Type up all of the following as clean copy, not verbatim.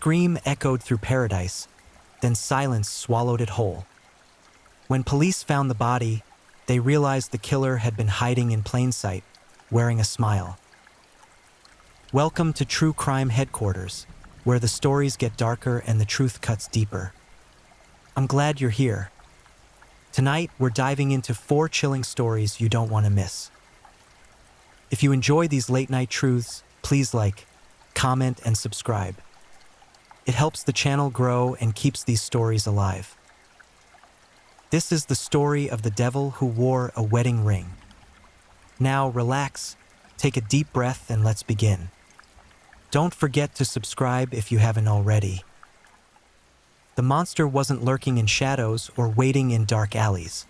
scream echoed through paradise, then silence swallowed it whole. When police found the body, they realized the killer had been hiding in plain sight, wearing a smile. Welcome to True Crime Headquarters, where the stories get darker and the truth cuts deeper. I'm glad you're here. Tonight, we're diving into 4 chilling stories you don't want to miss. If you enjoy these late-night truths, please like, comment, and subscribe. It helps the channel grow and keeps these stories alive. This is the story of the devil who wore a wedding ring. Now, relax, take a deep breath, and let's begin. Don't forget to subscribe if you haven't already. The monster wasn't lurking in shadows or waiting in dark alleys.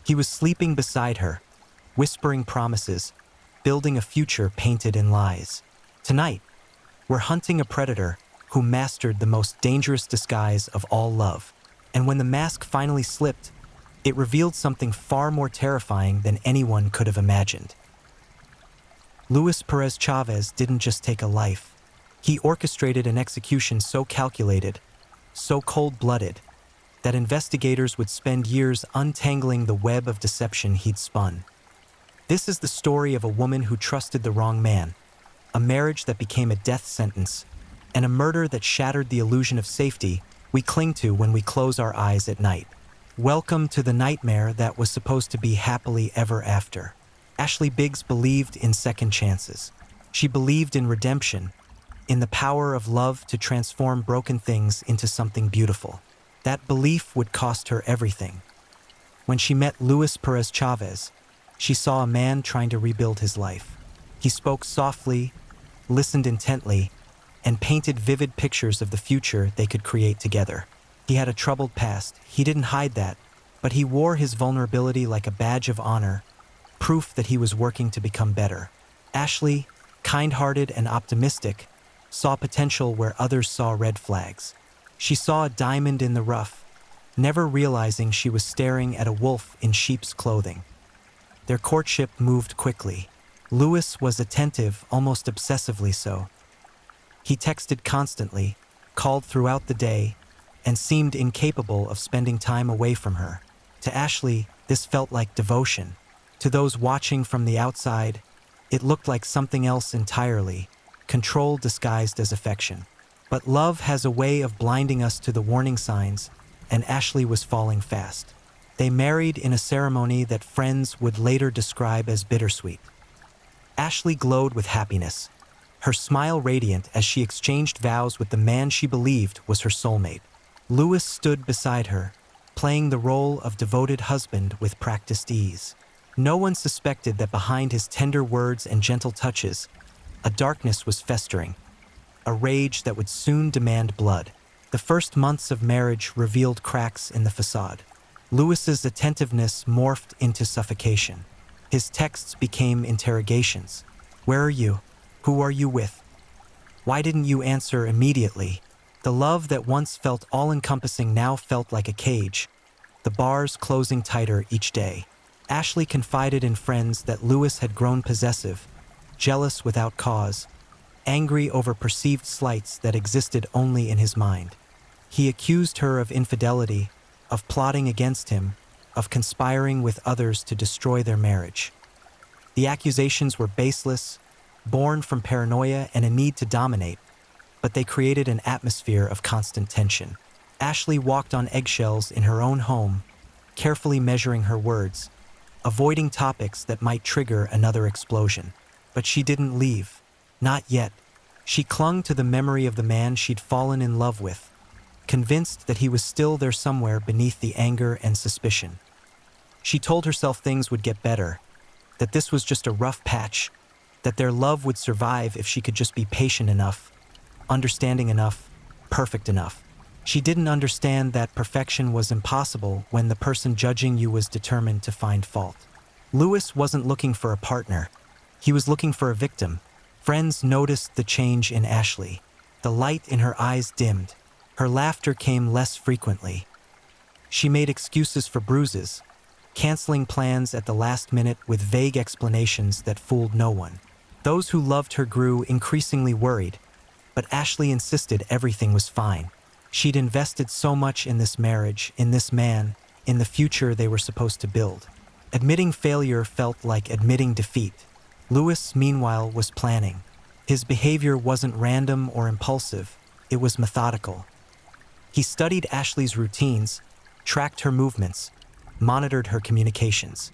He was sleeping beside her, whispering promises, building a future painted in lies. Tonight, we're hunting a predator who mastered the most dangerous disguise of all, love. And when the mask finally slipped, it revealed something far more terrifying than anyone could have imagined. Luis Perez Chavez didn't just take a life. He orchestrated an execution so calculated, so cold-blooded, that investigators would spend years untangling the web of deception he'd spun. This is the story of a woman who trusted the wrong man, a marriage that became a death sentence, and a murder that shattered the illusion of safety we cling to when we close our eyes at night. Welcome to the nightmare that was supposed to be happily ever after. Ashley Biggs believed in second chances. She believed in redemption, in the power of love to transform broken things into something beautiful. That belief would cost her everything. When she met Luis Perez Chavez, she saw a man trying to rebuild his life. He spoke softly, listened intently, and painted vivid pictures of the future they could create together. He had a troubled past. He didn't hide that, but he wore his vulnerability like a badge of honor, proof that he was working to become better. Ashley, kind-hearted and optimistic, saw potential where others saw red flags. She saw a diamond in the rough, never realizing she was staring at a wolf in sheep's clothing. Their courtship moved quickly. Luis was attentive, almost obsessively so. He texted constantly, called throughout the day, and seemed incapable of spending time away from her. To Ashley, this felt like devotion. To those watching from the outside, it looked like something else entirely, control disguised as affection. But love has a way of blinding us to the warning signs, and Ashley was falling fast. They married in a ceremony that friends would later describe as bittersweet. Ashley glowed with happiness, her smile radiant as she exchanged vows with the man she believed was her soulmate. Luis stood beside her, playing the role of devoted husband with practiced ease. No one suspected that behind his tender words and gentle touches, a darkness was festering, a rage that would soon demand blood. The first months of marriage revealed cracks in the facade. Luis's attentiveness morphed into suffocation. His texts became interrogations. Where are you? Who are you with? Why didn't you answer immediately? The love that once felt all-encompassing now felt like a cage, the bars closing tighter each day. Ashley confided in friends that Luis had grown possessive, jealous without cause, angry over perceived slights that existed only in his mind. He accused her of infidelity, of plotting against him, of conspiring with others to destroy their marriage. The accusations were baseless, born from paranoia and a need to dominate, but they created an atmosphere of constant tension. Ashley walked on eggshells in her own home, carefully measuring her words, avoiding topics that might trigger another explosion. But she didn't leave. Not yet. She clung to the memory of the man she'd fallen in love with, convinced that he was still there somewhere beneath the anger and suspicion. She told herself things would get better, that this was just a rough patch, that their love would survive if she could just be patient enough, understanding enough, perfect enough. She didn't understand that perfection was impossible when the person judging you was determined to find fault. Luis wasn't looking for a partner. He was looking for a victim. Friends noticed the change in Ashley. The light in her eyes dimmed. Her laughter came less frequently. She made excuses for bruises, canceling plans at the last minute with vague explanations that fooled no one. Those who loved her grew increasingly worried, But Ashley insisted everything was fine. She'd invested so much in this marriage, in this man, in the future they were supposed to build. Admitting failure felt like admitting defeat. Lewis, meanwhile, was planning. His behavior wasn't random or impulsive, it was methodical. He studied Ashley's routines, tracked her movements, monitored her communications.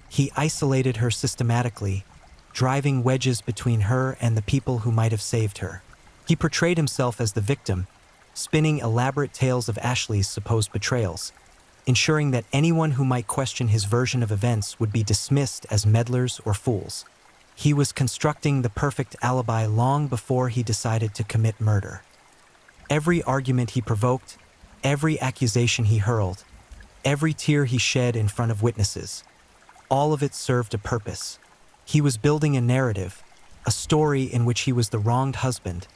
He isolated her systematically, driving wedges between her and the people who might have saved her. He portrayed himself as the victim, spinning elaborate tales of Ashley's supposed betrayals, ensuring that anyone who might question his version of events would be dismissed as meddlers or fools. He was constructing the perfect alibi long before he decided to commit murder. Every argument he provoked, every accusation he hurled, every tear he shed in front of witnesses, all of it served a purpose. He was building a narrative, a story in which he was the wronged husband,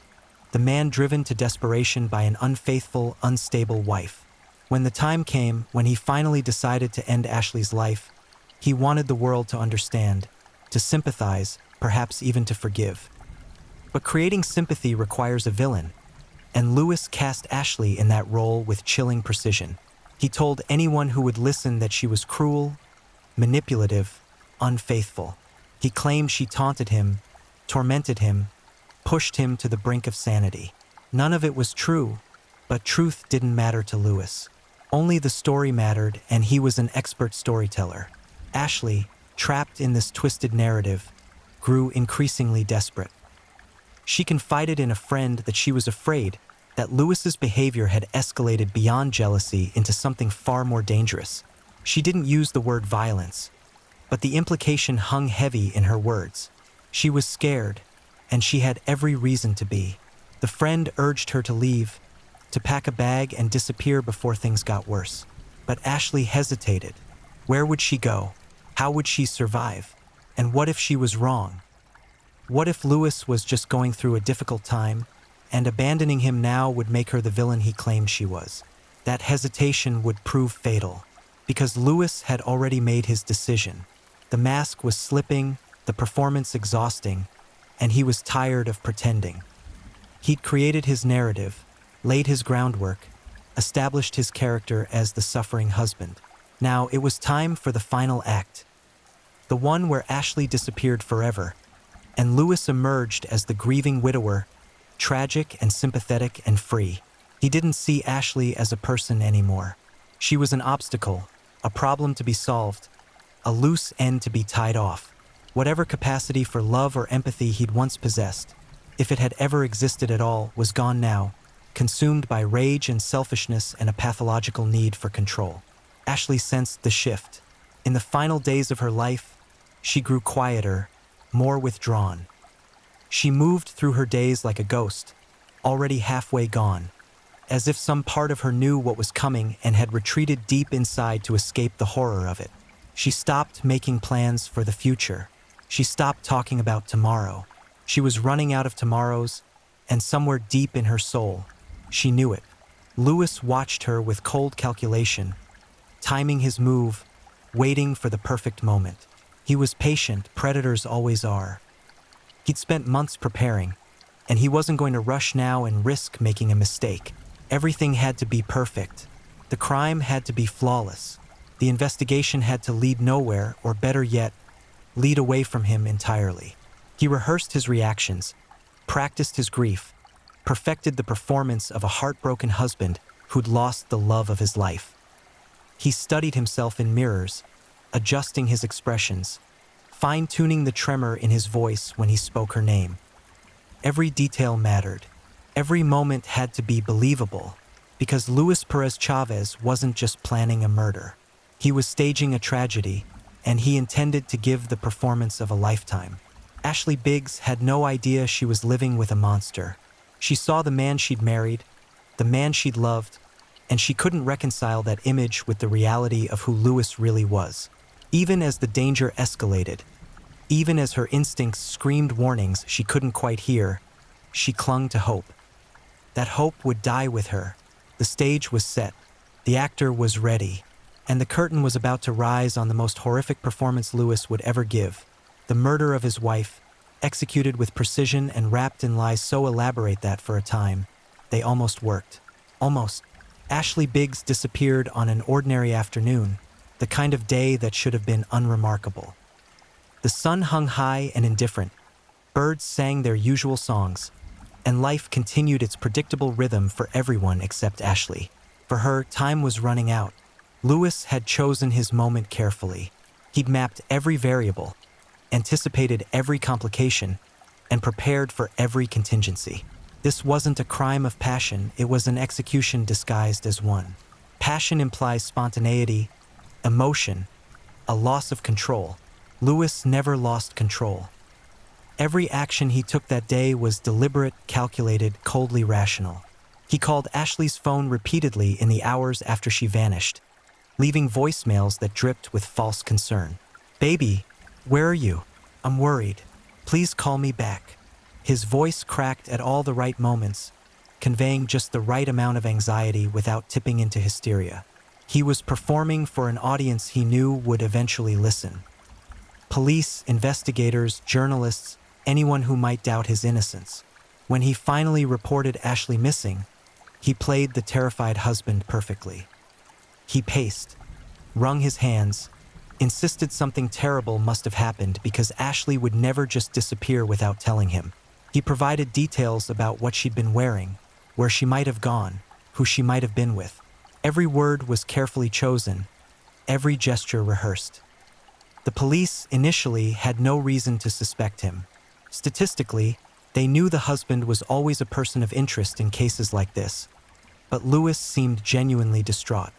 the man driven to desperation by an unfaithful, unstable wife. When the time came, when he finally decided to end Ashley's life, he wanted the world to understand, to sympathize, perhaps even to forgive. But creating sympathy requires a villain, and Lewis cast Ashley in that role with chilling precision. He told anyone who would listen that she was cruel, manipulative, unfaithful. He claimed she taunted him, tormented him, pushed him to the brink of sanity. None of it was true, but truth didn't matter to Lewis. Only the story mattered, and he was an expert storyteller. Ashley, trapped in this twisted narrative, grew increasingly desperate. She confided in a friend that she was afraid that Lewis's behavior had escalated beyond jealousy into something far more dangerous. She didn't use the word violence, but the implication hung heavy in her words. She was scared, and she had every reason to be. The friend urged her to leave, to pack a bag and disappear before things got worse. But Ashley hesitated. Where would she go? How would she survive? And what if she was wrong? What if Lewis was just going through a difficult time, and abandoning him now would make her the villain he claimed she was? That hesitation would prove fatal, because Lewis had already made his decision. The mask was slipping, the performance exhausting, and he was tired of pretending. He'd created his narrative, laid his groundwork, established his character as the suffering husband. Now it was time for the final act, the one where Ashley disappeared forever, and Lewis emerged as the grieving widower, tragic and sympathetic and free. He didn't see Ashley as a person anymore. She was an obstacle, a problem to be solved, a loose end to be tied off. Whatever capacity for love or empathy he'd once possessed, if it had ever existed at all, was gone now, consumed by rage and selfishness and a pathological need for control. Ashley sensed the shift. In the final days of her life, she grew quieter, more withdrawn. She moved through her days like a ghost, already halfway gone, as if some part of her knew what was coming and had retreated deep inside to escape the horror of it. She stopped making plans for the future. She stopped talking about tomorrow. She was running out of tomorrows, and somewhere deep in her soul, she knew it. Lewis watched her with cold calculation, timing his move, waiting for the perfect moment. He was patient, predators always are. He'd spent months preparing, and he wasn't going to rush now and risk making a mistake. Everything had to be perfect. The crime had to be flawless. The investigation had to lead nowhere, or better yet, lead away from him entirely. He rehearsed his reactions, practiced his grief, perfected the performance of a heartbroken husband who'd lost the love of his life. He studied himself in mirrors, adjusting his expressions, fine-tuning the tremor in his voice when he spoke her name. Every detail mattered. Every moment had to be believable, because Luis Perez Chavez wasn't just planning a murder. He was staging a tragedy, and he intended to give the performance of a lifetime. Ashley Biggs had no idea she was living with a monster. She saw the man she'd married, the man she'd loved, and she couldn't reconcile that image with the reality of who Lewis really was. Even as the danger escalated, even as her instincts screamed warnings she couldn't quite hear, she clung to hope. That hope would die with her. The stage was set, the actor was ready, and the curtain was about to rise on the most horrific performance Lewis would ever give. The murder of his wife, executed with precision and wrapped in lies so elaborate that, for a time, they almost worked. Almost. Ashley Biggs disappeared on an ordinary afternoon, the kind of day that should have been unremarkable. The sun hung high and indifferent, birds sang their usual songs, and life continued its predictable rhythm for everyone except Ashley. For her, time was running out. Lewis had chosen his moment carefully. He'd mapped every variable, anticipated every complication, and prepared for every contingency. This wasn't a crime of passion, it was an execution disguised as one. Passion implies spontaneity, emotion, a loss of control. Lewis never lost control. Every action he took that day was deliberate, calculated, coldly rational. He called Ashley's phone repeatedly in the hours after she vanished, leaving voicemails that dripped with false concern. "Baby, where are you? I'm worried. Please call me back." His voice cracked at all the right moments, conveying just the right amount of anxiety without tipping into hysteria. He was performing for an audience he knew would eventually listen. Police, investigators, journalists, anyone who might doubt his innocence. When he finally reported Ashley missing, he played the terrified husband perfectly. He paced, wrung his hands, insisted something terrible must have happened because Ashley would never just disappear without telling him. He provided details about what she'd been wearing, where she might have gone, who she might have been with. Every word was carefully chosen, every gesture rehearsed. The police initially had no reason to suspect him. Statistically, they knew the husband was always a person of interest in cases like this. But Lewis seemed genuinely distraught.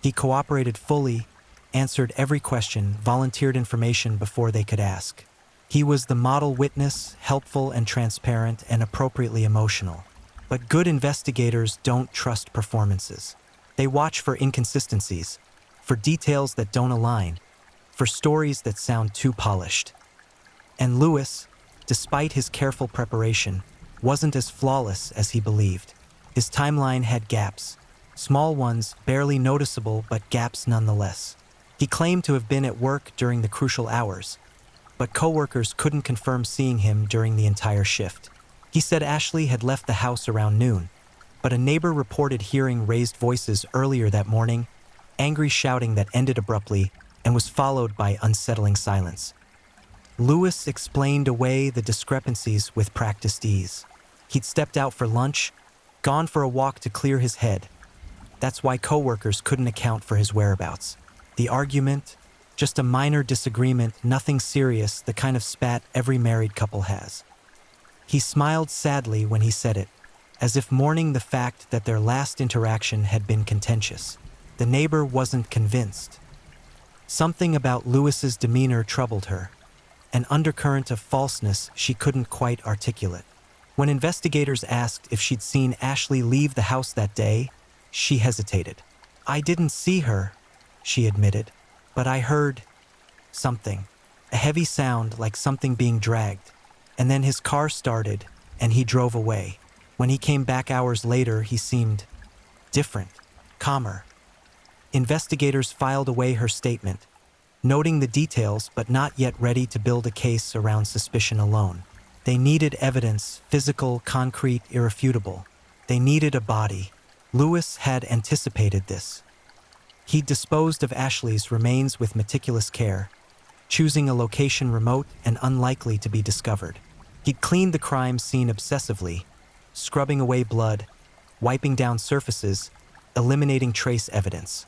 He cooperated fully, answered every question, volunteered information before they could ask. He was the model witness, helpful and transparent and appropriately emotional. But good investigators don't trust performances. They watch for inconsistencies, for details that don't align, for stories that sound too polished. And Lewis, despite his careful preparation, wasn't as flawless as he believed. His timeline had gaps, small ones, barely noticeable, but gaps nonetheless. He claimed to have been at work during the crucial hours, but coworkers couldn't confirm seeing him during the entire shift. He said Ashley had left the house around noon, but a neighbor reported hearing raised voices earlier that morning, angry shouting that ended abruptly and was followed by unsettling silence. Lewis explained away the discrepancies with practiced ease. He'd stepped out for lunch, gone for a walk to clear his head. That's why coworkers couldn't account for his whereabouts. The argument, just a minor disagreement, nothing serious, the kind of spat every married couple has. He smiled sadly when he said it, as if mourning the fact that their last interaction had been contentious. The neighbor wasn't convinced. Something about Lewis's demeanor troubled her, an undercurrent of falseness she couldn't quite articulate. When investigators asked if she'd seen Ashley leave the house that day, she hesitated. "I didn't see her," she admitted, "but I heard something, a heavy sound like something being dragged. And then his car started, and he drove away. When he came back hours later, he seemed different, calmer." Investigators filed away her statement, noting the details but not yet ready to build a case around suspicion alone. They needed evidence, physical, concrete, irrefutable. They needed a body. Lewis had anticipated this. He disposed of Ashley's remains with meticulous care, choosing a location remote and unlikely to be discovered. He'd cleaned the crime scene obsessively, scrubbing away blood, wiping down surfaces, eliminating trace evidence.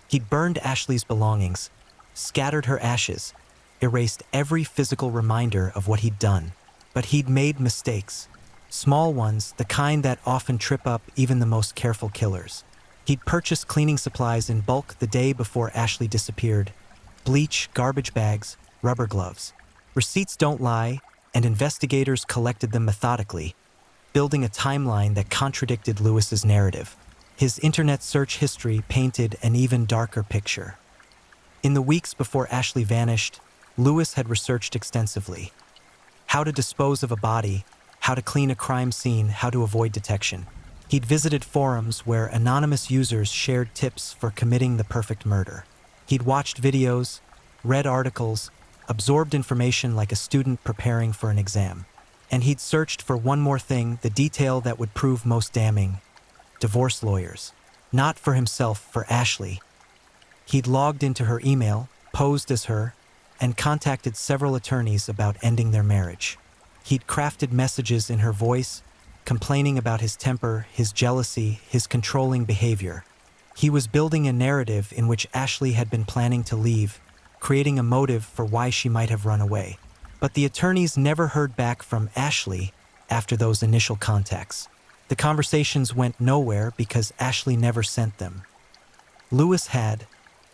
He'd burned Ashley's belongings, scattered her ashes, erased every physical reminder of what he'd done. But he'd made mistakes. Small ones, the kind that often trip up even the most careful killers. He'd purchased cleaning supplies in bulk the day before Ashley disappeared. Bleach, garbage bags, rubber gloves. Receipts don't lie, and investigators collected them methodically, building a timeline that contradicted Lewis's narrative. His internet search history painted an even darker picture. In the weeks before Ashley vanished, Lewis had researched extensively. How to dispose of a body, how to clean a crime scene, how to avoid detection. He'd visited forums where anonymous users shared tips for committing the perfect murder. He'd watched videos, read articles, absorbed information like a student preparing for an exam. And he'd searched for one more thing, the detail that would prove most damning: divorce lawyers. Not for himself, for Ashley. He'd logged into her email, posed as her, and contacted several attorneys about ending their marriage. He'd crafted messages in her voice, complaining about his temper, his jealousy, his controlling behavior. He was building a narrative in which Ashley had been planning to leave, creating a motive for why she might have run away. But the attorneys never heard back from Ashley after those initial contacts. The conversations went nowhere because Ashley never sent them. Lewis had,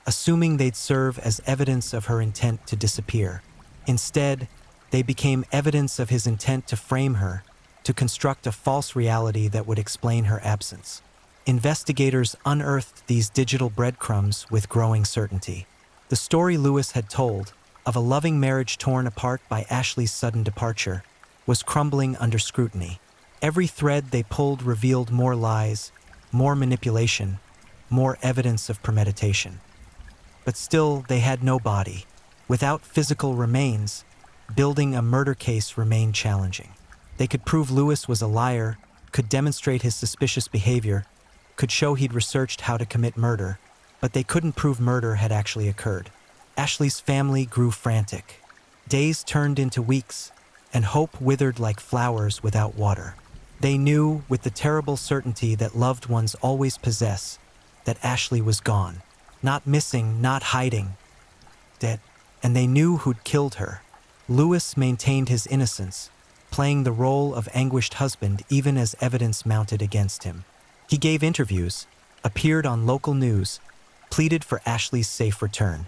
assuming they'd serve as evidence of her intent to disappear. Instead, they became evidence of his intent to frame her, to construct a false reality that would explain her absence. Investigators unearthed these digital breadcrumbs with growing certainty. The story Lewis had told, of a loving marriage torn apart by Ashley's sudden departure, was crumbling under scrutiny. Every thread they pulled revealed more lies, more manipulation, more evidence of premeditation. But still, they had no body. Without physical remains, building a murder case remained challenging. They could prove Lewis was a liar, could demonstrate his suspicious behavior, could show he'd researched how to commit murder, but they couldn't prove murder had actually occurred. Ashley's family grew frantic. Days turned into weeks, and hope withered like flowers without water. They knew, with the terrible certainty that loved ones always possess, that Ashley was gone. Not missing, not hiding. Dead. And they knew who'd killed her. Lewis maintained his innocence, playing the role of anguished husband even as evidence mounted against him. He gave interviews, appeared on local news, pleaded for Ashley's safe return.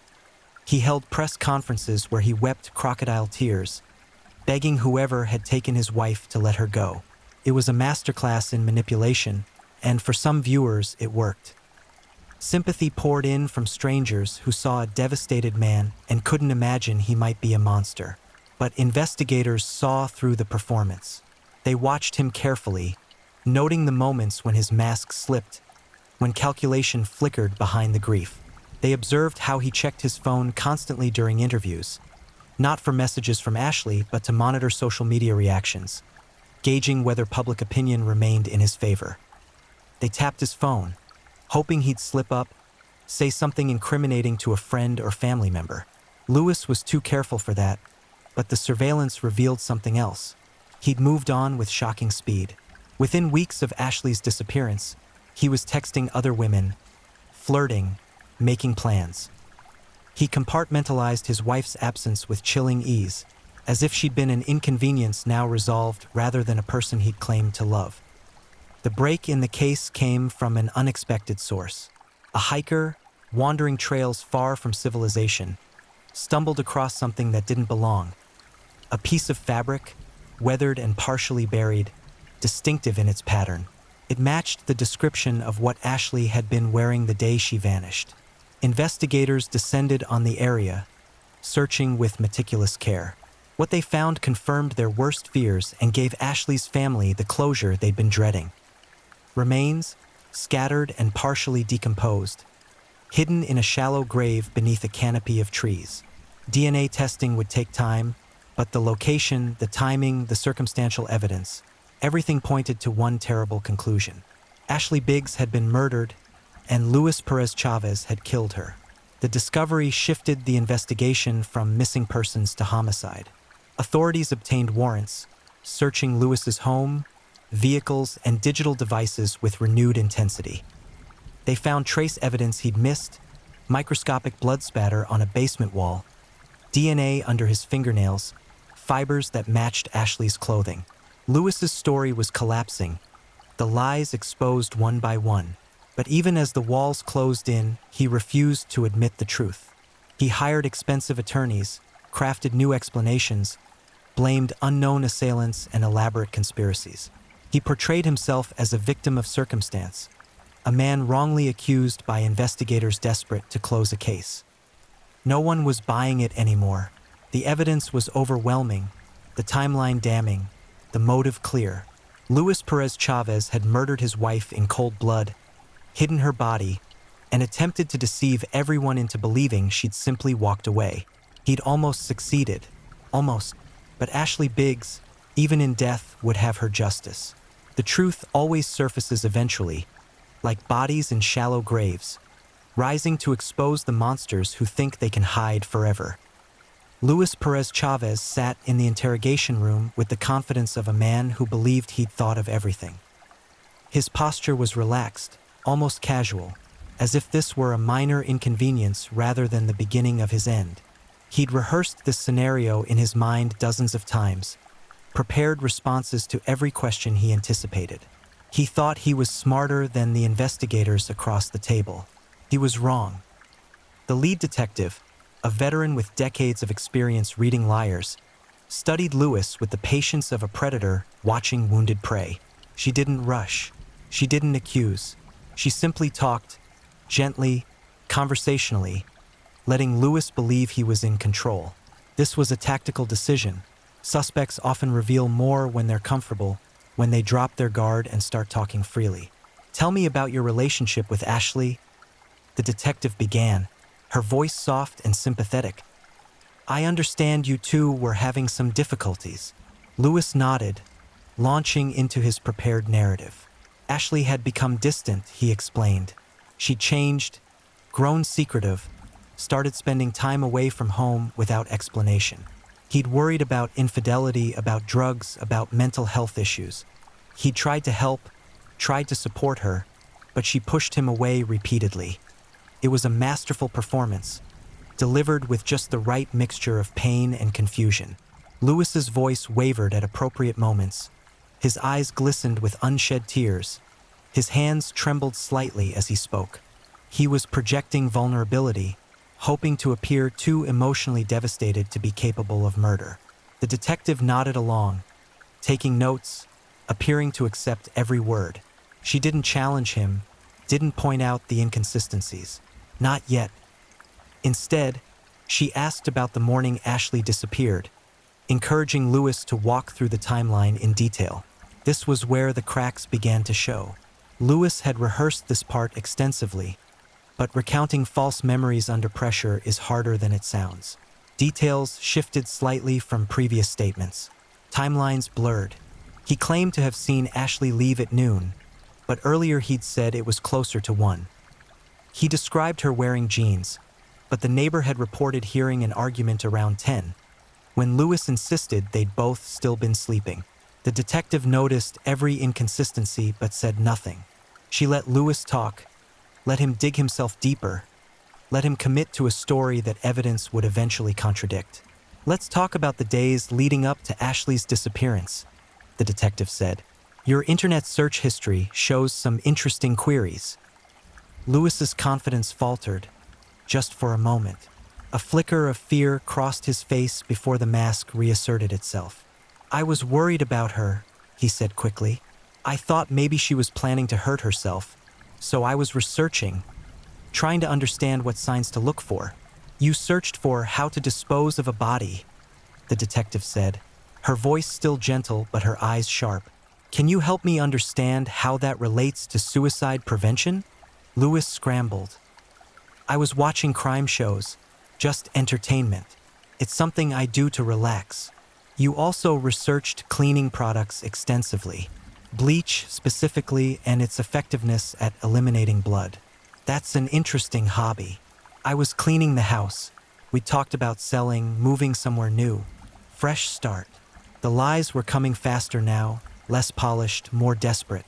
He held press conferences where he wept crocodile tears, begging whoever had taken his wife to let her go. It was a masterclass in manipulation, and for some viewers, it worked. Sympathy poured in from strangers who saw a devastated man and couldn't imagine he might be a monster. But investigators saw through the performance. They watched him carefully, noting the moments when his mask slipped, when calculation flickered behind the grief. They observed how he checked his phone constantly during interviews, not for messages from Ashley, but to monitor social media reactions, gauging whether public opinion remained in his favor. They tapped his phone, hoping he'd slip up, say something incriminating to a friend or family member. Lewis was too careful for that, but the surveillance revealed something else. He'd moved on with shocking speed. Within weeks of Ashley's disappearance, he was texting other women, flirting, making plans. He compartmentalized his wife's absence with chilling ease, as if she'd been an inconvenience now resolved rather than a person he'd claimed to love. The break in the case came from an unexpected source. A hiker, wandering trails far from civilization, stumbled across something that didn't belong. A piece of fabric, weathered and partially buried, distinctive in its pattern. It matched the description of what Ashley had been wearing the day she vanished. Investigators descended on the area, searching with meticulous care. What they found confirmed their worst fears and gave Ashley's family the closure they'd been dreading. Remains, scattered and partially decomposed, hidden in a shallow grave beneath a canopy of trees. DNA testing would take time, but the location, the timing, the circumstantial evidence, everything pointed to one terrible conclusion. Ashley Biggs had been murdered, and Luis Perez Chavez had killed her. The discovery shifted the investigation from missing persons to homicide. Authorities obtained warrants, searching Luis's home, vehicles, and digital devices with renewed intensity. They found trace evidence he'd missed: microscopic blood spatter on a basement wall, DNA under his fingernails, fibers that matched Ashley's clothing. Luis's story was collapsing, the lies exposed one by one. But even as the walls closed in, he refused to admit the truth. He hired expensive attorneys, crafted new explanations, blamed unknown assailants and elaborate conspiracies. He portrayed himself as a victim of circumstance, a man wrongly accused by investigators desperate to close a case. No one was buying it anymore. The evidence was overwhelming, the timeline damning, the motive clear. Luis Perez Chavez had murdered his wife in cold blood, hidden her body, and attempted to deceive everyone into believing she'd simply walked away. He'd almost succeeded. Almost. But Ashley Biggs, even in death, would have her justice. The truth always surfaces eventually, like bodies in shallow graves, rising to expose the monsters who think they can hide forever. Luis Perez Chavez sat in the interrogation room with the confidence of a man who believed he'd thought of everything. His posture was relaxed, almost casual, as if this were a minor inconvenience rather than the beginning of his end. He'd rehearsed this scenario in his mind dozens of times, prepared responses to every question he anticipated. He thought he was smarter than the investigators across the table. He was wrong. The lead detective, a veteran with decades of experience reading liars, studied Lewis with the patience of a predator watching wounded prey. She didn't rush. She didn't accuse. She simply talked, gently, conversationally, letting Lewis believe he was in control. This was a tactical decision. Suspects often reveal more when they're comfortable, when they drop their guard and start talking freely. "Tell me about your relationship with Ashley," the detective began, her voice soft and sympathetic. "I understand you two were having some difficulties." Lewis nodded, launching into his prepared narrative. Ashley had become distant, he explained. She'd changed, grown secretive, started spending time away from home without explanation. He'd worried about infidelity, about drugs, about mental health issues. He'd tried to help, tried to support her, but she pushed him away repeatedly. It was a masterful performance, delivered with just the right mixture of pain and confusion. Lewis's voice wavered at appropriate moments. His eyes glistened with unshed tears. His hands trembled slightly as he spoke. He was projecting vulnerability, hoping to appear too emotionally devastated to be capable of murder. The detective nodded along, taking notes, appearing to accept every word. She didn't challenge him, didn't point out the inconsistencies. Not yet. Instead, she asked about the morning Ashley disappeared, encouraging Lewis to walk through the timeline in detail. This was where the cracks began to show. Lewis had rehearsed this part extensively, but recounting false memories under pressure is harder than it sounds. Details shifted slightly from previous statements. Timelines blurred. He claimed to have seen Ashley leave at noon, but earlier he'd said it was closer to 1. He described her wearing jeans, but the neighbor had reported hearing an argument around 10, when Lewis insisted they'd both still been sleeping. The detective noticed every inconsistency but said nothing. She let Lewis talk, let him dig himself deeper, let him commit to a story that evidence would eventually contradict. "Let's talk about the days leading up to Ashley's disappearance," the detective said. "Your internet search history shows some interesting queries." Lewis's confidence faltered, just for a moment. A flicker of fear crossed his face before the mask reasserted itself. "I was worried about her," he said quickly. "I thought maybe she was planning to hurt herself, so I was researching, trying to understand what signs to look for." "You searched for how to dispose of a body," the detective said, her voice still gentle but her eyes sharp. "Can you help me understand how that relates to suicide prevention?" Lewis scrambled. "I was watching crime shows, just entertainment. It's something I do to relax." "You also researched cleaning products extensively, bleach specifically and its effectiveness at eliminating blood. That's an interesting hobby." "I was cleaning the house. We talked about selling, moving somewhere new. Fresh start." The lies were coming faster now, less polished, more desperate.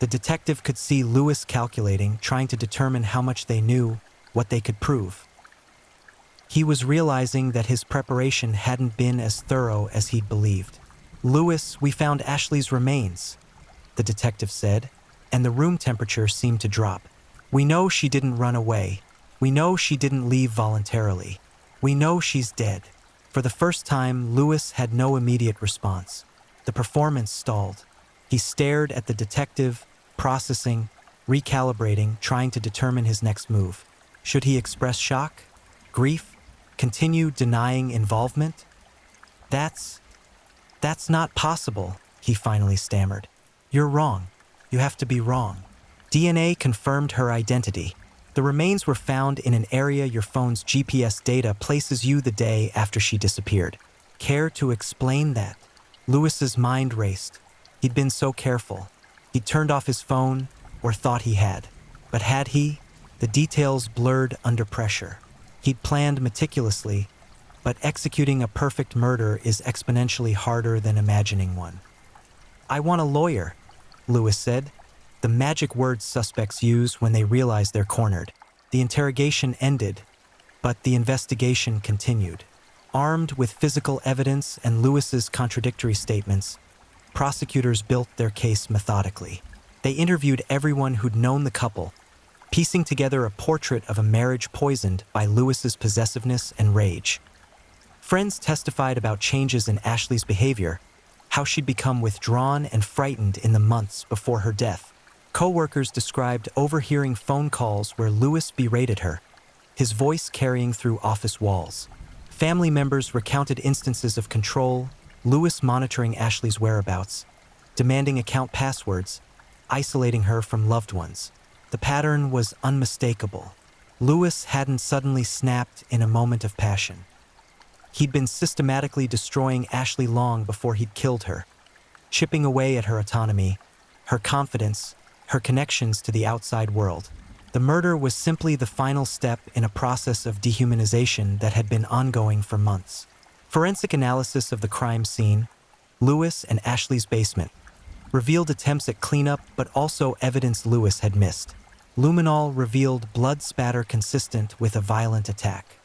The detective could see Lewis calculating, trying to determine how much they knew, what they could prove. He was realizing that his preparation hadn't been as thorough as he'd believed. "Lewis, we found Ashley's remains," the detective said, and the room temperature seemed to drop. "We know she didn't run away. We know she didn't leave voluntarily. We know she's dead." For the first time, Lewis had no immediate response. The performance stalled. He stared at the detective, processing, recalibrating, trying to determine his next move. Should he express shock? Grief? Continue denying involvement? That's not possible," he finally stammered. "You're wrong. You have to be wrong." DNA confirmed her identity. The remains were found in an area your phone's GPS data places you the day after she disappeared. Care to explain that? Lewis's mind raced. He'd been so careful. He'd turned off his phone, or thought he had. But had he? The details blurred under pressure. He'd planned meticulously, but executing a perfect murder is exponentially harder than imagining one. "I want a lawyer," Lewis said, the magic words suspects use when they realize they're cornered. The interrogation ended, but the investigation continued. Armed with physical evidence and Lewis's contradictory statements, prosecutors built their case methodically. They interviewed everyone who'd known the couple, piecing together a portrait of a marriage poisoned by Lewis's possessiveness and rage. Friends testified about changes in Ashley's behavior, how she'd become withdrawn and frightened in the months before her death. Co-workers described overhearing phone calls where Lewis berated her, his voice carrying through office walls. Family members recounted instances of control, Lewis monitoring Ashley's whereabouts, demanding account passwords, isolating her from loved ones. The pattern was unmistakable. Lewis hadn't suddenly snapped in a moment of passion. He'd been systematically destroying Ashley long before he'd killed her, chipping away at her autonomy, her confidence, her connections to the outside world. The murder was simply the final step in a process of dehumanization that had been ongoing for months. Forensic analysis of the crime scene, Lewis and Ashley's basement, revealed attempts at cleanup but also evidence Lewis had missed. Luminol revealed blood spatter consistent with a violent attack.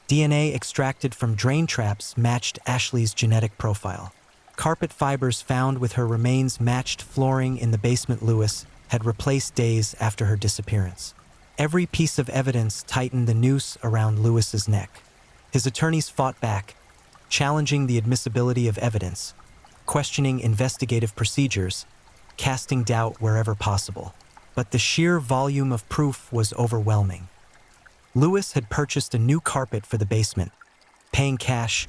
DNA extracted from drain traps matched Ashley's genetic profile. Carpet fibers found with her remains matched flooring in the basement Lewis had replaced days after her disappearance. Every piece of evidence tightened the noose around Lewis's neck. His attorneys fought back, challenging the admissibility of evidence, questioning investigative procedures, casting doubt wherever possible. But the sheer volume of proof was overwhelming. Lewis had purchased a new carpet for the basement, paying cash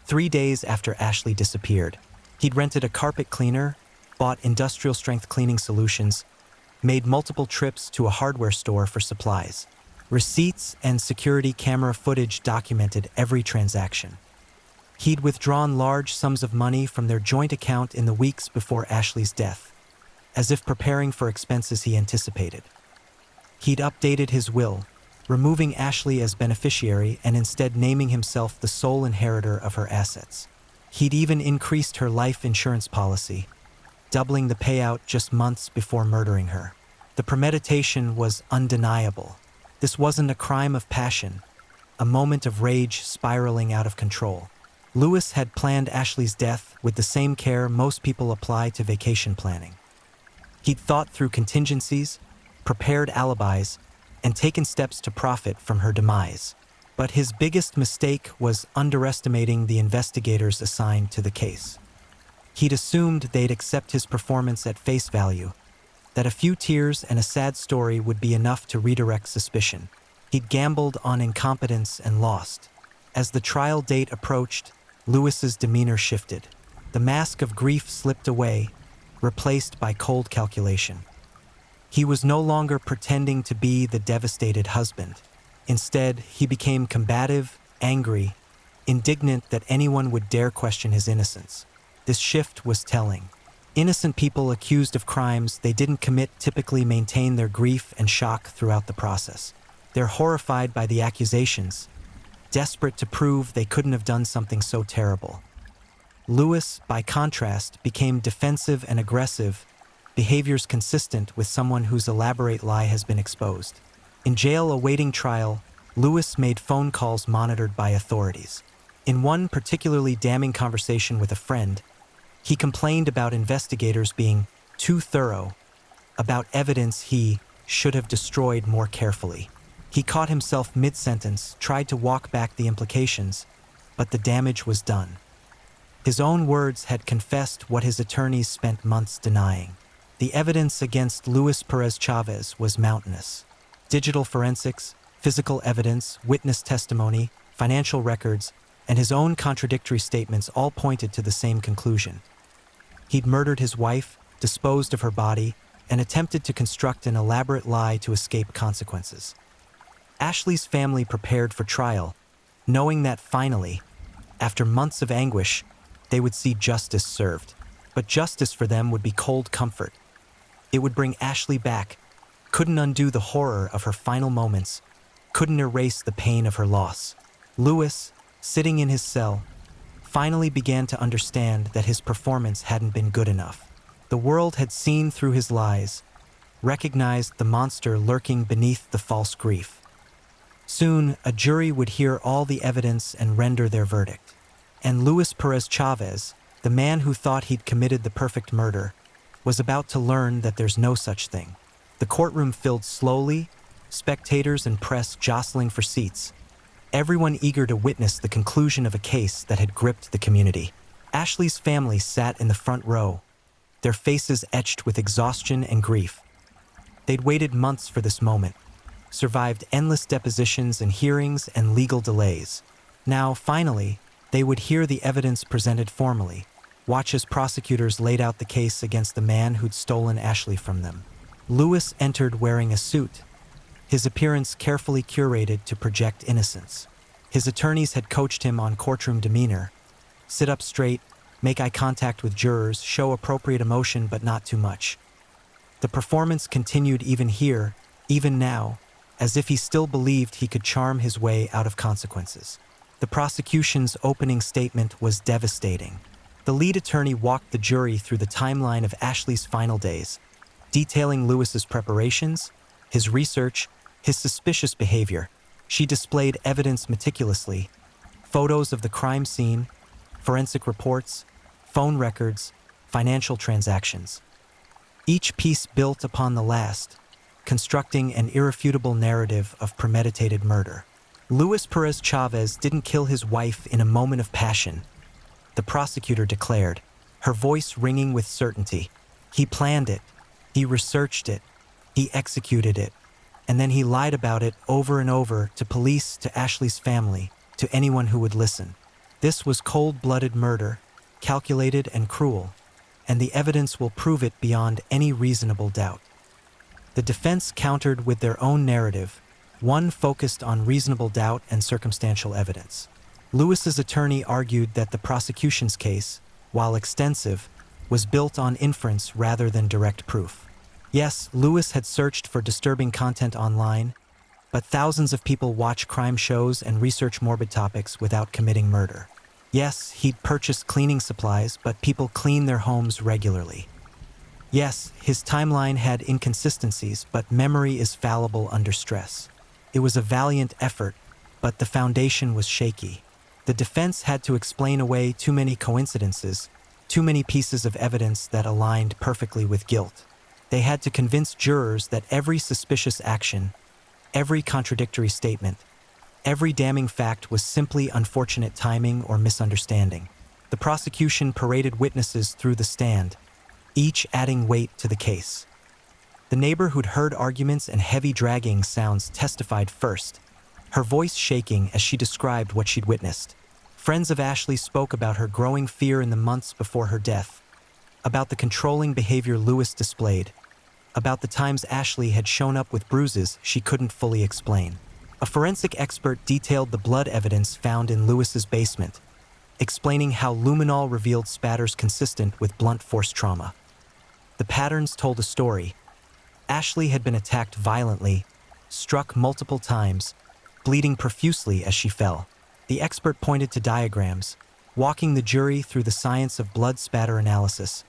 3 days after Ashley disappeared. He'd rented a carpet cleaner, bought industrial-strength cleaning solutions, made multiple trips to a hardware store for supplies. Receipts and security camera footage documented every transaction. He'd withdrawn large sums of money from their joint account in the weeks before Ashley's death, as if preparing for expenses he anticipated. He'd updated his will, removing Ashley as beneficiary and instead naming himself the sole inheritor of her assets. He'd even increased her life insurance policy, doubling the payout just months before murdering her. The premeditation was undeniable. This wasn't a crime of passion, a moment of rage spiraling out of control. Lewis had planned Ashley's death with the same care most people apply to vacation planning. He'd thought through contingencies, prepared alibis, and taken steps to profit from her demise. But his biggest mistake was underestimating the investigators assigned to the case. He'd assumed they'd accept his performance at face value, that a few tears and a sad story would be enough to redirect suspicion. He'd gambled on incompetence and lost. As the trial date approached, Lewis's demeanor shifted. The mask of grief slipped away, replaced by cold calculation. He was no longer pretending to be the devastated husband. Instead, he became combative, angry, indignant that anyone would dare question his innocence. This shift was telling. Innocent people accused of crimes they didn't commit typically maintain their grief and shock throughout the process. They're horrified by the accusations, desperate to prove they couldn't have done something so terrible. Lewis, by contrast, became defensive and aggressive, behaviors consistent with someone whose elaborate lie has been exposed. In jail awaiting trial, Lewis made phone calls monitored by authorities. In one particularly damning conversation with a friend, he complained about investigators being too thorough, about evidence he should have destroyed more carefully. He caught himself mid-sentence, tried to walk back the implications, but the damage was done. His own words had confessed what his attorneys spent months denying. The evidence against Luis Perez Chavez was mountainous. Digital forensics, physical evidence, witness testimony, financial records, and his own contradictory statements all pointed to the same conclusion. He'd murdered his wife, disposed of her body, and attempted to construct an elaborate lie to escape consequences. Ashley's family prepared for trial, knowing that finally, after months of anguish, they would see justice served. But justice for them would be cold comfort. It would bring Ashley back, couldn't undo the horror of her final moments, couldn't erase the pain of her loss. Lewis, sitting in his cell, finally began to understand that his performance hadn't been good enough. The world had seen through his lies, recognized the monster lurking beneath the false grief. Soon, a jury would hear all the evidence and render their verdict. And Luis Perez Chavez, the man who thought he'd committed the perfect murder, was about to learn that there's no such thing. The courtroom filled slowly, spectators and press jostling for seats, everyone eager to witness the conclusion of a case that had gripped the community. Ashley's family sat in the front row, their faces etched with exhaustion and grief. They'd waited months for this moment, survived endless depositions and hearings and legal delays. Now, finally, they would hear the evidence presented formally, watch as prosecutors laid out the case against the man who'd stolen Ashley from them. Lewis entered wearing a suit, his appearance carefully curated to project innocence. His attorneys had coached him on courtroom demeanor: sit up straight, make eye contact with jurors, show appropriate emotion but not too much. The performance continued even now, as if he still believed he could charm his way out of consequences. The prosecution's opening statement was devastating. The lead attorney walked the jury through the timeline of Ashley's final days, detailing Lewis's preparations, his research, his suspicious behavior. She displayed evidence meticulously: photos of the crime scene, forensic reports, phone records, financial transactions. Each piece built upon the last, constructing an irrefutable narrative of premeditated murder. Luis Perez Chavez didn't kill his wife in a moment of passion, the prosecutor declared, her voice ringing with certainty. He planned it, he researched it, he executed it, and then he lied about it over and over to police, to Ashley's family, to anyone who would listen. This was cold-blooded murder, calculated and cruel, and the evidence will prove it beyond any reasonable doubt. The defense countered with their own narrative, one focused on reasonable doubt and circumstantial evidence. Lewis's attorney argued that the prosecution's case, while extensive, was built on inference rather than direct proof. Yes, Lewis had searched for disturbing content online, but thousands of people watch crime shows and research morbid topics without committing murder. Yes, he'd purchased cleaning supplies, but people clean their homes regularly. Yes, his timeline had inconsistencies, but memory is fallible under stress. It was a valiant effort, but the foundation was shaky. The defense had to explain away too many coincidences, too many pieces of evidence that aligned perfectly with guilt. They had to convince jurors that every suspicious action, every contradictory statement, every damning fact was simply unfortunate timing or misunderstanding. The prosecution paraded witnesses through the stand, each adding weight to the case. The neighbor who'd heard arguments and heavy dragging sounds testified first, her voice shaking as she described what she'd witnessed. Friends of Ashley spoke about her growing fear in the months before her death, about the controlling behavior Lewis displayed, about the times Ashley had shown up with bruises she couldn't fully explain. A forensic expert detailed the blood evidence found in Lewis's basement, explaining how luminol revealed spatters consistent with blunt force trauma. The patterns told a story. Ashley had been attacked violently, struck multiple times, bleeding profusely as she fell. The expert pointed to diagrams, walking the jury through the science of blood spatter analysis,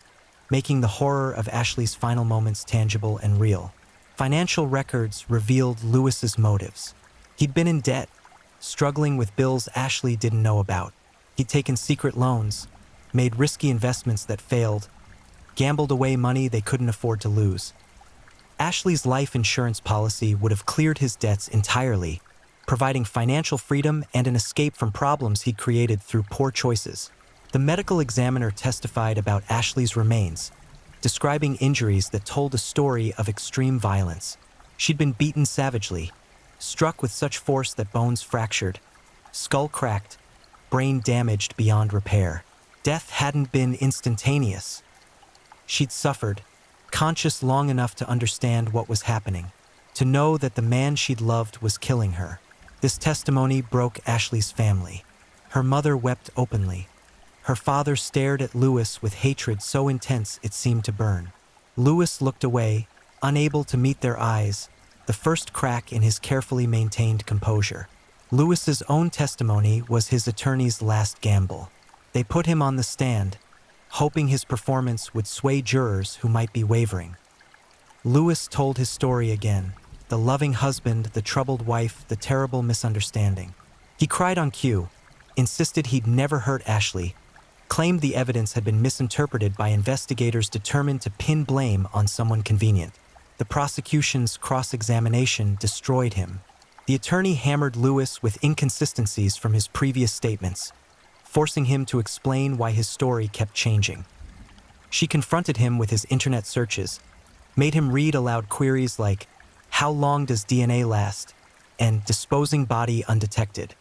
making the horror of Ashley's final moments tangible and real. Financial records revealed Lewis's motives. He'd been in debt, struggling with bills Ashley didn't know about. He'd taken secret loans, made risky investments that failed, gambled away money they couldn't afford to lose. Ashley's life insurance policy would have cleared his debts entirely, providing financial freedom and an escape from problems he'd created through poor choices. The medical examiner testified about Ashley's remains, describing injuries that told a story of extreme violence. She'd been beaten savagely, struck with such force that bones fractured, skull cracked, brain damaged beyond repair. Death hadn't been instantaneous. She'd suffered, conscious long enough to understand what was happening, to know that the man she'd loved was killing her. This testimony broke Ashley's family. Her mother wept openly. Her father stared at Lewis with hatred so intense it seemed to burn. Lewis looked away, unable to meet their eyes, the first crack in his carefully maintained composure. Lewis's own testimony was his attorney's last gamble. They put him on the stand, hoping his performance would sway jurors who might be wavering. Lewis told his story again, the loving husband, the troubled wife, the terrible misunderstanding. He cried on cue, insisted he'd never hurt Ashley, claimed the evidence had been misinterpreted by investigators determined to pin blame on someone convenient. The prosecution's cross-examination destroyed him. The attorney hammered Lewis with inconsistencies from his previous statements, forcing him to explain why his story kept changing. She confronted him with his internet searches, made him read aloud queries like, "How long does DNA last?" and "disposing body undetected."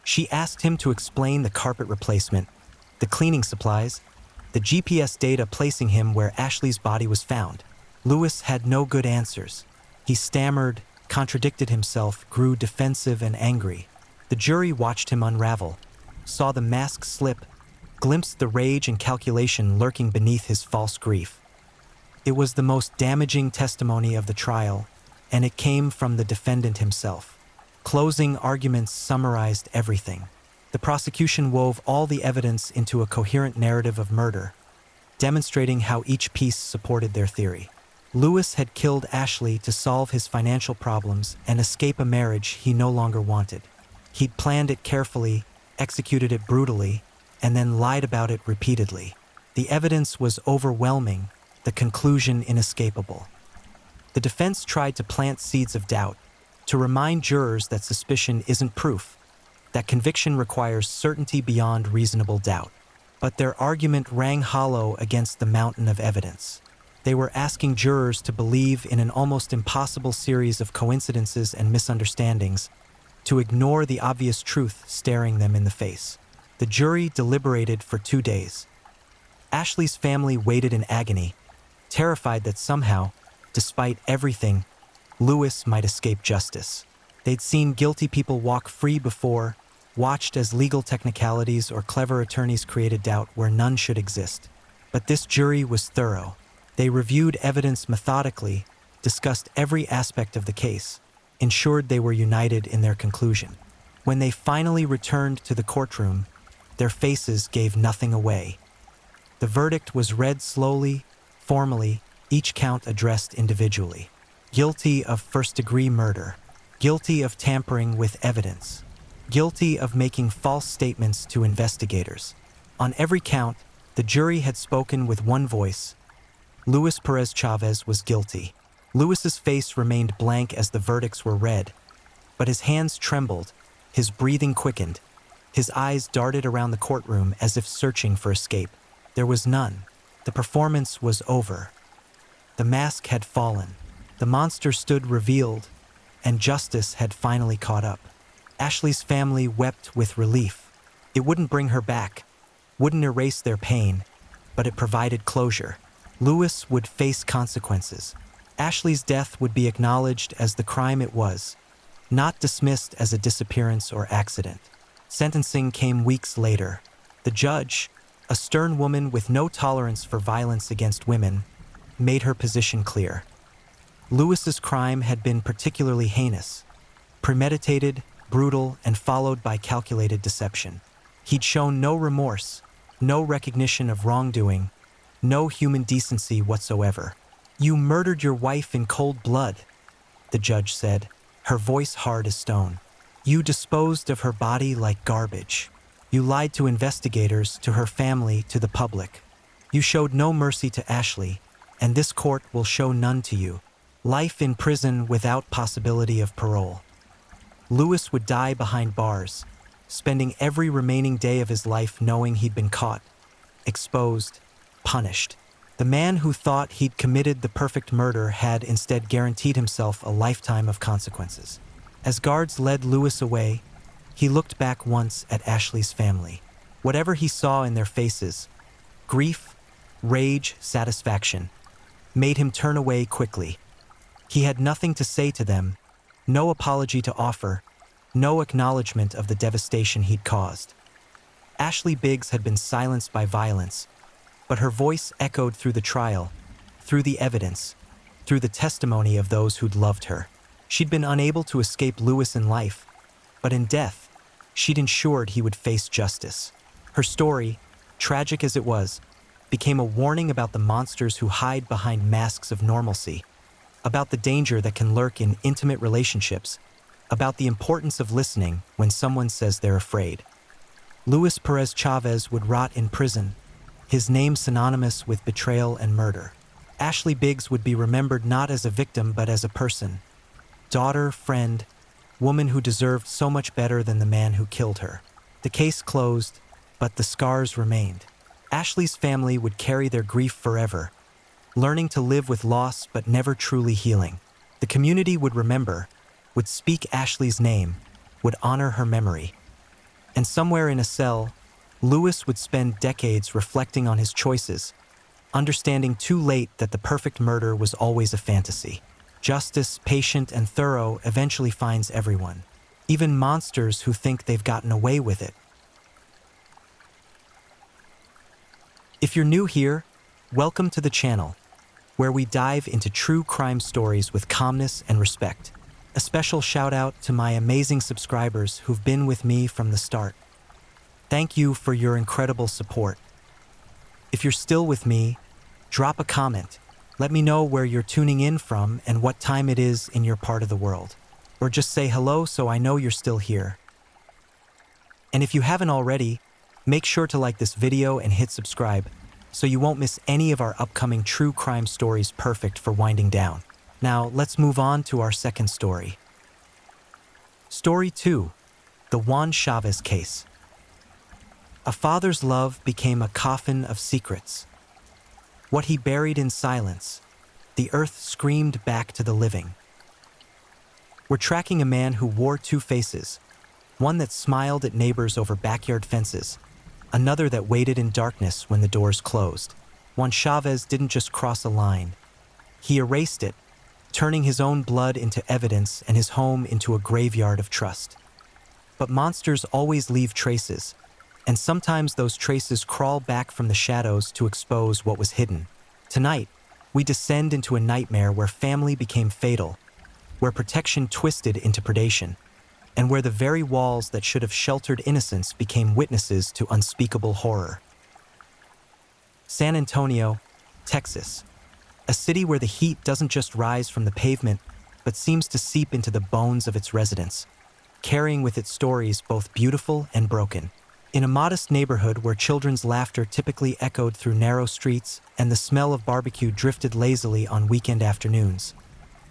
She asked him to explain the carpet replacement, the cleaning supplies, the GPS data placing him where Ashley's body was found. Lewis had no good answers. He stammered, contradicted himself, grew defensive and angry. The jury watched him unravel, saw the mask slip, glimpsed the rage and calculation lurking beneath his false grief. It was the most damaging testimony of the trial, and it came from the defendant himself. Closing arguments summarized everything. The prosecution wove all the evidence into a coherent narrative of murder, demonstrating how each piece supported their theory. Lewis had killed Ashley to solve his financial problems and escape a marriage he no longer wanted. He'd planned it carefully, executed it brutally, and then lied about it repeatedly. The evidence was overwhelming, the conclusion inescapable. The defense tried to plant seeds of doubt, to remind jurors that suspicion isn't proof, that conviction requires certainty beyond reasonable doubt. But their argument rang hollow against the mountain of evidence. They were asking jurors to believe in an almost impossible series of coincidences and misunderstandings, to ignore the obvious truth staring them in the face. The jury deliberated for 2 days. Ashley's family waited in agony, terrified that somehow, despite everything, Lewis might escape justice. They'd seen guilty people walk free before, watched as legal technicalities or clever attorneys created doubt where none should exist. But this jury was thorough. They reviewed evidence methodically, discussed every aspect of the case, ensured they were united in their conclusion. When they finally returned to the courtroom, their faces gave nothing away. The verdict was read slowly, formally, each count addressed individually. Guilty of first-degree murder. Guilty of tampering with evidence. Guilty of making false statements to investigators. On every count, the jury had spoken with one voice. Luis Perez Chavez was guilty. Lewis's face remained blank as the verdicts were read, but his hands trembled, his breathing quickened, his eyes darted around the courtroom as if searching for escape. There was none. The performance was over. The mask had fallen. The monster stood revealed, and justice had finally caught up. Ashley's family wept with relief. It wouldn't bring her back, wouldn't erase their pain, but it provided closure. Lewis would face consequences. Ashley's death would be acknowledged as the crime it was, not dismissed as a disappearance or accident. Sentencing came weeks later. The judge, a stern woman with no tolerance for violence against women, made her position clear. Lewis's crime had been particularly heinous, premeditated, brutal, and followed by calculated deception. He'd shown no remorse, no recognition of wrongdoing, no human decency whatsoever. "You murdered your wife in cold blood," the judge said, her voice hard as stone. "You disposed of her body like garbage. You lied to investigators, to her family, to the public. You showed no mercy to Ashley, and this court will show none to you. Life in prison without possibility of parole." Lewis would die behind bars, spending every remaining day of his life knowing he'd been caught, exposed, punished. The man who thought he'd committed the perfect murder had instead guaranteed himself a lifetime of consequences. As guards led Lewis away, he looked back once at Ashley's family. Whatever he saw in their faces, grief, rage, satisfaction, made him turn away quickly. He had nothing to say to them, no apology to offer, no acknowledgement of the devastation he'd caused. Ashley Biggs had been silenced by violence, but her voice echoed through the trial, through the evidence, through the testimony of those who'd loved her. She'd been unable to escape Lewis in life, but in death, she'd ensured he would face justice. Her story, tragic as it was, became a warning about the monsters who hide behind masks of normalcy, about the danger that can lurk in intimate relationships, about the importance of listening when someone says they're afraid. Luis Perez Chavez would rot in prison, his name synonymous with betrayal and murder. Ashley Biggs would be remembered not as a victim but as a person, daughter, friend, woman who deserved so much better than the man who killed her. The case closed, but the scars remained. Ashley's family would carry their grief forever, learning to live with loss but never truly healing. The community would remember, would speak Ashley's name, would honor her memory. And somewhere in a cell, Lewis would spend decades reflecting on his choices, understanding too late that the perfect murder was always a fantasy. Justice, patient and thorough, eventually finds everyone, even monsters who think they've gotten away with it. If you're new here, welcome to the channel, where we dive into true crime stories with calmness and respect. A special shout out to my amazing subscribers who've been with me from the start. Thank you for your incredible support. If you're still with me, drop a comment. Let me know where you're tuning in from and what time it is in your part of the world. Or just say hello so I know you're still here. And if you haven't already, make sure to like this video and hit subscribe so you won't miss any of our upcoming true crime stories perfect for winding down. Now, let's move on to our second story. Story 2, the Juan Chavez case. A father's love became a coffin of secrets. What he buried in silence, the earth screamed back to the living. We're tracking a man who wore two faces, one that smiled at neighbors over backyard fences, another that waited in darkness when the doors closed. Juan Chavez didn't just cross a line. He erased it, turning his own blood into evidence and his home into a graveyard of trust. But monsters always leave traces, and sometimes those traces crawl back from the shadows to expose what was hidden. Tonight, we descend into a nightmare where family became fatal, where protection twisted into predation, and where the very walls that should have sheltered innocence became witnesses to unspeakable horror. San Antonio, Texas, a city where the heat doesn't just rise from the pavement, but seems to seep into the bones of its residents, carrying with it stories both beautiful and broken. In a modest neighborhood where children's laughter typically echoed through narrow streets and the smell of barbecue drifted lazily on weekend afternoons,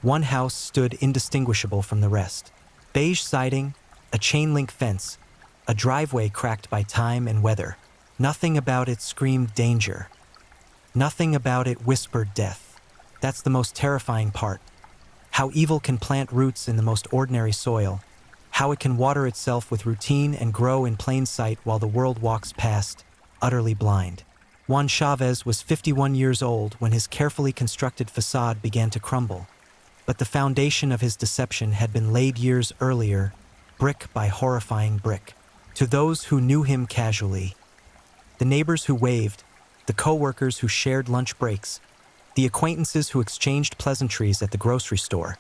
one house stood indistinguishable from the rest. Beige siding, a chain-link fence, a driveway cracked by time and weather. Nothing about it screamed danger. Nothing about it whispered death. That's the most terrifying part. How evil can plant roots in the most ordinary soil, how it can water itself with routine and grow in plain sight while the world walks past, utterly blind. Juan Chavez was 51 years old when his carefully constructed facade began to crumble. But the foundation of his deception had been laid years earlier, brick by horrifying brick. To those who knew him casually, the neighbors who waved, the co-workers who shared lunch breaks, the acquaintances who exchanged pleasantries at the grocery store,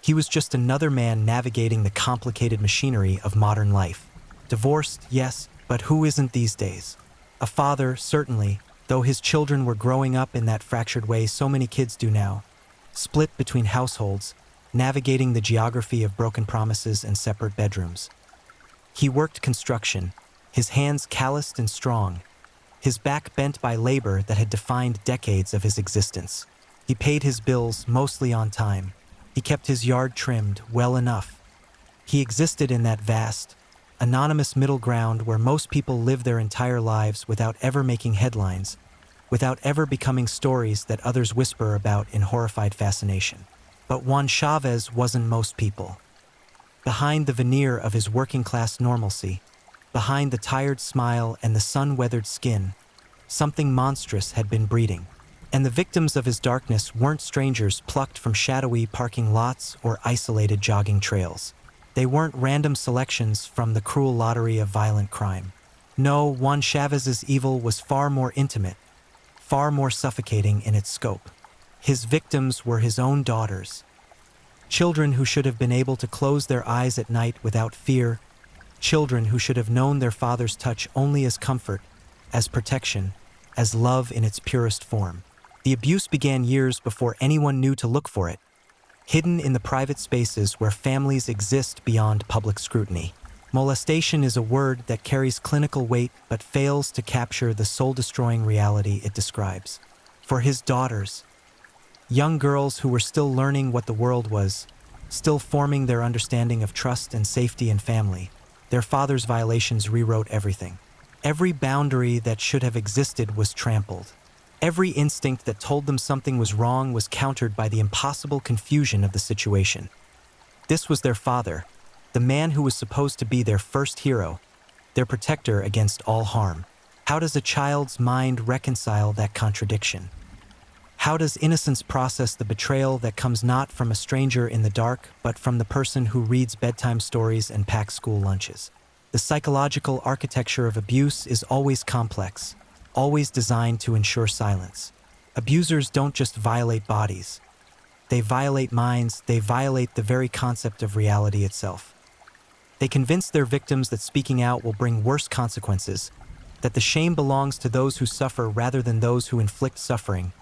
he was just another man navigating the complicated machinery of modern life. Divorced, yes, but who isn't these days? A father, certainly, though his children were growing up in that fractured way so many kids do now. Split between households, navigating the geography of broken promises and separate bedrooms. He worked construction, his hands calloused and strong, his back bent by labor that had defined decades of his existence. He paid his bills mostly on time. He kept his yard trimmed well enough. He existed in that vast, anonymous middle ground where most people live their entire lives without ever making headlines, without ever becoming stories that others whisper about in horrified fascination. But Juan Chavez wasn't most people. Behind the veneer of his working-class normalcy, behind the tired smile and the sun-weathered skin, something monstrous had been breeding. And the victims of his darkness weren't strangers plucked from shadowy parking lots or isolated jogging trails. They weren't random selections from the cruel lottery of violent crime. No, Juan Chavez's evil was far more intimate, far more suffocating in its scope. His victims were his own daughters, children who should have been able to close their eyes at night without fear, children who should have known their father's touch only as comfort, as protection, as love in its purest form. The abuse began years before anyone knew to look for it, hidden in the private spaces where families exist beyond public scrutiny. Molestation is a word that carries clinical weight but fails to capture the soul-destroying reality it describes. For his daughters, young girls who were still learning what the world was, still forming their understanding of trust and safety in family, their father's violations rewrote everything. Every boundary that should have existed was trampled. Every instinct that told them something was wrong was countered by the impossible confusion of the situation. This was their father, the man who was supposed to be their first hero, their protector against all harm. How does a child's mind reconcile that contradiction? How does innocence process the betrayal that comes not from a stranger in the dark, but from the person who reads bedtime stories and packs school lunches? The psychological architecture of abuse is always complex, always designed to ensure silence. Abusers don't just violate bodies. They violate minds, they violate the very concept of reality itself. They convince their victims that speaking out will bring worse consequences, that the shame belongs to those who suffer rather than those who inflict suffering,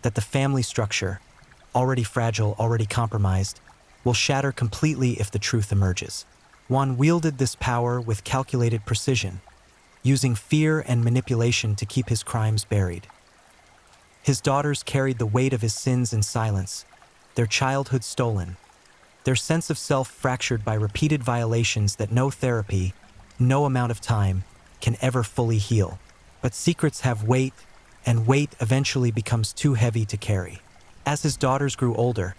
that the family structure, already fragile, already compromised, will shatter completely if the truth emerges. Juan wielded this power with calculated precision, using fear and manipulation to keep his crimes buried. His daughters carried the weight of his sins in silence, their childhood stolen, their sense of self fractured by repeated violations that no therapy, no amount of time, can ever fully heal. But secrets have weight, and weight eventually becomes too heavy to carry. As his daughters grew older,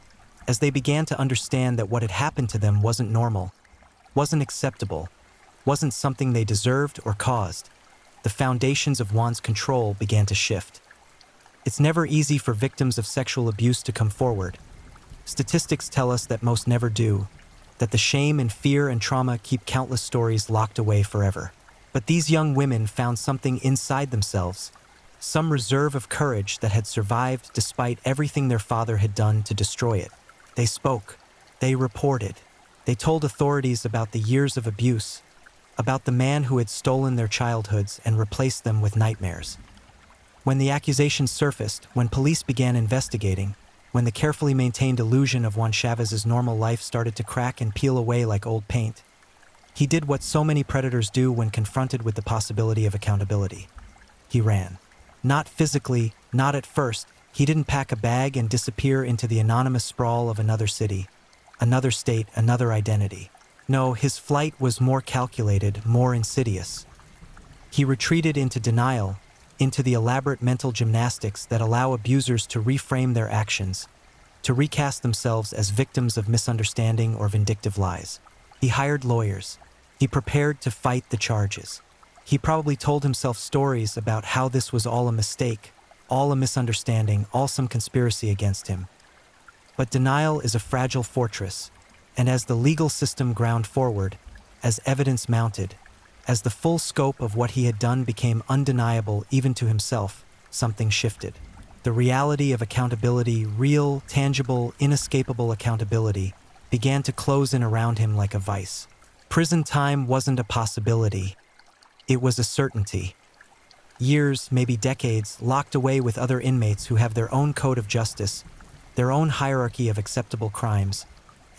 as they began to understand that what had happened to them wasn't normal, wasn't acceptable, wasn't something they deserved or caused, the foundations of Juan's control began to shift. It's never easy for victims of sexual abuse to come forward. Statistics tell us that most never do, that the shame and fear and trauma keep countless stories locked away forever. But these young women found something inside themselves, some reserve of courage that had survived despite everything their father had done to destroy it. They spoke, they reported, they told authorities about the years of abuse, about the man who had stolen their childhoods and replaced them with nightmares. When the accusations surfaced, when police began investigating, when the carefully maintained illusion of Juan Chavez's normal life started to crack and peel away like old paint, he did what so many predators do when confronted with the possibility of accountability. He ran. Not physically, not at first. He didn't pack a bag and disappear into the anonymous sprawl of another city, another state, another identity. No, his flight was more calculated, more insidious. He retreated into denial, into the elaborate mental gymnastics that allow abusers to reframe their actions, to recast themselves as victims of misunderstanding or vindictive lies. He hired lawyers. He prepared to fight the charges. He probably told himself stories about how this was all a mistake, all a misunderstanding, all some conspiracy against him. But denial is a fragile fortress, and as the legal system ground forward, as evidence mounted, as the full scope of what he had done became undeniable even to himself, something shifted. The reality of accountability, real, tangible, inescapable accountability, began to close in around him like a vice. Prison time wasn't a possibility. It was a certainty. Years, maybe decades, locked away with other inmates who have their own code of justice, their own hierarchy of acceptable crimes,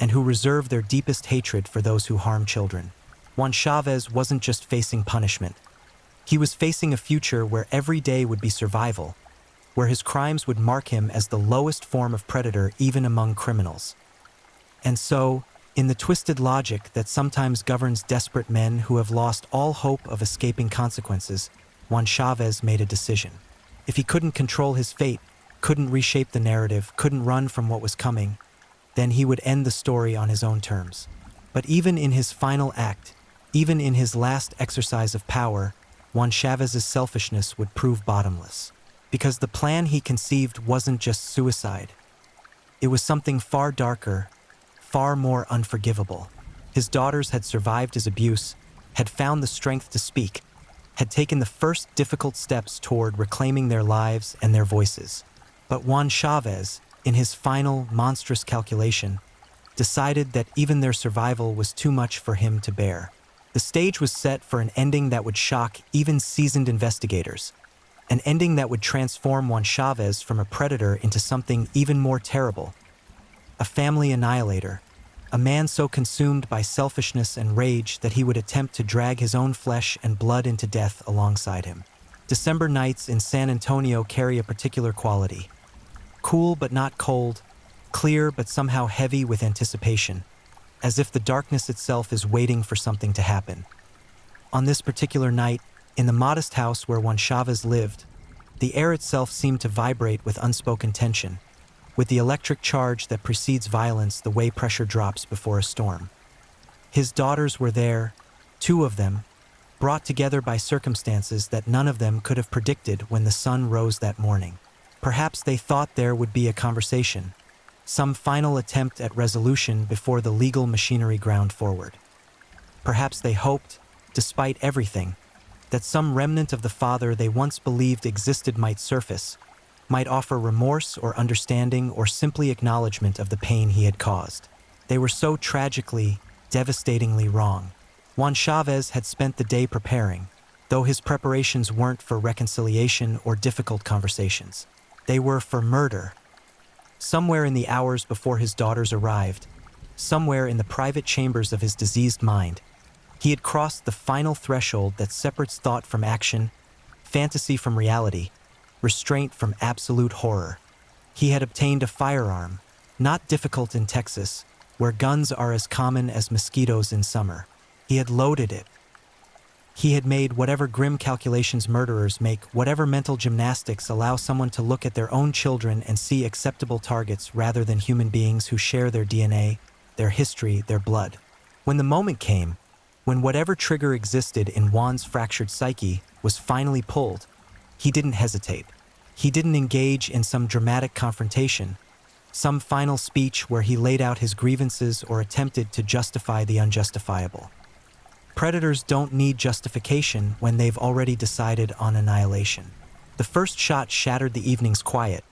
and who reserve their deepest hatred for those who harm children. Juan Chavez wasn't just facing punishment. He was facing a future where every day would be survival, where his crimes would mark him as the lowest form of predator even among criminals. And so, in the twisted logic that sometimes governs desperate men who have lost all hope of escaping consequences, Juan Chavez made a decision. If he couldn't control his fate, couldn't reshape the narrative, couldn't run from what was coming, then he would end the story on his own terms. But even in his final act, even in his last exercise of power, Juan Chavez's selfishness would prove bottomless. because the plan he conceived wasn't just suicide. It was something far darker, far more unforgivable. His daughters had survived his abuse, had found the strength to speak, had taken the first difficult steps toward reclaiming their lives and their voices. But Juan Chavez, in his final monstrous calculation, decided that even their survival was too much for him to bear. The stage was set for an ending that would shock even seasoned investigators, an ending that would transform Juan Chavez from a predator into something even more terrible, a family annihilator, a man so consumed by selfishness and rage that he would attempt to drag his own flesh and blood into death alongside him. December nights in San Antonio carry a particular quality. Cool but not cold, clear but somehow heavy with anticipation, as if the darkness itself is waiting for something to happen. On this particular night, in the modest house where Juan Chavez lived, the air itself seemed to vibrate with unspoken tension, with the electric charge that precedes violence the way pressure drops before a storm. His daughters were there, two of them, brought together by circumstances that none of them could have predicted when the sun rose that morning. Perhaps they thought there would be a conversation, some final attempt at resolution before the legal machinery ground forward. Perhaps they hoped, despite everything, that some remnant of the father they once believed existed might surface, might offer remorse or understanding or simply acknowledgement of the pain he had caused. They were so tragically, devastatingly wrong. Juan Chavez had spent the day preparing, though his preparations weren't for reconciliation or difficult conversations. They were for murder. Somewhere in the hours before his daughters arrived, somewhere in the private chambers of his diseased mind, he had crossed the final threshold that separates thought from action, fantasy from reality, restraint from absolute horror. He had obtained a firearm, not difficult in Texas, where guns are as common as mosquitoes in summer. He had loaded it. He had made whatever grim calculations murderers make, whatever mental gymnastics allow someone to look at their own children and see acceptable targets rather than human beings who share their DNA, their history, their blood. When the moment came, when whatever trigger existed in Juan's fractured psyche was finally pulled, he didn't hesitate. He didn't engage in some dramatic confrontation, some final speech where he laid out his grievances or attempted to justify the unjustifiable. Predators don't need justification when they've already decided on annihilation. The first shot shattered the evening's quiet,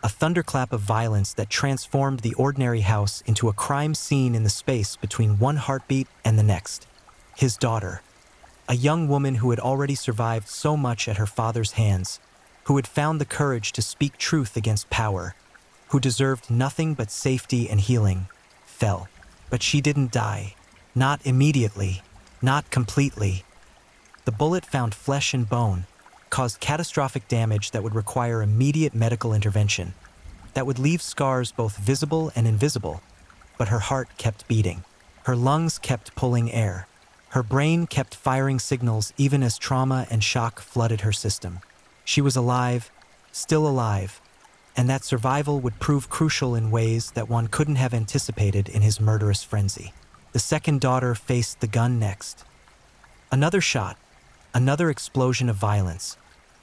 a thunderclap of violence that transformed the ordinary house into a crime scene in the space between one heartbeat and the next. His daughter, a young woman who had already survived so much at her father's hands, who had found the courage to speak truth against power, who deserved nothing but safety and healing, fell. But she didn't die. Not immediately. Not completely. The bullet found flesh and bone, caused catastrophic damage that would require immediate medical intervention, that would leave scars both visible and invisible, but her heart kept beating. Her lungs kept pulling air. Her brain kept firing signals even as trauma and shock flooded her system. She was alive, still alive, and that survival would prove crucial in ways that one couldn't have anticipated in his murderous frenzy. The second daughter faced the gun next. Another shot, another explosion of violence,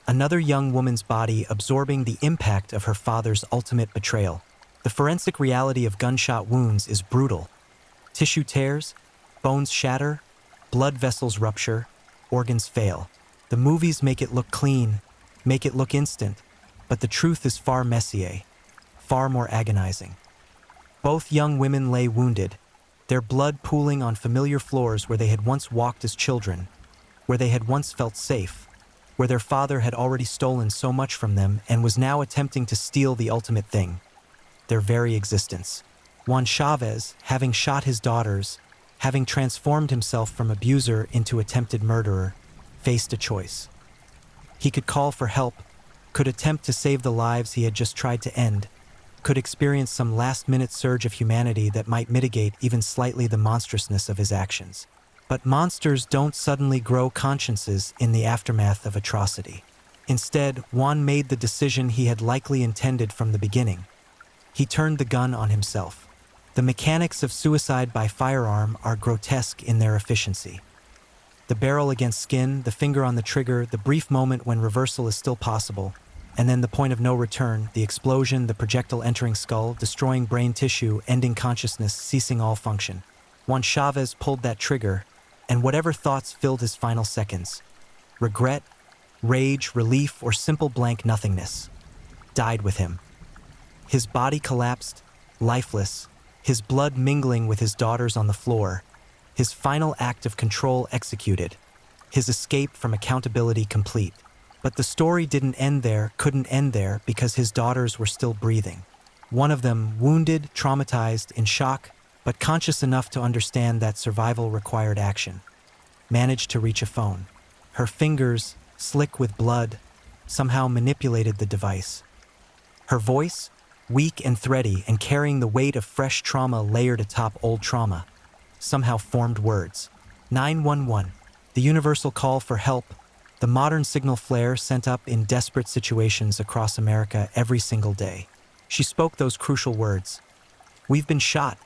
another young woman's body absorbing the impact of her father's ultimate betrayal. The forensic reality of gunshot wounds is brutal. Tissue tears, bones shatter, blood vessels rupture, organs fail. The movies make it look clean, make it look instant, but the truth is far messier, far more agonizing. Both young women lay wounded, their blood pooling on familiar floors where they had once walked as children, where they had once felt safe, where their father had already stolen so much from them and was now attempting to steal the ultimate thing, their very existence. Juan Chavez, having shot his daughters, having transformed himself from abuser into attempted murderer, faced a choice. He could call for help, could attempt to save the lives he had just tried to end, could experience some last-minute surge of humanity that might mitigate even slightly the monstrousness of his actions. But monsters don't suddenly grow consciences in the aftermath of atrocity. Instead, Juan made the decision he had likely intended from the beginning. He turned the gun on himself. The mechanics of suicide by firearm are grotesque in their efficiency. The barrel against skin, the finger on the trigger, the brief moment when reversal is still possible, And then the point of no return, the explosion, the projectile entering skull, destroying brain tissue, ending consciousness, ceasing all function. Juan Chavez pulled that trigger, and whatever thoughts filled his final seconds, regret, rage, relief, or simple blank nothingness, died with him. His body collapsed, lifeless, his blood mingling with his daughter's on the floor, his final act of control executed, his escape from accountability complete. But the story didn't end there, couldn't end there, because his daughters were still breathing. One of them, wounded, traumatized, in shock, but conscious enough to understand that survival required action, managed to reach a phone. Her fingers, slick with blood, somehow manipulated the device. Her voice, weak and thready and carrying the weight of fresh trauma layered atop old trauma, somehow formed words. 911, the universal call for help, the modern signal flare sent up in desperate situations across America every single day. She spoke those crucial words. "We've been shot.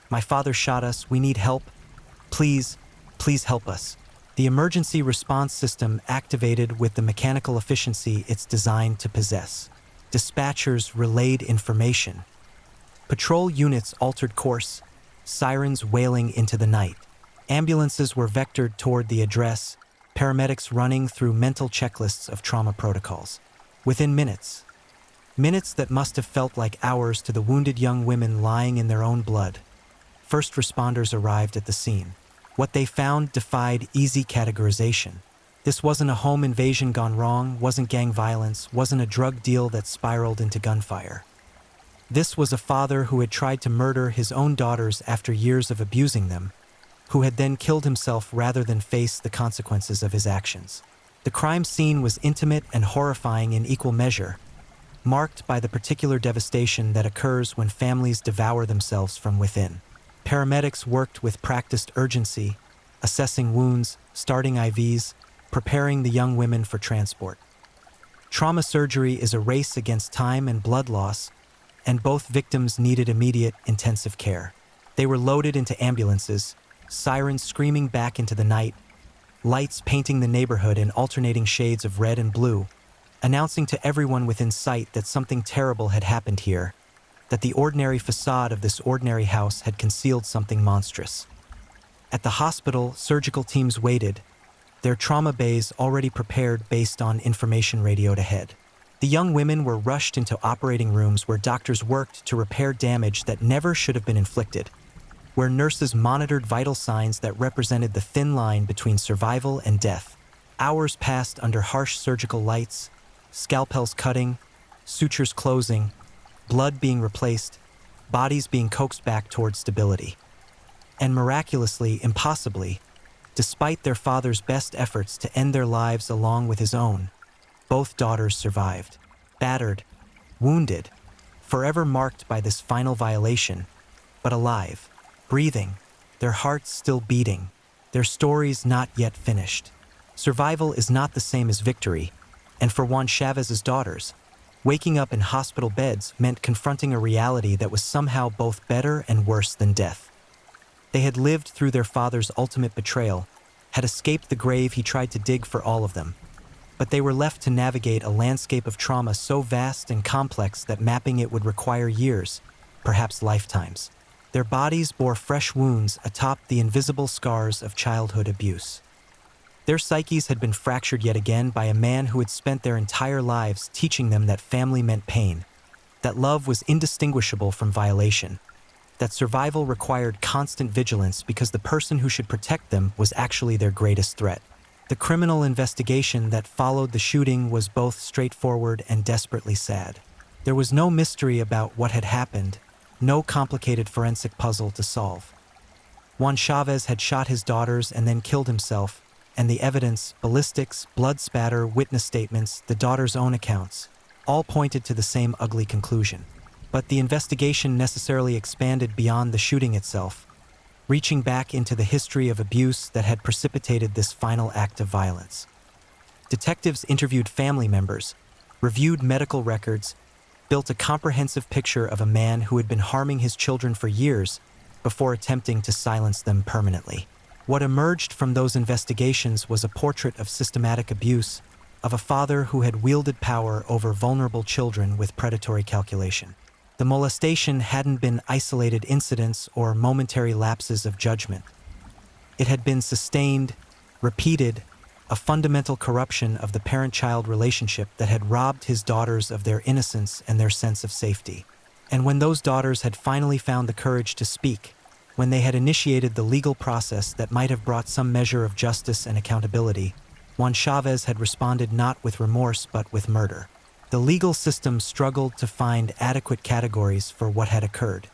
My father shot us. We need help. Please, please help us." The emergency response system activated with the mechanical efficiency it's designed to possess. Dispatchers relayed information. Patrol units altered course, sirens wailing into the night. Ambulances were vectored toward the address, paramedics running through mental checklists of trauma protocols. Within minutes that must have felt like hours to the wounded young women lying in their own blood, first responders arrived at the scene. What they found defied easy categorization. This wasn't a home invasion gone wrong, wasn't gang violence, wasn't a drug deal that spiraled into gunfire. This was a father who had tried to murder his own daughters after years of abusing them, who had then killed himself rather than face the consequences of his actions. The crime scene was intimate and horrifying in equal measure, marked by the particular devastation that occurs when families devour themselves from within. Paramedics worked with practiced urgency, assessing wounds, starting IVs, preparing the young women for transport. Trauma surgery is a race against time and blood loss, and both victims needed immediate, intensive care. They were loaded into ambulances, sirens screaming back into the night, lights painting the neighborhood in alternating shades of red and blue, announcing to everyone within sight that something terrible had happened here, that the ordinary facade of this ordinary house had concealed something monstrous. At the hospital, surgical teams waited, their trauma bays already prepared based on information radioed ahead. The young women were rushed into operating rooms where doctors worked to repair damage that never should have been inflicted, where nurses monitored vital signs that represented the thin line between survival and death. Hours passed under harsh surgical lights, scalpels cutting, sutures closing, blood being replaced, bodies being coaxed back toward stability. And miraculously, impossibly, despite their father's best efforts to end their lives along with his own, both daughters survived. Battered, wounded, forever marked by this final violation, but alive, breathing, their hearts still beating, their stories not yet finished. Survival is not the same as victory, and for Juan Chavez's daughters, waking up in hospital beds meant confronting a reality that was somehow both better and worse than death. They had lived through their father's ultimate betrayal, had escaped the grave he tried to dig for all of them, but they were left to navigate a landscape of trauma so vast and complex that mapping it would require years, perhaps lifetimes. Their bodies bore fresh wounds atop the invisible scars of childhood abuse. Their psyches had been fractured yet again by a man who had spent their entire lives teaching them that family meant pain, that love was indistinguishable from violation, that survival required constant vigilance because the person who should protect them was actually their greatest threat. The criminal investigation that followed the shooting was both straightforward and desperately sad. There was no mystery about what had happened, no complicated forensic puzzle to solve. Juan Chavez had shot his daughters and then killed himself, and the evidence, ballistics, blood spatter, witness statements, the daughters' own accounts, all pointed to the same ugly conclusion. But the investigation necessarily expanded beyond the shooting itself, reaching back into the history of abuse that had precipitated this final act of violence. Detectives interviewed family members, reviewed medical records, built a comprehensive picture of a man who had been harming his children for years before attempting to silence them permanently. What emerged from those investigations was a portrait of systematic abuse, of a father who had wielded power over vulnerable children with predatory calculation. The molestation hadn't been isolated incidents or momentary lapses of judgment. It had been sustained, repeated, a fundamental corruption of the parent-child relationship that had robbed his daughters of their innocence and their sense of safety. And when those daughters had finally found the courage to speak, when they had initiated the legal process that might have brought some measure of justice and accountability, Juan Chavez had responded not with remorse but with murder. The legal system struggled to find adequate categories for what had occurred.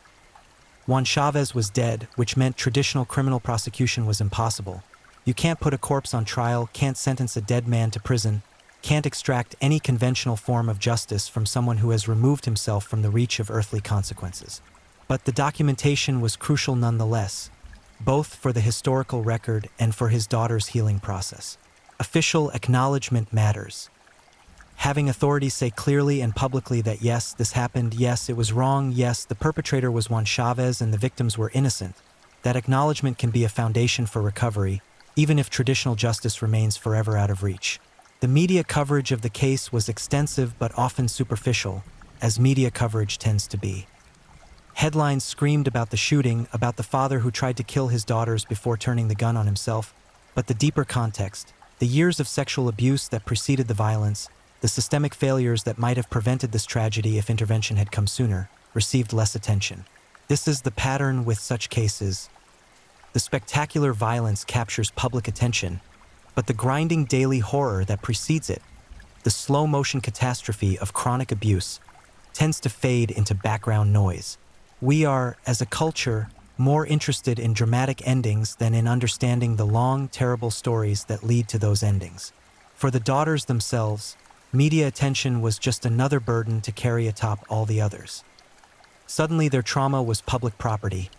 Juan Chavez was dead, which meant traditional criminal prosecution was impossible. You can't put a corpse on trial, can't sentence a dead man to prison, can't extract any conventional form of justice from someone who has removed himself from the reach of earthly consequences. But the documentation was crucial nonetheless, both for the historical record and for his daughter's healing process. Official acknowledgement matters. Having authorities say clearly and publicly that yes, this happened, yes, it was wrong, yes, the perpetrator was Juan Chavez and the victims were innocent, that acknowledgement can be a foundation for recovery, even if traditional justice remains forever out of reach. The media coverage of the case was extensive but often superficial, as media coverage tends to be. Headlines screamed about the shooting, about the father who tried to kill his daughters before turning the gun on himself, but the deeper context, the years of sexual abuse that preceded the violence, the systemic failures that might have prevented this tragedy if intervention had come sooner, received less attention. This is the pattern with such cases. The spectacular violence captures public attention, but the grinding daily horror that precedes it, the slow-motion catastrophe of chronic abuse, tends to fade into background noise. We are, as a culture, more interested in dramatic endings than in understanding the long, terrible stories that lead to those endings. For the daughters themselves, media attention was just another burden to carry atop all the others. Suddenly their trauma was public property,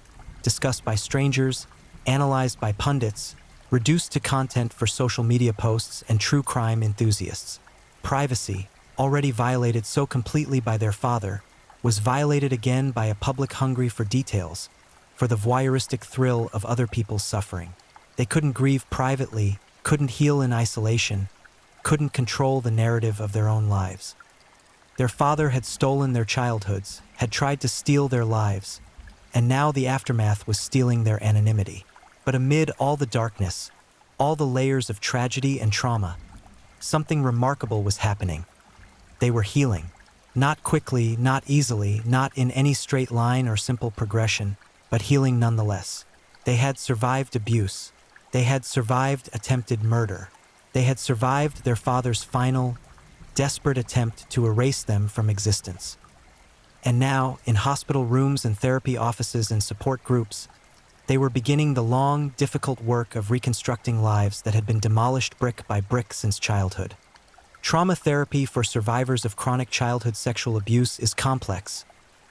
discussed by strangers, analyzed by pundits, reduced to content for social media posts and true crime enthusiasts. Privacy, already violated so completely by their father, was violated again by a public hungry for details, for the voyeuristic thrill of other people's suffering. They couldn't grieve privately, couldn't heal in isolation, couldn't control the narrative of their own lives. Their father had stolen their childhoods, had tried to steal their lives, and now the aftermath was stealing their anonymity. But amid all the darkness, all the layers of tragedy and trauma, something remarkable was happening. They were healing. Not quickly, not easily, not in any straight line or simple progression, but healing nonetheless. They had survived abuse. They had survived attempted murder. They had survived their father's final, desperate attempt to erase them from existence. And now, in hospital rooms and therapy offices and support groups, they were beginning the long, difficult work of reconstructing lives that had been demolished brick by brick since childhood. Trauma therapy for survivors of chronic childhood sexual abuse is complex,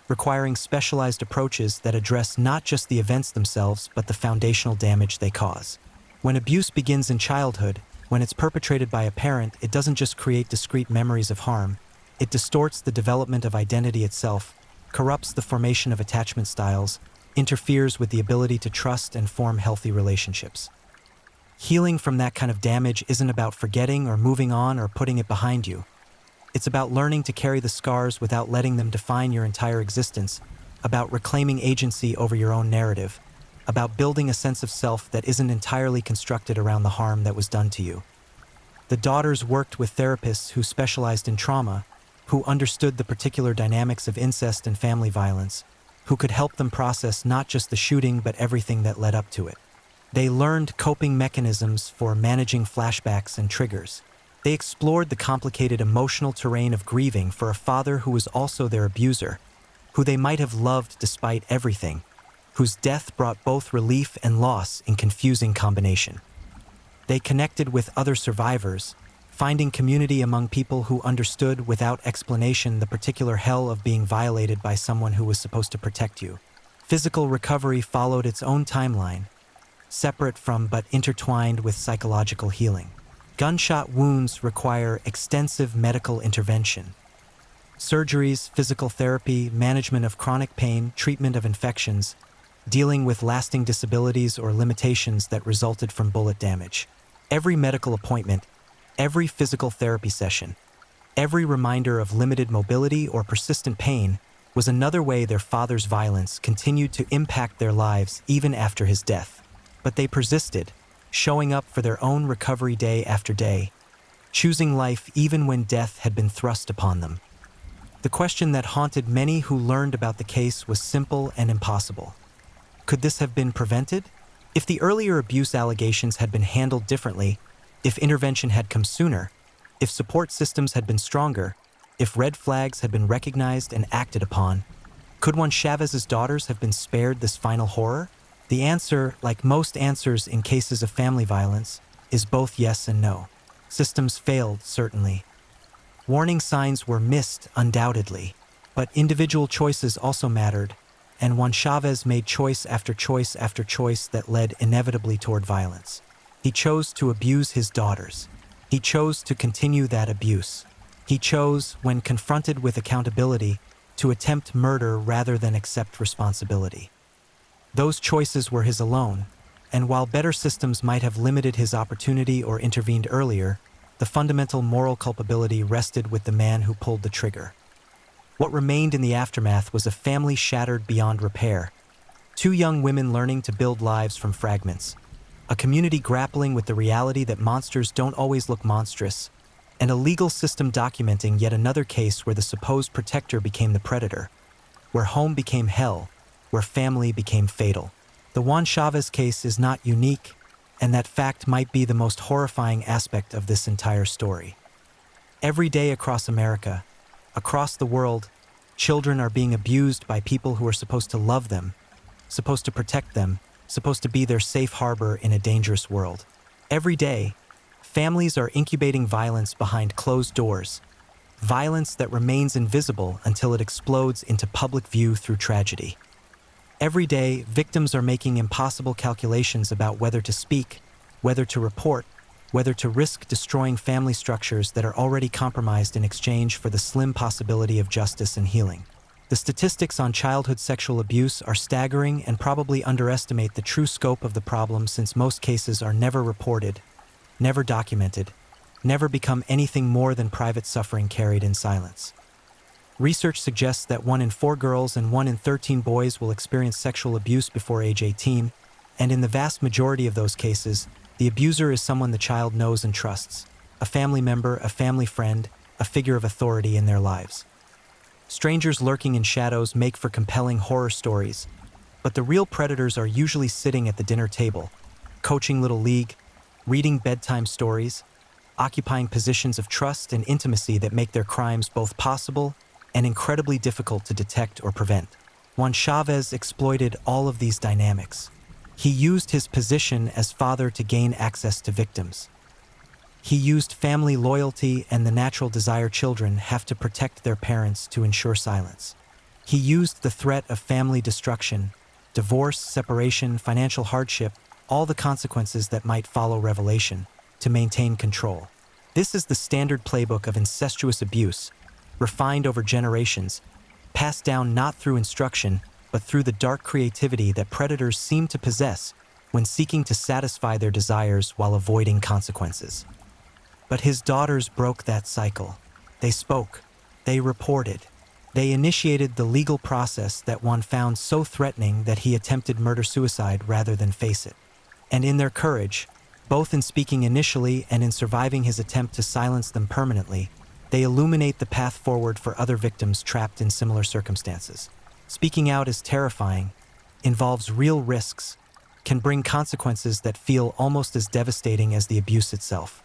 requiring specialized approaches that address not just the events themselves but the foundational damage they cause. When abuse begins in childhood, when it's perpetrated by a parent, it doesn't just create discrete memories of harm, it distorts the development of identity itself, corrupts the formation of attachment styles, interferes with the ability to trust and form healthy relationships. Healing from that kind of damage isn't about forgetting or moving on or putting it behind you. It's about learning to carry the scars without letting them define your entire existence, about reclaiming agency over your own narrative, about building a sense of self that isn't entirely constructed around the harm that was done to you. The daughters worked with therapists who specialized in trauma, who understood the particular dynamics of incest and family violence, who could help them process not just the shooting but everything that led up to it. They learned coping mechanisms for managing flashbacks and triggers. They explored the complicated emotional terrain of grieving for a father who was also their abuser, who they might have loved despite everything, whose death brought both relief and loss in confusing combination. They connected with other survivors, finding community among people who understood without explanation the particular hell of being violated by someone who was supposed to protect you. Physical recovery followed its own timeline, separate from but intertwined with psychological healing. Gunshot wounds require extensive medical intervention. Surgeries, physical therapy, management of chronic pain, treatment of infections, dealing with lasting disabilities or limitations that resulted from bullet damage. Every medical appointment, Every physical therapy session, every reminder of limited mobility or persistent pain was another way their father's violence continued to impact their lives even after his death. But they persisted, showing up for their own recovery day after day, choosing life even when death had been thrust upon them. The question that haunted many who learned about the case was simple and impossible. Could this have been prevented? If the earlier abuse allegations had been handled differently, if intervention had come sooner, if support systems had been stronger, if red flags had been recognized and acted upon, could one Chavez's daughters have been spared this final horror? The answer, like most answers in cases of family violence, is both yes and no. Systems failed, certainly. Warning signs were missed, undoubtedly. But individual choices also mattered, and Juan Chavez made choice after choice after choice that led inevitably toward violence. He chose to abuse his daughters. He chose to continue that abuse. He chose, when confronted with accountability, to attempt murder rather than accept responsibility. Those choices were his alone, and while better systems might have limited his opportunity or intervened earlier, the fundamental moral culpability rested with the man who pulled the trigger. What remained in the aftermath was a family shattered beyond repair, two young women learning to build lives from fragments, a community grappling with the reality that monsters don't always look monstrous, and a legal system documenting yet another case where the supposed protector became the predator, where home became hell, where family became fatal. The Juan Chavez case is not unique, and that fact might be the most horrifying aspect of this entire story. Every day across America, across the world, children are being abused by people who are supposed to love them, supposed to protect them, supposed to be their safe harbor in a dangerous world. Every day, families are incubating violence behind closed doors, violence that remains invisible until it explodes into public view through tragedy. Every day, victims are making impossible calculations about whether to speak, whether to report, whether to risk destroying family structures that are already compromised in exchange for the slim possibility of justice and healing. The statistics on childhood sexual abuse are staggering and probably underestimate the true scope of the problem, since most cases are never reported, never documented, never become anything more than private suffering carried in silence. Research suggests that 1 in 4 girls and 1 in 13 boys will experience sexual abuse before age 18, and in the vast majority of those cases, the abuser is someone the child knows and trusts, a family member, a family friend, a figure of authority in their lives. Strangers lurking in shadows make for compelling horror stories, but the real predators are usually sitting at the dinner table, coaching little league, reading bedtime stories, occupying positions of trust and intimacy that make their crimes both possible and incredibly difficult to detect or prevent. Juan Chavez exploited all of these dynamics. He used his position as father to gain access to victims. He used family loyalty and the natural desire children have to protect their parents to ensure silence. He used the threat of family destruction, divorce, separation, financial hardship, all the consequences that might follow revelation, to maintain control. This is the standard playbook of incestuous abuse, refined over generations, passed down not through instruction, but through the dark creativity that predators seem to possess when seeking to satisfy their desires while avoiding consequences. But his daughters broke that cycle. They spoke. They reported. They initiated the legal process that Juan found so threatening that he attempted murder-suicide rather than face it. And in their courage, both in speaking initially and in surviving his attempt to silence them permanently, they illuminate the path forward for other victims trapped in similar circumstances. Speaking out is terrifying, involves real risks, can bring consequences that feel almost as devastating as the abuse itself.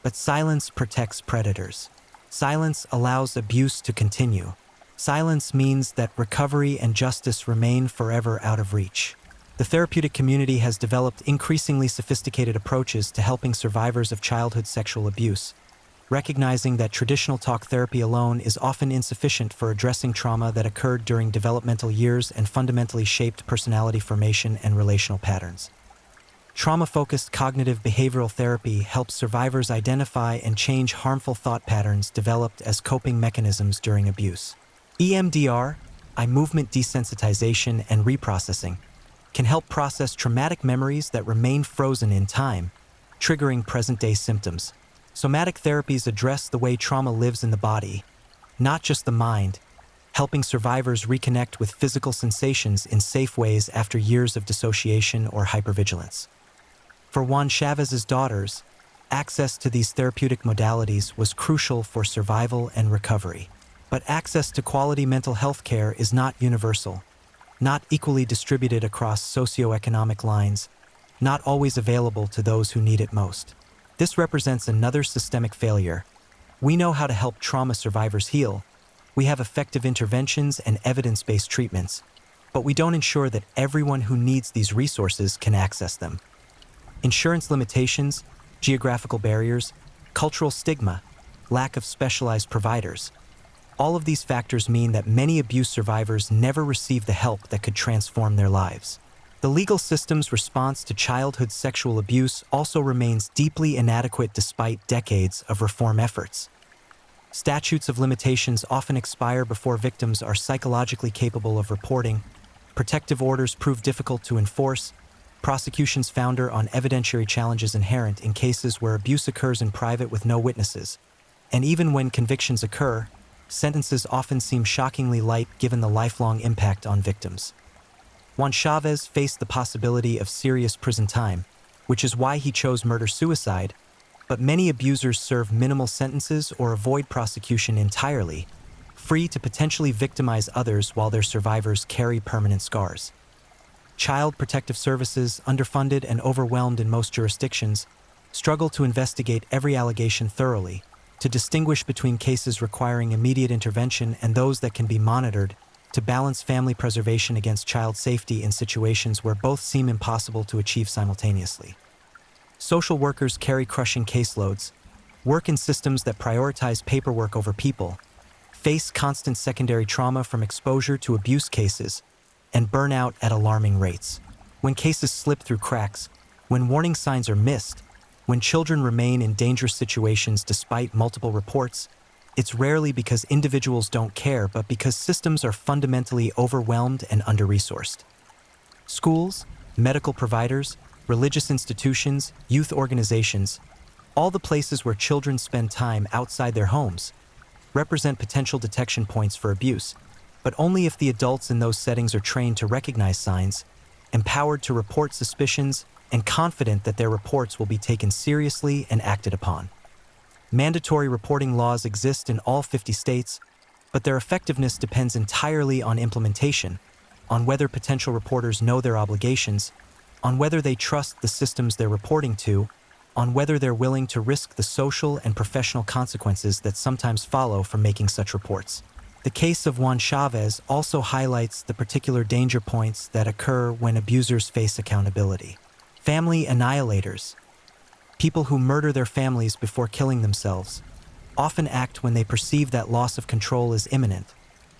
But silence protects predators. Silence allows abuse to continue. Silence means that recovery and justice remain forever out of reach. The therapeutic community has developed increasingly sophisticated approaches to helping survivors of childhood sexual abuse, recognizing that traditional talk therapy alone is often insufficient for addressing trauma that occurred during developmental years and fundamentally shaped personality formation and relational patterns. Trauma-focused cognitive behavioral therapy helps survivors identify and change harmful thought patterns developed as coping mechanisms during abuse. EMDR, eye movement desensitization and reprocessing, can help process traumatic memories that remain frozen in time, triggering present-day symptoms. Somatic therapies address the way trauma lives in the body, not just the mind, helping survivors reconnect with physical sensations in safe ways after years of dissociation or hypervigilance. For Juan Chavez's daughters, access to these therapeutic modalities was crucial for survival and recovery. But access to quality mental health care is not universal, not equally distributed across socioeconomic lines, not always available to those who need it most. This represents another systemic failure. We know how to help trauma survivors heal. We have effective interventions and evidence-based treatments, but we don't ensure that everyone who needs these resources can access them. Insurance limitations, geographical barriers, cultural stigma, lack of specialized providers. All of these factors mean that many abuse survivors never receive the help that could transform their lives. The legal system's response to childhood sexual abuse also remains deeply inadequate despite decades of reform efforts. Statutes of limitations often expire before victims are psychologically capable of reporting, protective orders prove difficult to enforce, prosecutions founder on evidentiary challenges inherent in cases where abuse occurs in private with no witnesses, and even when convictions occur, sentences often seem shockingly light given the lifelong impact on victims. Juan Chavez faced the possibility of serious prison time, which is why he chose murder-suicide, but many abusers serve minimal sentences or avoid prosecution entirely, free to potentially victimize others while their survivors carry permanent scars. Child Protective Services, underfunded and overwhelmed in most jurisdictions, struggle to investigate every allegation thoroughly, to distinguish between cases requiring immediate intervention and those that can be monitored, to balance family preservation against child safety in situations where both seem impossible to achieve simultaneously. Social workers carry crushing caseloads, work in systems that prioritize paperwork over people, face constant secondary trauma from exposure to abuse cases, and burn out at alarming rates. When cases slip through cracks, when warning signs are missed, when children remain in dangerous situations despite multiple reports, it's rarely because individuals don't care, but because systems are fundamentally overwhelmed and under-resourced. Schools, medical providers, religious institutions, youth organizations, all the places where children spend time outside their homes, represent potential detection points for abuse, but only if the adults in those settings are trained to recognize signs, empowered to report suspicions, and confident that their reports will be taken seriously and acted upon. Mandatory reporting laws exist in all 50 states, but their effectiveness depends entirely on implementation, on whether potential reporters know their obligations, on whether they trust the systems they're reporting to, on whether they're willing to risk the social and professional consequences that sometimes follow from making such reports. The case of Juan Chavez also highlights the particular danger points that occur when abusers face accountability. Family annihilators, people who murder their families before killing themselves, often act when they perceive that loss of control is imminent,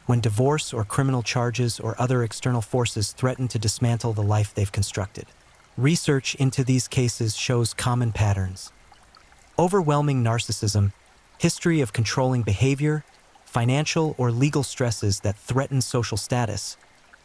when divorce or criminal charges or other external forces threaten to dismantle the life they've constructed. Research into these cases shows common patterns. Overwhelming narcissism, history of controlling behavior, financial or legal stresses that threaten social status,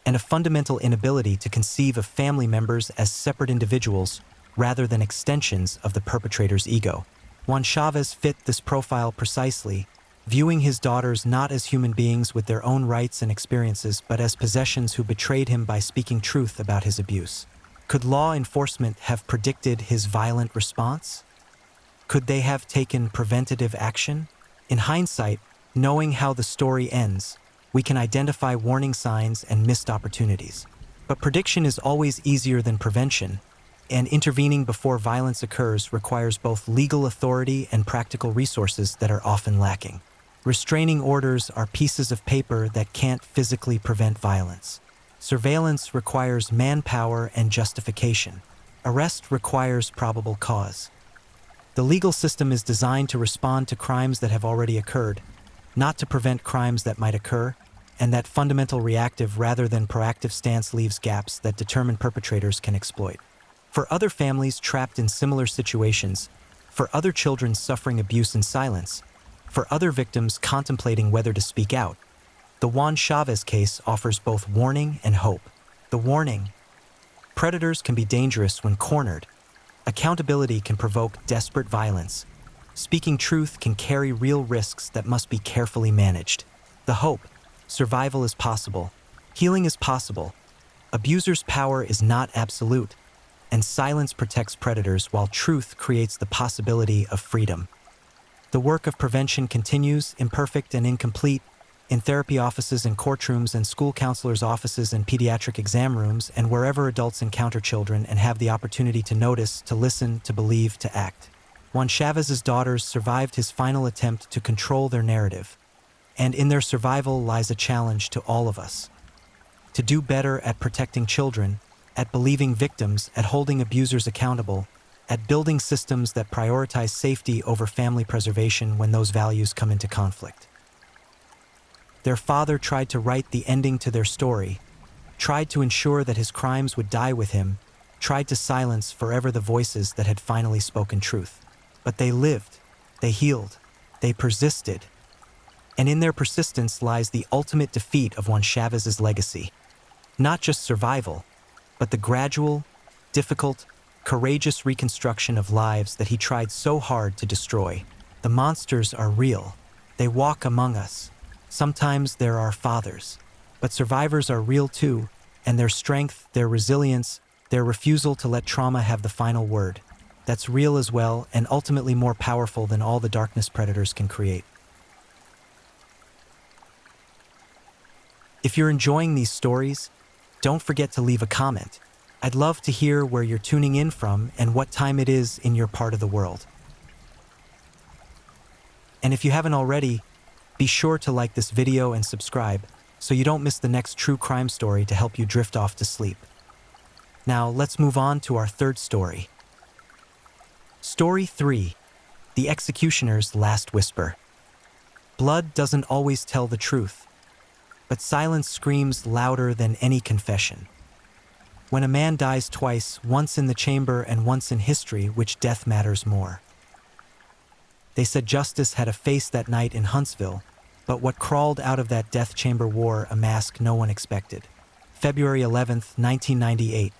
and a fundamental inability to conceive of family members as separate individuals rather than extensions of the perpetrator's ego. Juan Chavez fit this profile precisely, viewing his daughters not as human beings with their own rights and experiences, but as possessions who betrayed him by speaking truth about his abuse. Could law enforcement have predicted his violent response? Could they have taken preventative action? In hindsight, knowing how the story ends, we can identify warning signs and missed opportunities. But prediction is always easier than prevention, and intervening before violence occurs requires both legal authority and practical resources that are often lacking. Restraining orders are pieces of paper that can't physically prevent violence. Surveillance requires manpower and justification. Arrest requires probable cause. The legal system is designed to respond to crimes that have already occurred, not to prevent crimes that might occur, and that fundamental reactive rather than proactive stance leaves gaps that determined perpetrators can exploit. For other families trapped in similar situations, for other children suffering abuse in silence, for other victims contemplating whether to speak out, the Juan Chavez case offers both warning and hope. The warning: predators can be dangerous when cornered. Accountability can provoke desperate violence. Speaking truth can carry real risks that must be carefully managed. The hope: survival is possible. Healing is possible. Abusers' power is not absolute, and silence protects predators while truth creates the possibility of freedom. The work of prevention continues, imperfect and incomplete, in therapy offices and courtrooms and school counselors' offices and pediatric exam rooms and wherever adults encounter children and have the opportunity to notice, to listen, to believe, to act. Juan Chavez's daughters survived his final attempt to control their narrative, and in their survival lies a challenge to all of us. To do better at protecting children, at believing victims, at holding abusers accountable, at building systems that prioritize safety over family preservation when those values come into conflict. Their father tried to write the ending to their story, tried to ensure that his crimes would die with him, tried to silence forever the voices that had finally spoken truth. But they lived, they healed, they persisted. And in their persistence lies the ultimate defeat of Juan Chavez's legacy. Not just survival, but the gradual, difficult, courageous reconstruction of lives that he tried so hard to destroy. The monsters are real. They walk among us. Sometimes they're our fathers. But survivors are real too, and their strength, their resilience, their refusal to let trauma have the final word. That's real as well, and ultimately more powerful than all the darkness predators can create. If you're enjoying these stories, don't forget to leave a comment. I'd love to hear where you're tuning in from and what time it is in your part of the world. And if you haven't already, be sure to like this video and subscribe so you don't miss the next true crime story to help you drift off to sleep. Now, let's move on to our third story. Story 3: The Executioner's Last Whisper. Blood doesn't always tell the truth, but silence screams louder than any confession. When a man dies twice, once in the chamber and once in history, which death matters more? They said justice had a face that night in Huntsville, but what crawled out of that death chamber wore a mask no one expected. February 11th, 1998.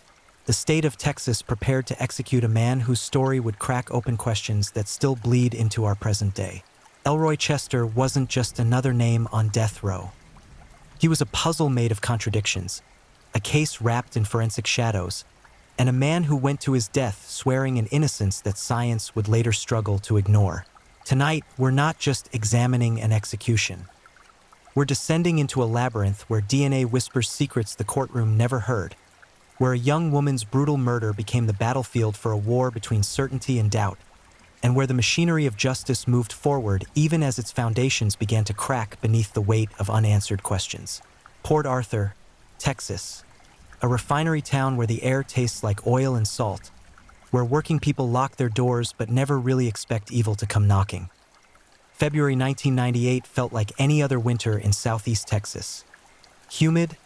The state of Texas prepared to execute a man whose story would crack open questions that still bleed into our present day. Elroy Chester wasn't just another name on death row. He was a puzzle made of contradictions, a case wrapped in forensic shadows, and a man who went to his death swearing an innocence that science would later struggle to ignore. Tonight, we're not just examining an execution. We're descending into a labyrinth where DNA whispers secrets the courtroom never heard, where a young woman's brutal murder became the battlefield for a war between certainty and doubt, and where the machinery of justice moved forward even as its foundations began to crack beneath the weight of unanswered questions. Port Arthur, Texas, a refinery town where the air tastes like oil and salt, where working people lock their doors but never really expect evil to come knocking. February 1998 felt like any other winter in southeast Texas. Humid,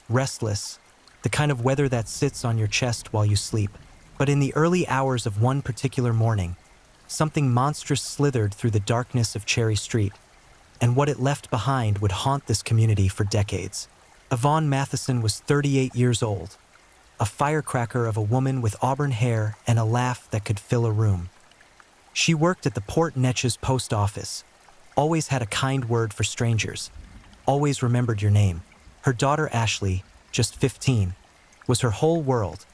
restless, the kind of weather that sits on your chest while you sleep. But in the early hours of one particular morning, something monstrous slithered through the darkness of Cherry Street, and what it left behind would haunt this community for decades. Yvonne Matheson was 38 years old, a firecracker of a woman with auburn hair and a laugh that could fill a room. She worked at the Port Neches post office, always had a kind word for strangers, always remembered your name. Her daughter Ashley, just 15, was her whole world,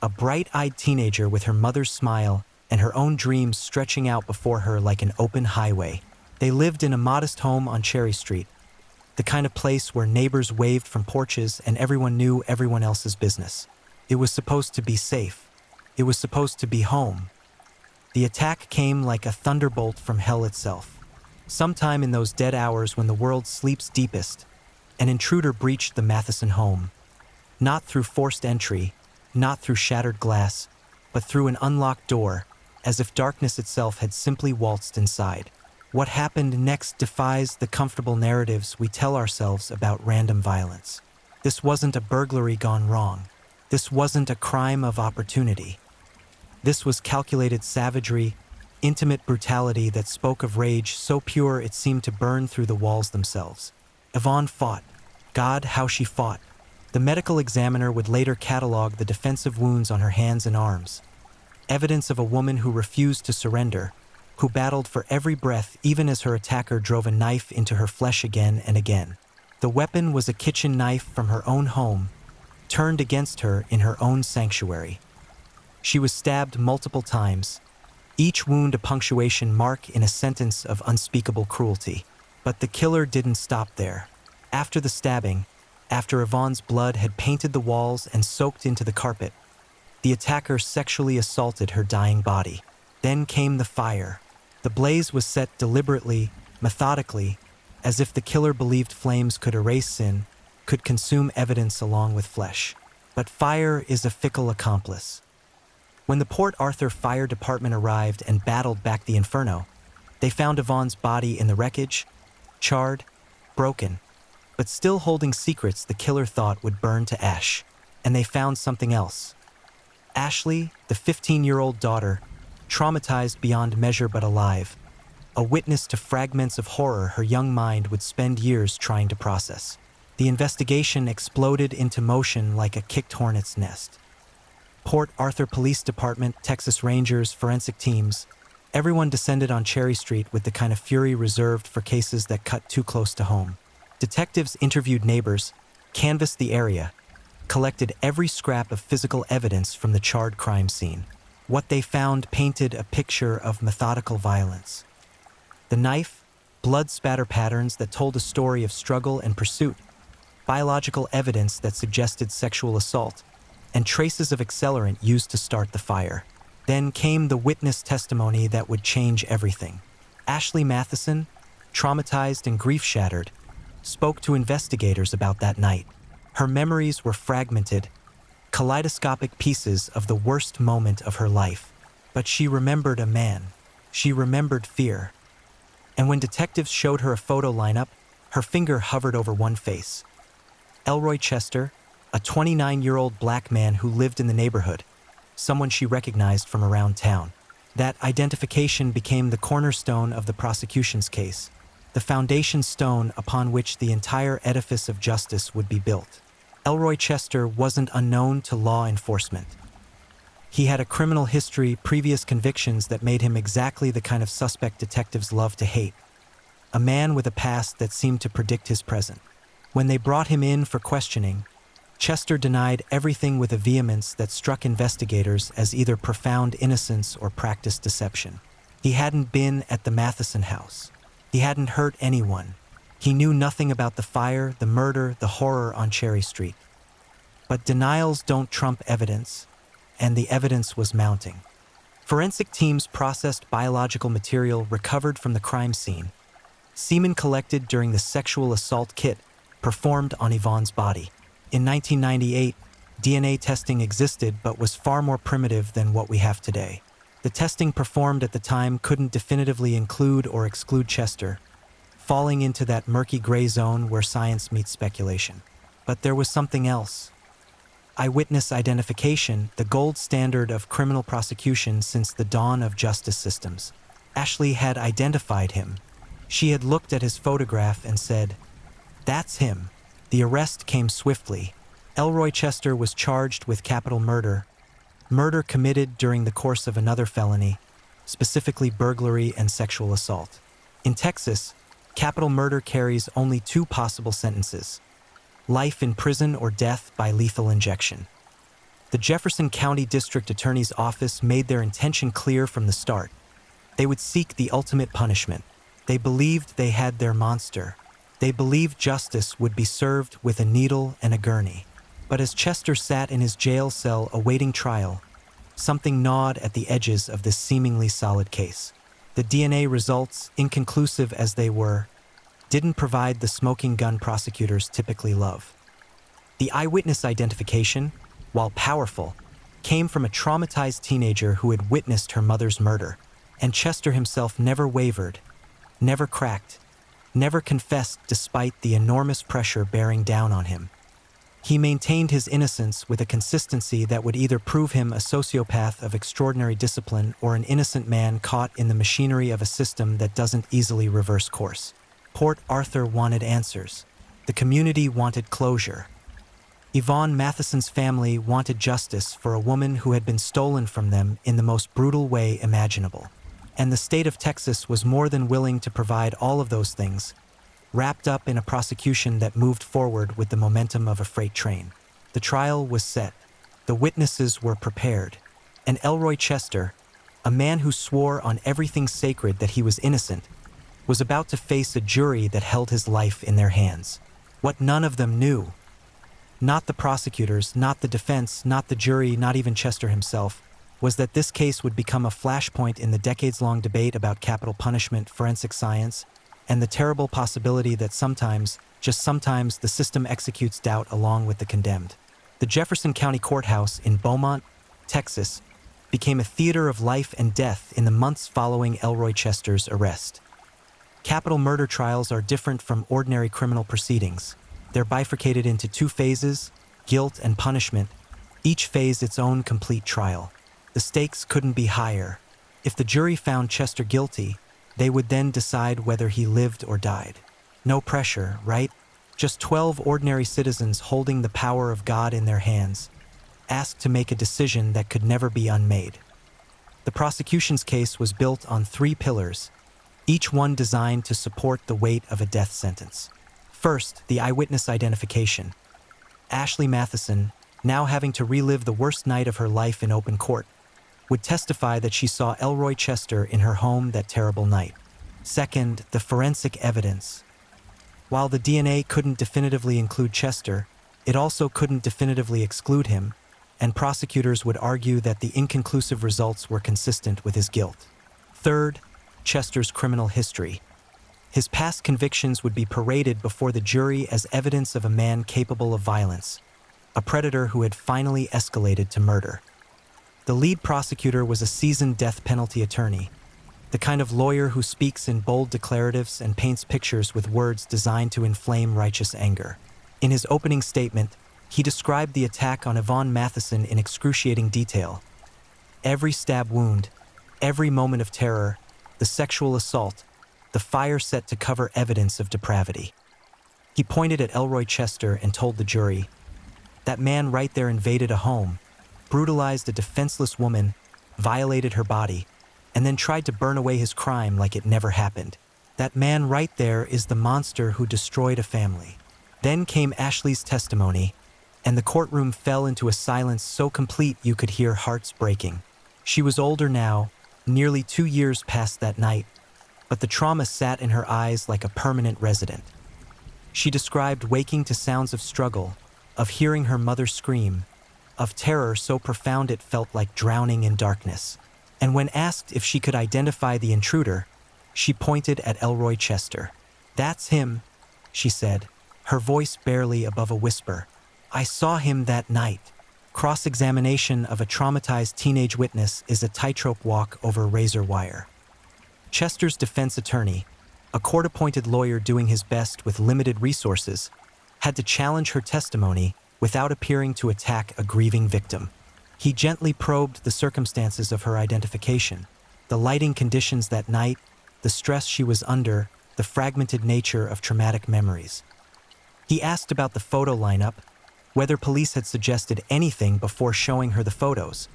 a bright-eyed teenager with her mother's smile and her own dreams stretching out before her like an open highway. They lived in a modest home on Cherry Street, the kind of place where neighbors waved from porches and everyone knew everyone else's business. It was supposed to be safe. It was supposed to be home. The attack came like a thunderbolt from hell itself. Sometime in those dead hours when the world sleeps deepest, an intruder breached the Matheson home. Not through forced entry, not through shattered glass, but through an unlocked door, as if darkness itself had simply waltzed inside. What happened next defies the comfortable narratives we tell ourselves about random violence. This wasn't a burglary gone wrong. This wasn't a crime of opportunity. This was calculated savagery, intimate brutality that spoke of rage so pure it seemed to burn through the walls themselves. Yvonne fought. God, how she fought. The medical examiner would later catalog the defensive wounds on her hands and arms. Evidence of a woman who refused to surrender, who battled for every breath even as her attacker drove a knife into her flesh again and again. The weapon was a kitchen knife from her own home, turned against her in her own sanctuary. She was stabbed multiple times, each wound a punctuation mark in a sentence of unspeakable cruelty. But the killer didn't stop there. After the stabbing, after Yvonne's blood had painted the walls and soaked into the carpet, the attacker sexually assaulted her dying body. Then came the fire. The blaze was set deliberately, methodically, as if the killer believed flames could erase sin, could consume evidence along with flesh. But fire is a fickle accomplice. When the Port Arthur Fire Department arrived and battled back the inferno, they found Yvonne's body in the wreckage, charred, broken, but still holding secrets the killer thought would burn to ash. And they found something else. Ashley, the 15-year-old daughter, traumatized beyond measure but alive, a witness to fragments of horror her young mind would spend years trying to process. The investigation exploded into motion like a kicked hornet's nest. Port Arthur Police Department, Texas Rangers, forensic teams, everyone descended on Cherry Street with the kind of fury reserved for cases that cut too close to home. Detectives interviewed neighbors, canvassed the area, collected every scrap of physical evidence from the charred crime scene. What they found painted a picture of methodical violence. The knife, blood spatter patterns that told a story of struggle and pursuit, biological evidence that suggested sexual assault, and traces of accelerant used to start the fire. Then came the witness testimony that would change everything. Ashley Matheson, traumatized and grief-shattered, spoke to investigators about that night. Her memories were fragmented, kaleidoscopic pieces of the worst moment of her life. But she remembered a man. She remembered fear. And when detectives showed her a photo lineup, her finger hovered over one face. Elroy Chester, a 29-year-old black man who lived in the neighborhood, someone she recognized from around town. That identification became the cornerstone of the prosecution's case, the foundation stone upon which the entire edifice of justice would be built. Elroy Chester wasn't unknown to law enforcement. He had a criminal history, previous convictions that made him exactly the kind of suspect detectives love to hate. A man with a past that seemed to predict his present. When they brought him in for questioning, Chester denied everything with a vehemence that struck investigators as either profound innocence or practiced deception. He hadn't been at the Matheson house. He hadn't hurt anyone. He knew nothing about the fire, the murder, the horror on Cherry Street. But denials don't trump evidence, and the evidence was mounting. Forensic teams processed biological material recovered from the crime scene, semen collected during the sexual assault kit performed on Yvonne's body. In 1998, DNA testing existed but was far more primitive than what we have today. The testing performed at the time couldn't definitively include or exclude Chester, falling into that murky gray zone where science meets speculation. But there was something else. Eyewitness identification, the gold standard of criminal prosecution since the dawn of justice systems. Ashley had identified him. She had looked at his photograph and said, "That's him." The arrest came swiftly. Elroy Chester was charged with capital murder, murder committed during the course of another felony, specifically burglary and sexual assault. In Texas, capital murder carries only two possible sentences: life in prison or death by lethal injection. The Jefferson County District Attorney's Office made their intention clear from the start. They would seek the ultimate punishment. They believed they had their monster. They believed justice would be served with a needle and a gurney. But as Chester sat in his jail cell awaiting trial, something gnawed at the edges of this seemingly solid case. The DNA results, inconclusive as they were, didn't provide the smoking gun prosecutors typically love. The eyewitness identification, while powerful, came from a traumatized teenager who had witnessed her mother's murder, and Chester himself never wavered, never cracked, never confessed despite the enormous pressure bearing down on him. He maintained his innocence with a consistency that would either prove him a sociopath of extraordinary discipline or an innocent man caught in the machinery of a system that doesn't easily reverse course. Port Arthur wanted answers. The community wanted closure. Yvonne Matheson's family wanted justice for a woman who had been stolen from them in the most brutal way imaginable. And the state of Texas was more than willing to provide all of those things, wrapped up in a prosecution that moved forward with the momentum of a freight train. The trial was set. The witnesses were prepared. And Elroy Chester, a man who swore on everything sacred that he was innocent, was about to face a jury that held his life in their hands. What none of them knew, not the prosecutors, not the defense, not the jury, not even Chester himself, was that this case would become a flashpoint in the decades-long debate about capital punishment, forensic science, and the terrible possibility that sometimes, just sometimes, the system executes doubt along with the condemned. The Jefferson County Courthouse in Beaumont, Texas, became a theater of life and death in the months following Elroy Chester's arrest. Capital murder trials are different from ordinary criminal proceedings. They're bifurcated into two phases, guilt and punishment, each phase its own complete trial. The stakes couldn't be higher. If the jury found Chester guilty, they would then decide whether he lived or died. No pressure, right? Just 12 ordinary citizens holding the power of God in their hands, asked to make a decision that could never be unmade. The prosecution's case was built on 3 pillars, each one designed to support the weight of a death sentence. First, the eyewitness identification. Ashley Matheson, now having to relive the worst night of her life in open court, would testify that she saw Elroy Chester in her home that terrible night. Second, the forensic evidence. While the DNA couldn't definitively include Chester, it also couldn't definitively exclude him, and prosecutors would argue that the inconclusive results were consistent with his guilt. Third, Chester's criminal history. His past convictions would be paraded before the jury as evidence of a man capable of violence, a predator who had finally escalated to murder. The lead prosecutor was a seasoned death penalty attorney, the kind of lawyer who speaks in bold declaratives and paints pictures with words designed to inflame righteous anger. In his opening statement, he described the attack on Yvonne Matheson in excruciating detail. Every stab wound, every moment of terror, the sexual assault, the fire set to cover evidence of depravity. He pointed at Elroy Chester and told the jury, "That man right there invaded a home, brutalized a defenseless woman, violated her body, and then tried to burn away his crime like it never happened. That man right there is the monster who destroyed a family." Then came Ashley's testimony, and the courtroom fell into a silence so complete you could hear hearts breaking. She was older now, nearly 2 years past that night, but the trauma sat in her eyes like a permanent resident. She described waking to sounds of struggle, of hearing her mother scream, of terror so profound it felt like drowning in darkness. And when asked if she could identify the intruder, she pointed at Elroy Chester. "That's him," she said, her voice barely above a whisper. "I saw him that night." Cross-examination of a traumatized teenage witness is a tightrope walk over razor wire. Chester's defense attorney, a court-appointed lawyer doing his best with limited resources, had to challenge her testimony without appearing to attack a grieving victim. He gently probed the circumstances of her identification, the lighting conditions that night, the stress she was under, the fragmented nature of traumatic memories. He asked about the photo lineup, whether police had suggested anything before showing her the photos,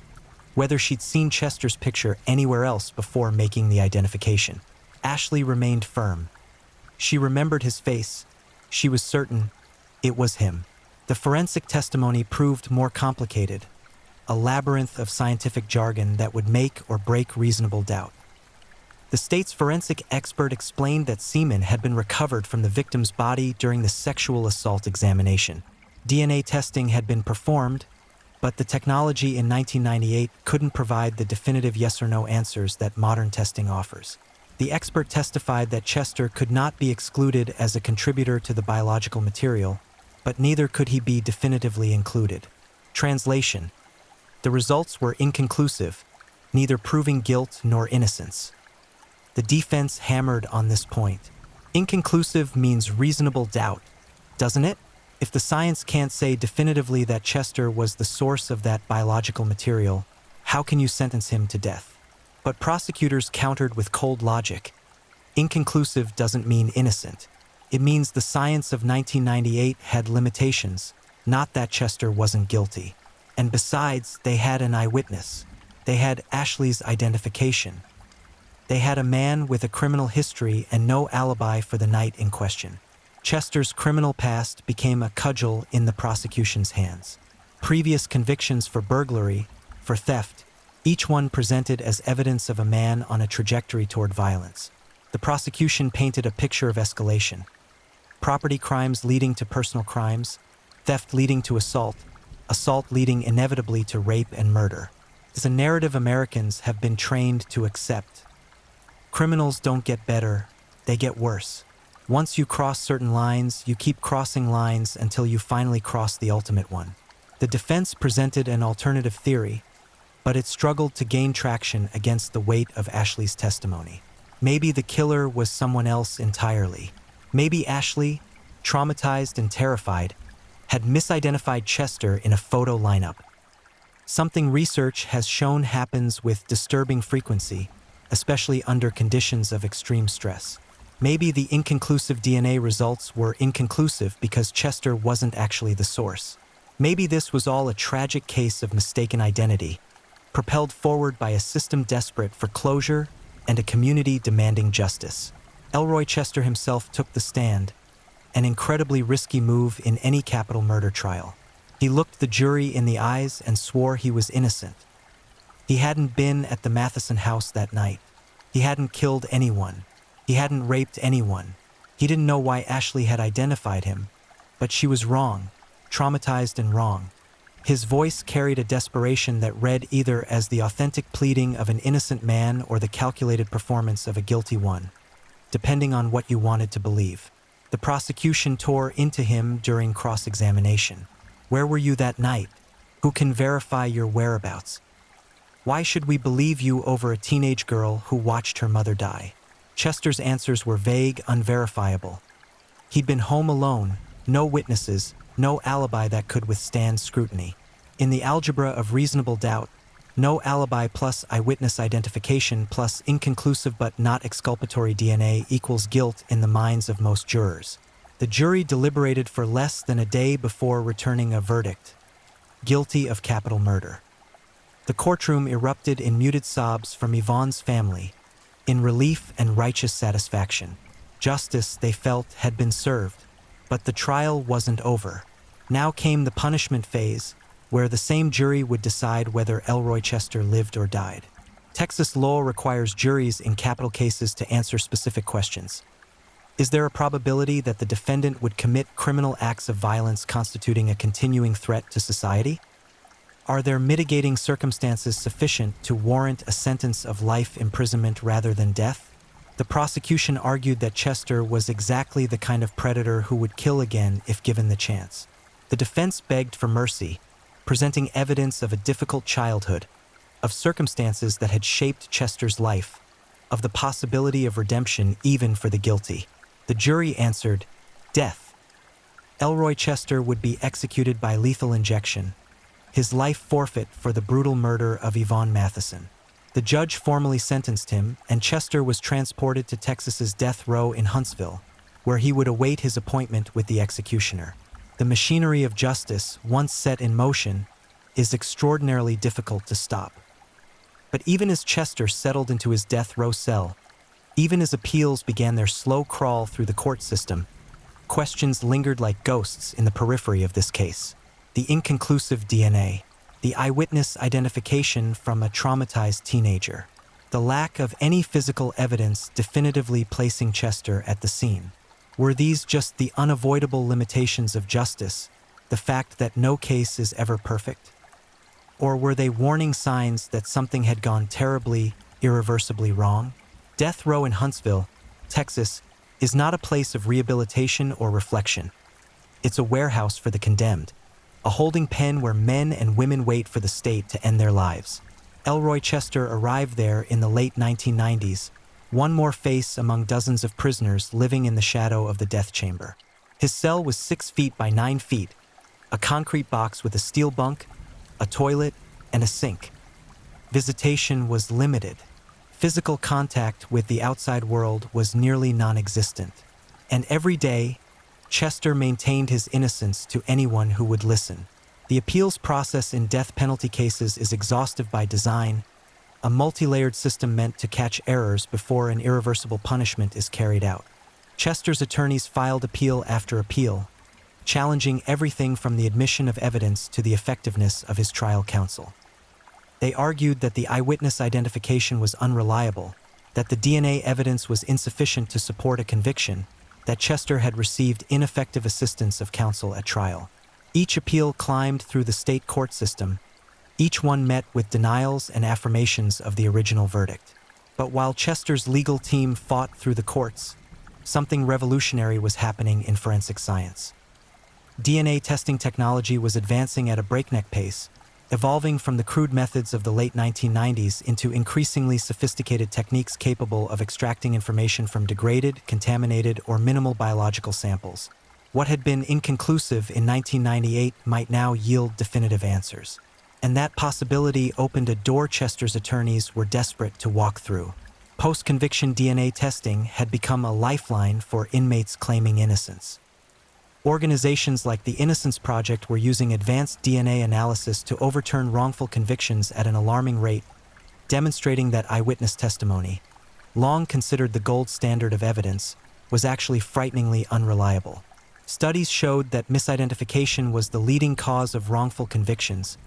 whether she'd seen Chester's picture anywhere else before making the identification. Ashley remained firm. She remembered his face. She was certain it was him. The forensic testimony proved more complicated, a labyrinth of scientific jargon that would make or break reasonable doubt. The state's forensic expert explained that semen had been recovered from the victim's body during the sexual assault examination. DNA testing had been performed, but the technology in 1998 couldn't provide the definitive yes or no answers that modern testing offers. The expert testified that Chester could not be excluded as a contributor to the biological material, but neither could he be definitively included. Translation: the results were inconclusive, neither proving guilt nor innocence. The defense hammered on this point. Inconclusive means reasonable doubt, doesn't it? If the science can't say definitively that Chester was the source of that biological material, how can you sentence him to death? But prosecutors countered with cold logic. Inconclusive doesn't mean innocent. It means the science of 1998 had limitations, not that Chester wasn't guilty. And besides, they had an eyewitness. They had Ashley's identification. They had a man with a criminal history and no alibi for the night in question. Chester's criminal past became a cudgel in the prosecution's hands. Previous convictions for burglary, for theft, each one presented as evidence of a man on a trajectory toward violence. The prosecution painted a picture of escalation. Property crimes leading to personal crimes, theft leading to assault, assault leading inevitably to rape and murder. It's a narrative Americans have been trained to accept. Criminals don't get better, they get worse. Once you cross certain lines, you keep crossing lines until you finally cross the ultimate one. The defense presented an alternative theory, but it struggled to gain traction against the weight of Ashley's testimony. Maybe the killer was someone else entirely. Maybe Ashley, traumatized and terrified, had misidentified Chester in a photo lineup. Something research has shown happens with disturbing frequency, especially under conditions of extreme stress. Maybe the inconclusive DNA results were inconclusive because Chester wasn't actually the source. Maybe this was all a tragic case of mistaken identity, propelled forward by a system desperate for closure and a community demanding justice. Elroy Chester himself took the stand, an incredibly risky move in any capital murder trial. He looked the jury in the eyes and swore he was innocent. He hadn't been at the Matheson house that night. He hadn't killed anyone. He hadn't raped anyone. He didn't know why Ashley had identified him, but she was wrong, traumatized and wrong. His voice carried a desperation that read either as the authentic pleading of an innocent man or the calculated performance of a guilty one, depending on what you wanted to believe. The prosecution tore into him during cross-examination. Where were you that night? Who can verify your whereabouts? Why should we believe you over a teenage girl who watched her mother die? Chester's answers were vague, unverifiable. He'd been home alone, no witnesses, no alibi that could withstand scrutiny. In the algebra of reasonable doubt, no alibi plus eyewitness identification plus inconclusive but not exculpatory DNA equals guilt in the minds of most jurors. The jury deliberated for less than a day before returning a verdict: guilty of capital murder. The courtroom erupted in muted sobs from Yvonne's family, in relief and righteous satisfaction. Justice, they felt, had been served, but the trial wasn't over. Now came the punishment phase, where the same jury would decide whether Elroy Chester lived or died. Texas law requires juries in capital cases to answer specific questions. Is there a probability that the defendant would commit criminal acts of violence constituting a continuing threat to society? Are there mitigating circumstances sufficient to warrant a sentence of life imprisonment rather than death? The prosecution argued that Chester was exactly the kind of predator who would kill again if given the chance. The defense begged for mercy, presenting evidence of a difficult childhood, of circumstances that had shaped Chester's life, of the possibility of redemption even for the guilty. The jury answered, death. Elroy Chester would be executed by lethal injection, his life forfeit for the brutal murder of Yvonne Matheson. The judge formally sentenced him, and Chester was transported to Texas's death row in Huntsville, where he would await his appointment with the executioner. The machinery of justice, once set in motion, is extraordinarily difficult to stop. But even as Chester settled into his death row cell, even as appeals began their slow crawl through the court system, questions lingered like ghosts in the periphery of this case. The inconclusive DNA, the eyewitness identification from a traumatized teenager, the lack of any physical evidence definitively placing Chester at the scene. Were these just the unavoidable limitations of justice, the fact that no case is ever perfect? Or were they warning signs that something had gone terribly, irreversibly wrong? Death row in Huntsville, Texas, is not a place of rehabilitation or reflection. It's a warehouse for the condemned, a holding pen where men and women wait for the state to end their lives. Elroy Chester arrived there in the late 1990s, one more face among dozens of prisoners living in the shadow of the death chamber. His cell was 6 feet by 9 feet, a concrete box with a steel bunk, a toilet, and a sink. Visitation was limited. Physical contact with the outside world was nearly non-existent. And every day, Chester maintained his innocence to anyone who would listen. The appeals process in death penalty cases is exhaustive by design, a multi-layered system meant to catch errors before an irreversible punishment is carried out. Chester's attorneys filed appeal after appeal, challenging everything from the admission of evidence to the effectiveness of his trial counsel. They argued that the eyewitness identification was unreliable, that the DNA evidence was insufficient to support a conviction, that Chester had received ineffective assistance of counsel at trial. Each appeal climbed through the state court system, each one met with denials and affirmations of the original verdict. But while Chester's legal team fought through the courts, something revolutionary was happening in forensic science. DNA testing technology was advancing at a breakneck pace, evolving from the crude methods of the late 1990s into increasingly sophisticated techniques capable of extracting information from degraded, contaminated, or minimal biological samples. What had been inconclusive in 1998 might now yield definitive answers. And that possibility opened a door Chester's attorneys were desperate to walk through. Post-conviction DNA testing had become a lifeline for inmates claiming innocence. Organizations like the Innocence Project were using advanced DNA analysis to overturn wrongful convictions at an alarming rate, demonstrating that eyewitness testimony, long considered the gold standard of evidence, was actually frighteningly unreliable. Studies showed that misidentification was the leading cause of wrongful convictions,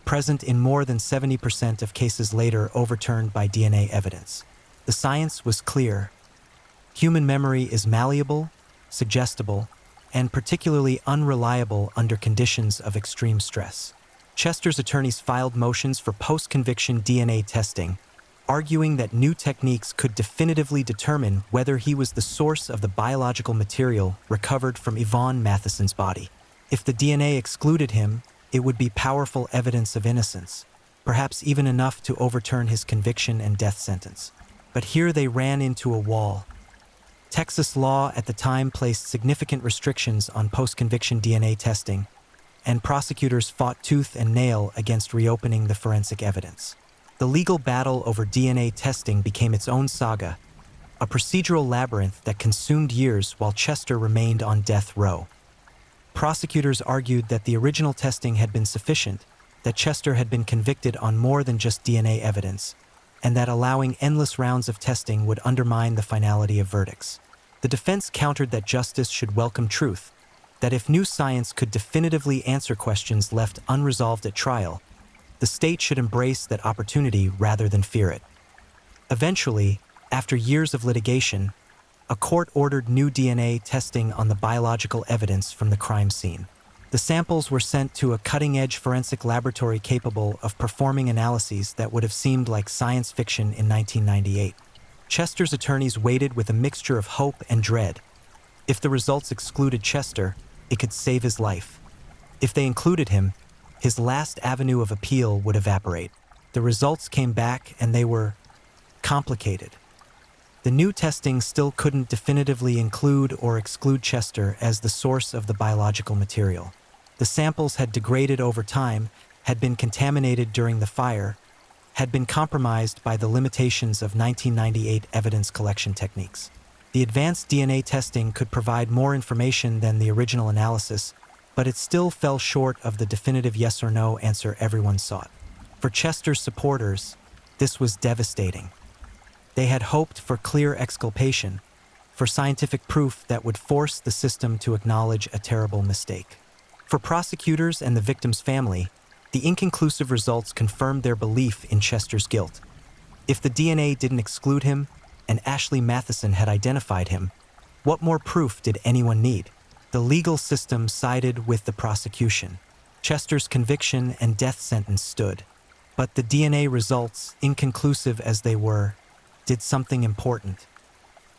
present in more than 70% of cases later overturned by DNA evidence. The science was clear. Human memory is malleable, suggestible, and particularly unreliable under conditions of extreme stress. Chester's attorneys filed motions for post-conviction DNA testing, arguing that new techniques could definitively determine whether he was the source of the biological material recovered from Yvonne Matheson's body. If the DNA excluded him, it would be powerful evidence of innocence, perhaps even enough to overturn his conviction and death sentence. But here they ran into a wall. Texas law at the time placed significant restrictions on post-conviction DNA testing, and prosecutors fought tooth and nail against reopening the forensic evidence. The legal battle over DNA testing became its own saga, a procedural labyrinth that consumed years while Chester remained on death row. Prosecutors argued that the original testing had been sufficient, that Chester had been convicted on more than just DNA evidence, and that allowing endless rounds of testing would undermine the finality of verdicts. The defense countered that justice should welcome truth, that if new science could definitively answer questions left unresolved at trial, the state should embrace that opportunity rather than fear it. Eventually, after years of litigation, a court ordered new DNA testing on the biological evidence from the crime scene. The samples were sent to a cutting-edge forensic laboratory capable of performing analyses that would have seemed like science fiction in 1998. Chester's attorneys waited with a mixture of hope and dread. If the results excluded Chester, it could save his life. If they included him, his last avenue of appeal would evaporate. The results came back and they were complicated. The new testing still couldn't definitively include or exclude Chester as the source of the biological material. The samples had degraded over time, had been contaminated during the fire, had been compromised by the limitations of 1998 evidence collection techniques. The advanced DNA testing could provide more information than the original analysis, but it still fell short of the definitive yes or no answer everyone sought. For Chester's supporters, this was devastating. They had hoped for clear exculpation, for scientific proof that would force the system to acknowledge a terrible mistake. For prosecutors and the victim's family, the inconclusive results confirmed their belief in Chester's guilt. If the DNA didn't exclude him, and Ashley Matheson had identified him, what more proof did anyone need? The legal system sided with the prosecution. Chester's conviction and death sentence stood. But the DNA results, inconclusive as they were, did something important.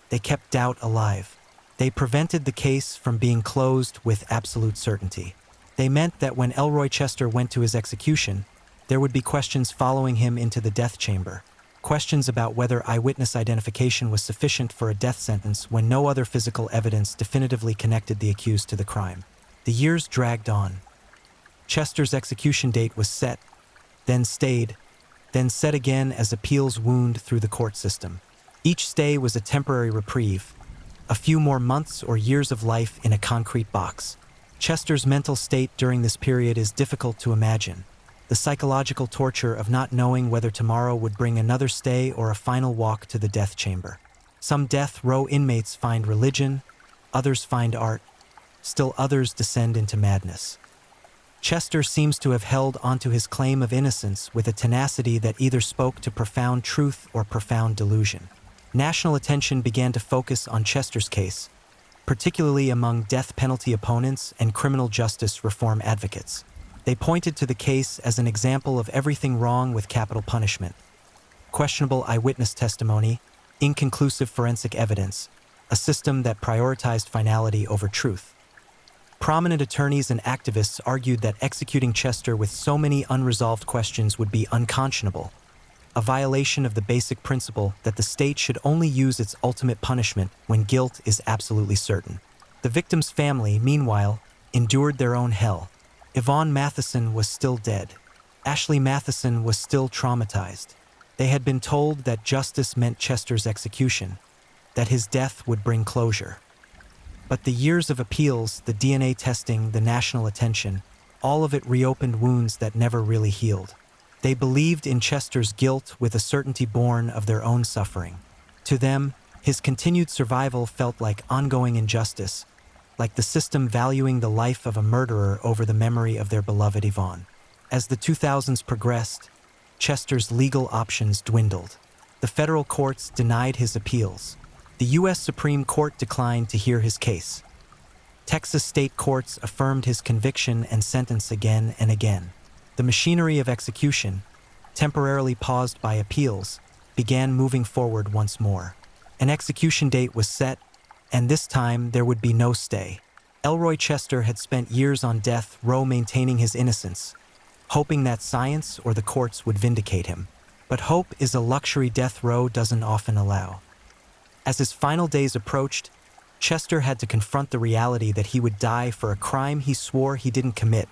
They kept doubt alive. They prevented the case from being closed with absolute certainty. They meant that when Elroy Chester went to his execution, there would be questions following him into the death chamber. Questions about whether eyewitness identification was sufficient for a death sentence when no other physical evidence definitively connected the accused to the crime. The years dragged on. Chester's execution date was set, then stayed, then set again as appeals wound through the court system. Each stay was a temporary reprieve, a few more months or years of life in a concrete box. Chester's mental state during this period is difficult to imagine. the psychological torture of not knowing whether tomorrow would bring another stay or a final walk to the death chamber. Some death row inmates find religion, others find art, still others descend into madness. Chester seems to have held onto his claim of innocence with a tenacity that either spoke to profound truth or profound delusion. National attention began to focus on Chester's case, particularly among death penalty opponents and criminal justice reform advocates. They pointed to the case as an example of everything wrong with capital punishment: questionable eyewitness testimony, inconclusive forensic evidence, a system that prioritized finality over truth. Prominent attorneys and activists argued that executing Chester with so many unresolved questions would be unconscionable, a violation of the basic principle that the state should only use its ultimate punishment when guilt is absolutely certain. The victim's family, meanwhile, endured their own hell. Yvonne Matheson was still dead. Ashley Matheson was still traumatized. They had been told that justice meant Chester's execution, that his death would bring closure. But the years of appeals, the DNA testing, the national attention, all of it reopened wounds that never really healed. They believed in Chester's guilt with a certainty born of their own suffering. To them, his continued survival felt like ongoing injustice, like the system valuing the life of a murderer over the memory of their beloved Yvonne. As the 2000s progressed, Chester's legal options dwindled. The federal courts denied his appeals. The U.S. Supreme Court declined to hear his case. Texas state courts affirmed his conviction and sentence again and again. The machinery of execution, temporarily paused by appeals, began moving forward once more. An execution date was set, and this time there would be no stay. Elroy Chester had spent years on death row maintaining his innocence, hoping that science or the courts would vindicate him. But hope is a luxury death row doesn't often allow. As his final days approached, Chester had to confront the reality that he would die for a crime he swore he didn't commit,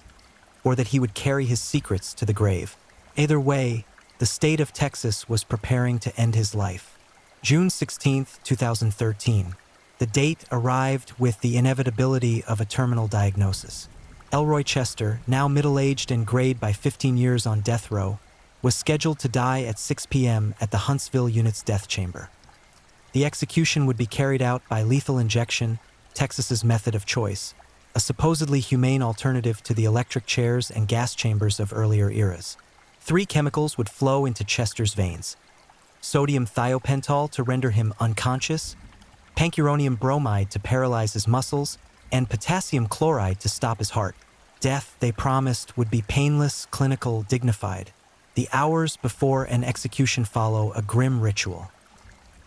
or that he would carry his secrets to the grave. Either way, the state of Texas was preparing to end his life. June 16, 2013. The date arrived with the inevitability of a terminal diagnosis. Elroy Chester, now middle-aged and grayed by 15 years on death row, was scheduled to die at 6 p.m. at the Huntsville unit's death chamber. The execution would be carried out by lethal injection, Texas's method of choice, a supposedly humane alternative to the electric chairs and gas chambers of earlier eras. 3 chemicals would flow into Chester's veins: sodium thiopental to render him unconscious, pancuronium bromide to paralyze his muscles, and potassium chloride to stop his heart. Death, they promised, would be painless, clinical, dignified. The hours before an execution follow a grim ritual.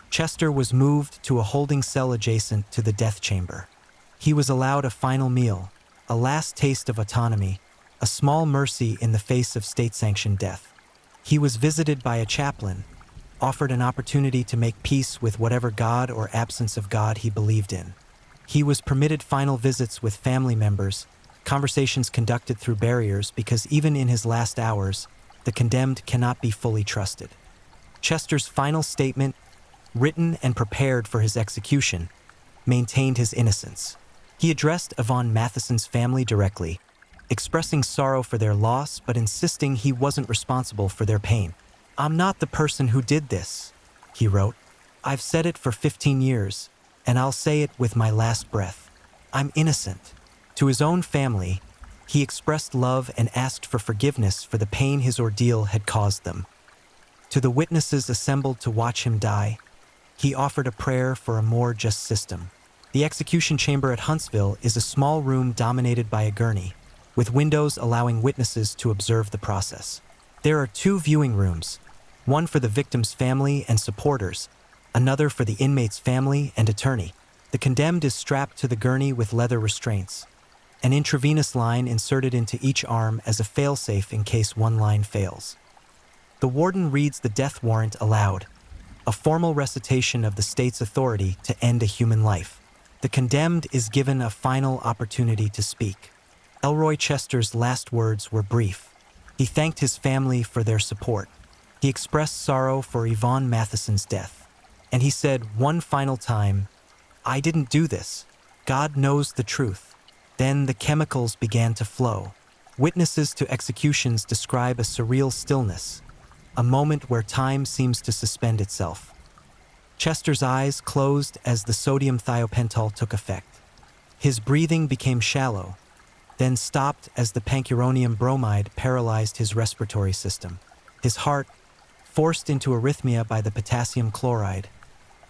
Chester was moved to a holding cell adjacent to the death chamber. He was allowed a final meal, a last taste of autonomy, a small mercy in the face of state-sanctioned death. He was visited by a chaplain, offered an opportunity to make peace with whatever God or absence of God he believed in. He was permitted final visits with family members, conversations conducted through barriers because even in his last hours, the condemned cannot be fully trusted. Chester's final statement, written and prepared for his execution, maintained his innocence. He addressed Yvonne Matheson's family directly, expressing sorrow for their loss but insisting he wasn't responsible for their pain. "I'm not the person who did this," he wrote. "I've said it for 15 years, and I'll say it with my last breath. I'm innocent." To his own family, he expressed love and asked for forgiveness for the pain his ordeal had caused them. To the witnesses assembled to watch him die, he offered a prayer for a more just system. The execution chamber at Huntsville is a small room dominated by a gurney, with windows allowing witnesses to observe the process. There are 2 viewing rooms, one for the victim's family and supporters, another for the inmate's family and attorney. The condemned is strapped to the gurney with leather restraints, an intravenous line inserted into each arm as a failsafe in case one line fails. The warden reads the death warrant aloud, a formal recitation of the state's authority to end a human life. The condemned is given a final opportunity to speak. Elroy Chester's last words were brief. He thanked his family for their support. He expressed sorrow for Yvonne Matheson's death. And he said one final time, "I didn't do this. God knows the truth." Then the chemicals began to flow. Witnesses to executions describe a surreal stillness, a moment where time seems to suspend itself. Chester's eyes closed as the sodium thiopental took effect. His breathing became shallow, then stopped as the pancuronium bromide paralyzed his respiratory system. His heart, forced into arrhythmia by the potassium chloride,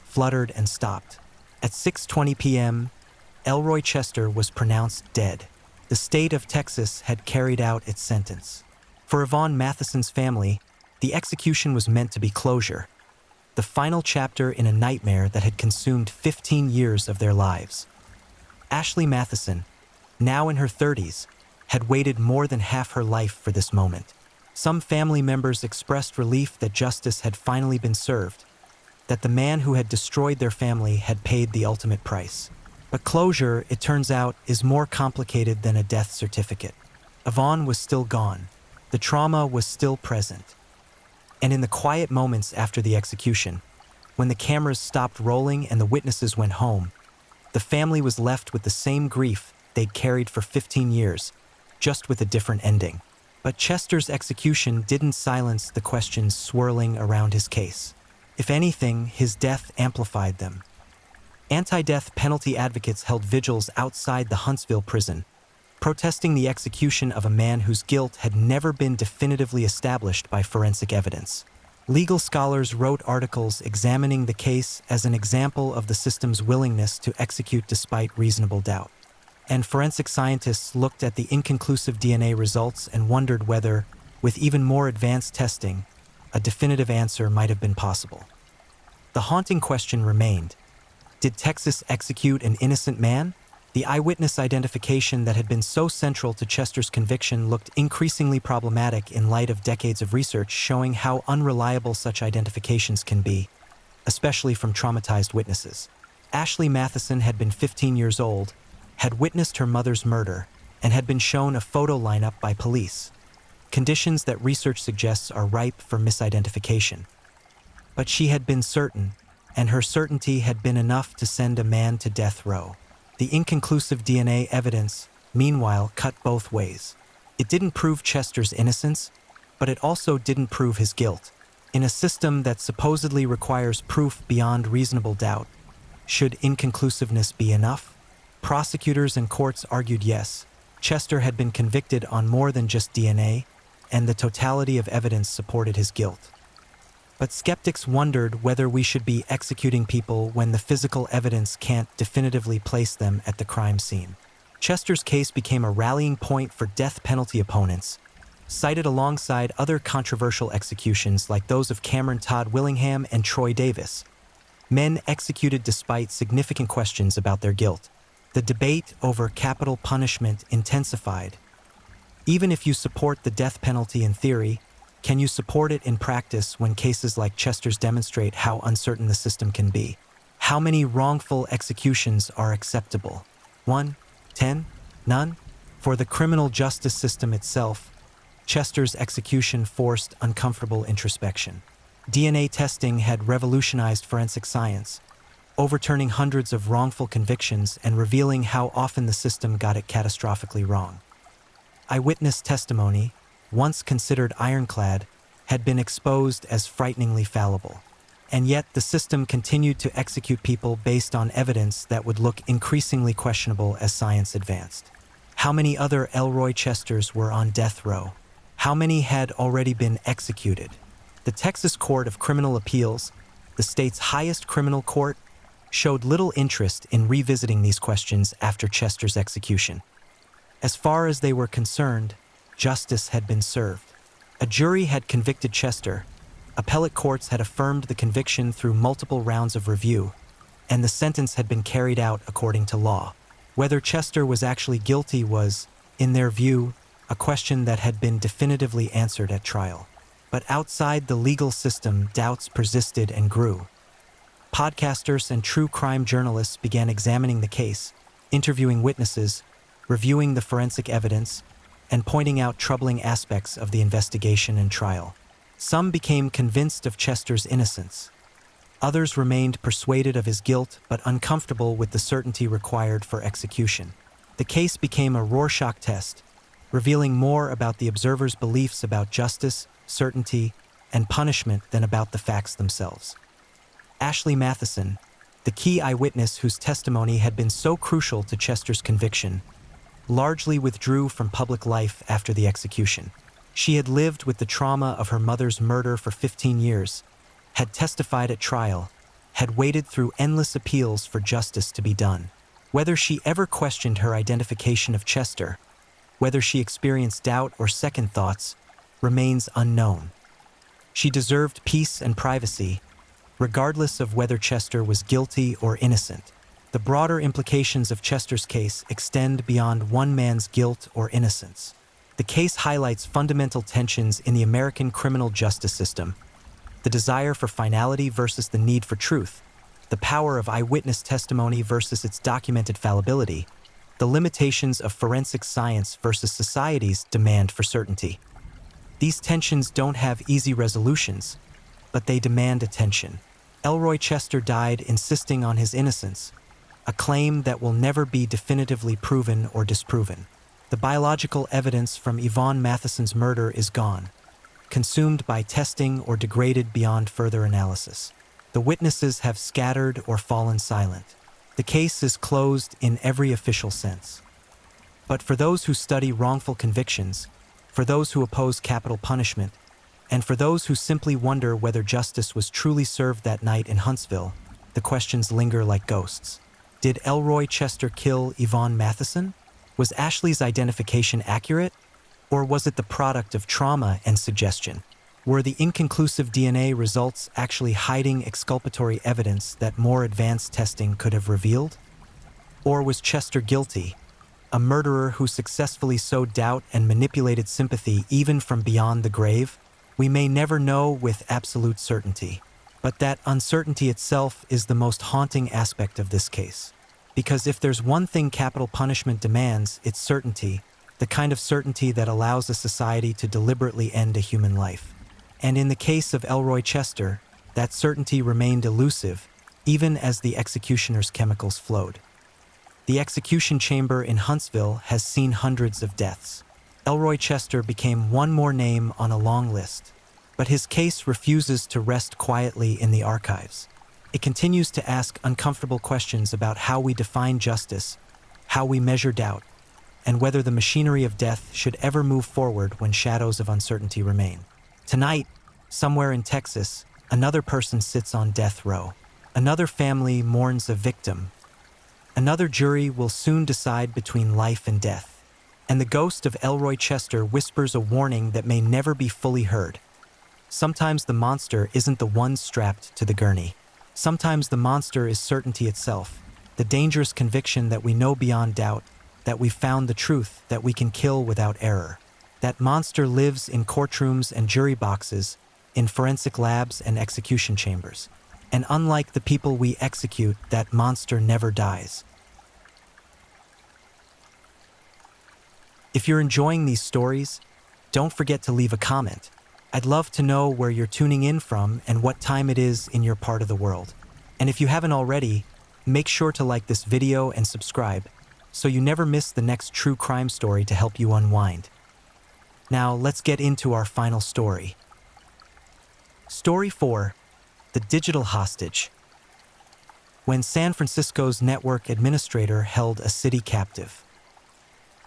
fluttered and stopped. At 6:20 p.m., Elroy Chester was pronounced dead. The state of Texas had carried out its sentence. For Yvonne Matheson's family, the execution was meant to be closure, the final chapter in a nightmare that had consumed 15 years of their lives. Ashley Matheson, now in her 30s, had waited more than half her life for this moment. Some family members expressed relief that justice had finally been served, that the man who had destroyed their family had paid the ultimate price. But closure, it turns out, is more complicated than a death certificate. Yvonne was still gone. The trauma was still present. And in the quiet moments after the execution, when the cameras stopped rolling and the witnesses went home, the family was left with the same grief they'd carried for 15 years, just with a different ending. But Chester's execution didn't silence the questions swirling around his case. If anything, his death amplified them. Anti-death penalty advocates held vigils outside the Huntsville prison, protesting the execution of a man whose guilt had never been definitively established by forensic evidence. Legal scholars wrote articles examining the case as an example of the system's willingness to execute despite reasonable doubt. And forensic scientists looked at the inconclusive DNA results and wondered whether, with even more advanced testing, a definitive answer might have been possible. The haunting question remained: did Texas execute an innocent man? The eyewitness identification that had been so central to Chester's conviction looked increasingly problematic in light of decades of research showing how unreliable such identifications can be, especially from traumatized witnesses. Ashley Matheson had been 15 years old, had witnessed her mother's murder, and had been shown a photo lineup by police, conditions that research suggests are ripe for misidentification. But she had been certain, and her certainty had been enough to send a man to death row. The inconclusive DNA evidence, meanwhile, cut both ways. It didn't prove Chester's innocence, but it also didn't prove his guilt. In a system that supposedly requires proof beyond reasonable doubt, should inconclusiveness be enough? Prosecutors and courts argued yes, Chester had been convicted on more than just DNA, and the totality of evidence supported his guilt. But skeptics wondered whether we should be executing people when the physical evidence can't definitively place them at the crime scene. Chester's case became a rallying point for death penalty opponents, cited alongside other controversial executions like those of Cameron Todd Willingham and Troy Davis. Men executed despite significant questions about their guilt. The debate over capital punishment intensified. Even if you support the death penalty in theory, can you support it in practice when cases like Chester's demonstrate how uncertain the system can be? How many wrongful executions are acceptable? 1, 10, none? For the criminal justice system itself, Chester's execution forced uncomfortable introspection. DNA testing had revolutionized forensic science, overturning hundreds of wrongful convictions and revealing how often the system got it catastrophically wrong. Eyewitness testimony, once considered ironclad, had been exposed as frighteningly fallible. And yet the system continued to execute people based on evidence that would look increasingly questionable as science advanced. How many other Elroy Chesters were on death row? How many had already been executed? The Texas Court of Criminal Appeals, the state's highest criminal court, showed little interest in revisiting these questions after Chester's execution. As far as they were concerned, justice had been served. A jury had convicted Chester, appellate courts had affirmed the conviction through multiple rounds of review, and the sentence had been carried out according to law. Whether Chester was actually guilty was, in their view, a question that had been definitively answered at trial. But outside the legal system, doubts persisted and grew. Podcasters and true crime journalists began examining the case, interviewing witnesses, reviewing the forensic evidence, and pointing out troubling aspects of the investigation and trial. Some became convinced of Chester's innocence. Others remained persuaded of his guilt but uncomfortable with the certainty required for execution. The case became a Rorschach test, revealing more about the observer's beliefs about justice, certainty, and punishment than about the facts themselves. Ashley Matheson, the key eyewitness whose testimony had been so crucial to Chester's conviction, largely withdrew from public life after the execution. She had lived with the trauma of her mother's murder for 15 years, had testified at trial, had waited through endless appeals for justice to be done. Whether she ever questioned her identification of Chester, whether she experienced doubt or second thoughts, remains unknown. She deserved peace and privacy, regardless of whether Chester was guilty or innocent. The broader implications of Chester's case extend beyond one man's guilt or innocence. The case highlights fundamental tensions in the American criminal justice system: the desire for finality versus the need for truth, the power of eyewitness testimony versus its documented fallibility, the limitations of forensic science versus society's demand for certainty. These tensions don't have easy resolutions, but they demand attention. Elroy Chester died insisting on his innocence, a claim that will never be definitively proven or disproven. The biological evidence from Yvonne Matheson's murder is gone, consumed by testing or degraded beyond further analysis. The witnesses have scattered or fallen silent. The case is closed in every official sense. But for those who study wrongful convictions, for those who oppose capital punishment, and for those who simply wonder whether justice was truly served that night in Huntsville, the questions linger like ghosts. Did Elroy Chester kill Yvonne Matheson? Was Ashley's identification accurate? Or was it the product of trauma and suggestion? Were the inconclusive DNA results actually hiding exculpatory evidence that more advanced testing could have revealed? Or was Chester guilty, a murderer who successfully sowed doubt and manipulated sympathy even from beyond the grave? We may never know with absolute certainty, but that uncertainty itself is the most haunting aspect of this case. Because if there's one thing capital punishment demands, it's certainty, the kind of certainty that allows a society to deliberately end a human life. And in the case of Elroy Chester, that certainty remained elusive, even as the executioner's chemicals flowed. The execution chamber in Huntsville has seen hundreds of deaths. Elroy Chester became one more name on a long list, but his case refuses to rest quietly in the archives. It continues to ask uncomfortable questions about how we define justice, how we measure doubt, and whether the machinery of death should ever move forward when shadows of uncertainty remain. Tonight, somewhere in Texas, another person sits on death row. Another family mourns a victim. Another jury will soon decide between life and death. And the ghost of Elroy Chester whispers a warning that may never be fully heard. Sometimes the monster isn't the one strapped to the gurney. Sometimes the monster is certainty itself, the dangerous conviction that we know beyond doubt, that we've found the truth, that we can kill without error. That monster lives in courtrooms and jury boxes, in forensic labs and execution chambers. And unlike the people we execute, that monster never dies. If you're enjoying these stories, don't forget to leave a comment. I'd love to know where you're tuning in from and what time it is in your part of the world. And if you haven't already, make sure to like this video and subscribe so you never miss the next true crime story to help you unwind. Now, let's get into our final story. Story 4, The Digital Hostage. When San Francisco's network administrator held a city captive,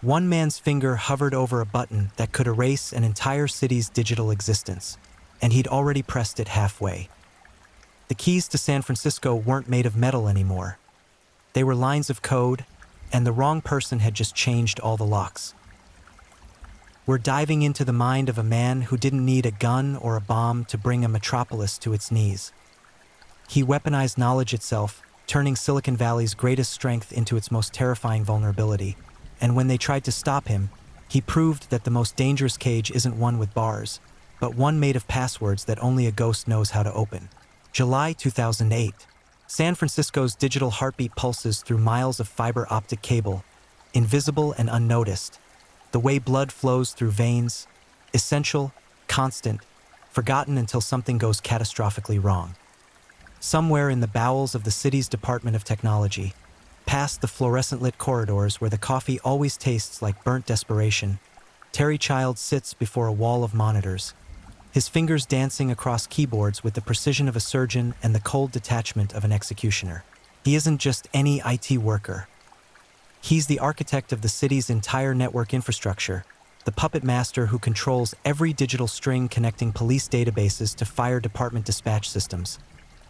one man's finger hovered over a button that could erase an entire city's digital existence, and he'd already pressed it halfway. The keys to San Francisco weren't made of metal anymore. They were lines of code, and the wrong person had just changed all the locks. We're diving into the mind of a man who didn't need a gun or a bomb to bring a metropolis to its knees. He weaponized knowledge itself, turning Silicon Valley's greatest strength into its most terrifying vulnerability. And when they tried to stop him, he proved that the most dangerous cage isn't one with bars, but one made of passwords that only a ghost knows how to open. July 2008. San Francisco's digital heartbeat pulses through miles of fiber optic cable, invisible and unnoticed. The way blood flows through veins, essential, constant, forgotten until something goes catastrophically wrong. Somewhere in the bowels of the city's Department of Technology, past the fluorescent-lit corridors where the coffee always tastes like burnt desperation, Terry Childs sits before a wall of monitors, his fingers dancing across keyboards with the precision of a surgeon and the cold detachment of an executioner. He isn't just any IT worker. He's the architect of the city's entire network infrastructure, the puppet master who controls every digital string connecting police databases to fire department dispatch systems,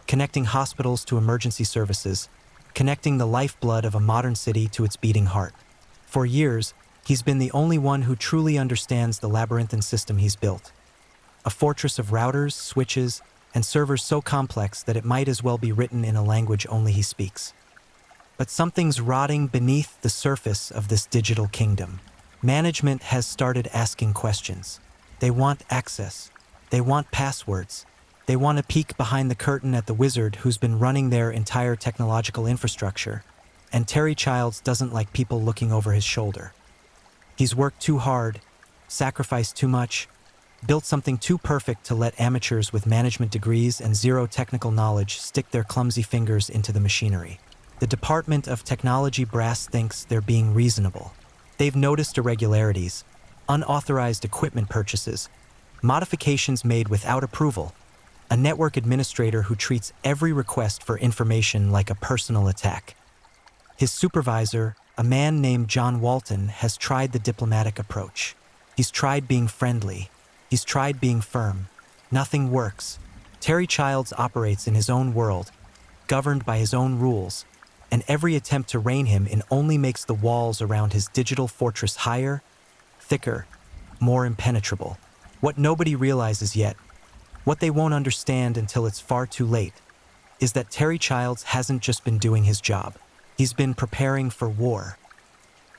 connecting hospitals to emergency services, connecting the lifeblood of a modern city to its beating heart. For years, he's been the only one who truly understands the labyrinthine system he's built. A fortress of routers, switches, and servers so complex that it might as well be written in a language only he speaks. But something's rotting beneath the surface of this digital kingdom. Management has started asking questions. They want access. They want passwords. They want a peek behind the curtain at the wizard who's been running their entire technological infrastructure. And Terry Childs doesn't like people looking over his shoulder. He's worked too hard, sacrificed too much, built something too perfect to let amateurs with management degrees and zero technical knowledge stick their clumsy fingers into the machinery. The Department of Technology brass thinks they're being reasonable. They've noticed irregularities, unauthorized equipment purchases, modifications made without approval, a network administrator who treats every request for information like a personal attack. His supervisor, a man named John Walton, has tried the diplomatic approach. He's tried being friendly. He's tried being firm. Nothing works. Terry Childs operates in his own world, governed by his own rules, and every attempt to rein him in only makes the walls around his digital fortress higher, thicker, more impenetrable. What nobody realizes yet, what they won't understand until it's far too late, is that Terry Childs hasn't just been doing his job. He's been preparing for war.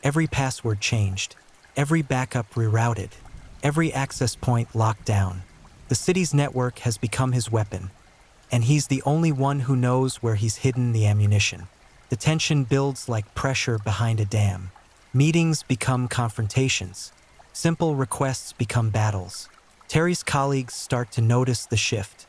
Every password changed, every backup rerouted, every access point locked down. The city's network has become his weapon, and he's the only one who knows where he's hidden the ammunition. The tension builds like pressure behind a dam. Meetings become confrontations. Simple requests become battles. Terry's colleagues start to notice the shift.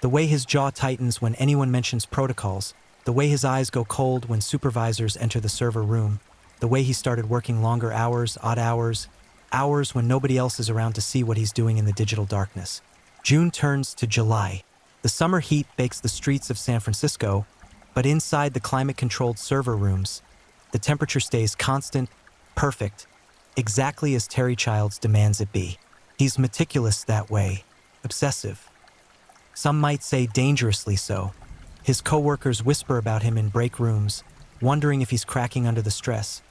The way his jaw tightens when anyone mentions protocols, the way his eyes go cold when supervisors enter the server room, the way he started working longer hours, odd hours, hours when nobody else is around to see what he's doing in the digital darkness. June turns to July. The summer heat bakes the streets of San Francisco, but inside the climate-controlled server rooms, the temperature stays constant, perfect, exactly as Terry Childs demands it be. He's meticulous that way, obsessive. Some might say dangerously so. His coworkers whisper about him in break rooms, wondering if he's cracking under the stress,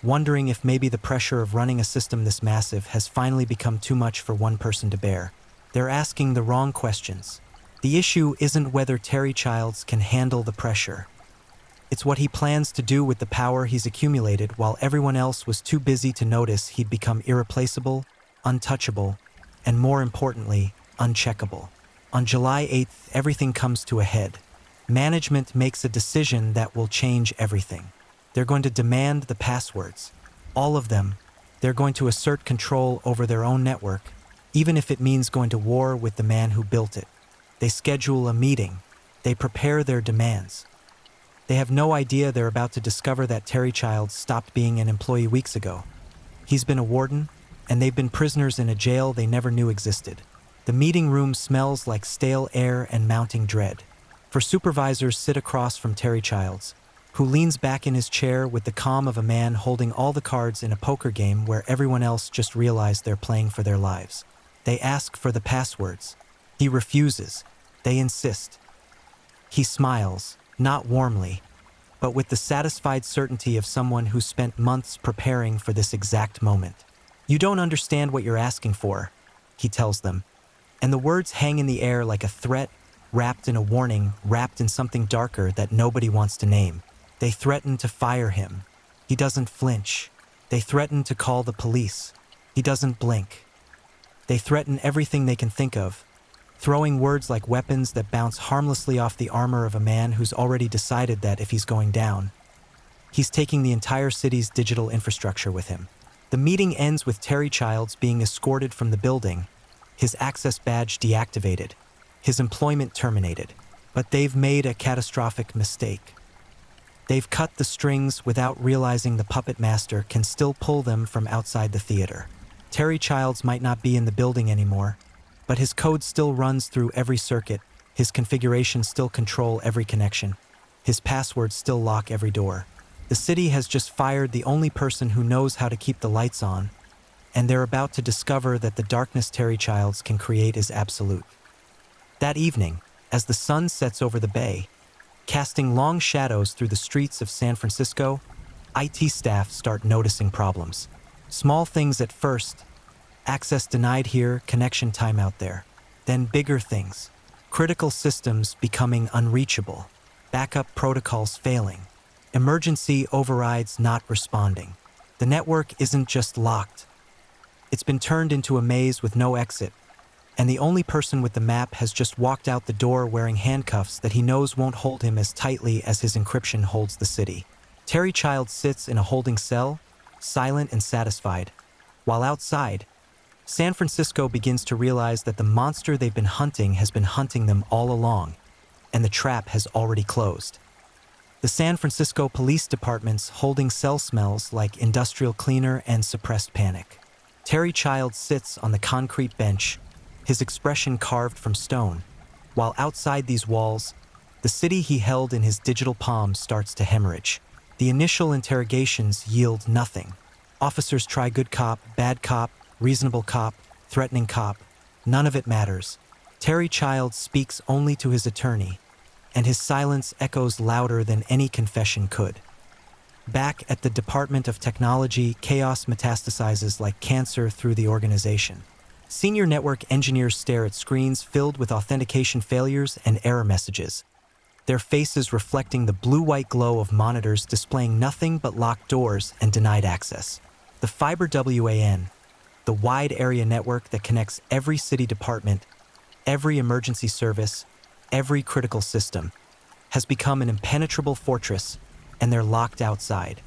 wondering if maybe the pressure of running a system this massive has finally become too much for one person to bear. They're asking the wrong questions. The issue isn't whether Terry Childs can handle the pressure. It's what he plans to do with the power he's accumulated while everyone else was too busy to notice he'd become irreplaceable, untouchable, and more importantly, uncheckable. On July 8th, everything comes to a head. Management makes a decision that will change everything. They're going to demand the passwords. All of them. They're going to assert control over their own network, even if it means going to war with the man who built it. They schedule a meeting. They prepare their demands. They have no idea they're about to discover that Terry Childs stopped being an employee weeks ago. He's been a warden, and they've been prisoners in a jail they never knew existed. The meeting room smells like stale air and mounting dread. For supervisors sit across from Terry Childs, who leans back in his chair with the calm of a man holding all the cards in a poker game where everyone else just realized they're playing for their lives. They ask for the passwords. He refuses. They insist. He smiles, not warmly, but with the satisfied certainty of someone who spent months preparing for this exact moment. "You don't understand what you're asking for," he tells them, and the words hang in the air like a threat, wrapped in a warning, wrapped in something darker that nobody wants to name. They threaten to fire him. He doesn't flinch. They threaten to call the police. He doesn't blink. They threaten everything they can think of, throwing words like weapons that bounce harmlessly off the armor of a man who's already decided that if he's going down, he's taking the entire city's digital infrastructure with him. The meeting ends with Terry Childs being escorted from the building, his access badge deactivated, his employment terminated. But they've made a catastrophic mistake. They've cut the strings without realizing the puppet master can still pull them from outside the theater. Terry Childs might not be in the building anymore, but his code still runs through every circuit, his configurations still control every connection, his passwords still lock every door. The city has just fired the only person who knows how to keep the lights on, and they're about to discover that the darkness Terry Childs can create is absolute. That evening, as the sun sets over the bay, casting long shadows through the streets of San Francisco, IT staff start noticing problems. Small things at first: access denied here, connection timeout there. Then bigger things: critical systems becoming unreachable, backup protocols failing, emergency overrides not responding. The network isn't just locked. It's been turned into a maze with no exit, and the only person with the map has just walked out the door wearing handcuffs that he knows won't hold him as tightly as his encryption holds the city. Terry Childs sits in a holding cell, silent and satisfied, while outside, San Francisco begins to realize that the monster they've been hunting has been hunting them all along, and the trap has already closed. The San Francisco Police Department's holding cell smells like industrial cleaner and suppressed panic. Terry Childs sits on the concrete bench, his expression carved from stone, while outside these walls, the city he held in his digital palm starts to hemorrhage. The initial interrogations yield nothing. Officers try good cop, bad cop, reasonable cop, threatening cop. None of it matters. Terry Childs speaks only to his attorney, and his silence echoes louder than any confession could. Back at the Department of Technology, chaos metastasizes like cancer through the organization. Senior network engineers stare at screens filled with authentication failures and error messages, their faces reflecting the blue-white glow of monitors displaying nothing but locked doors and denied access. The Fiber WAN, the wide area network that connects every city department, every emergency service, every critical system, has become an impenetrable fortress, and they're locked outside.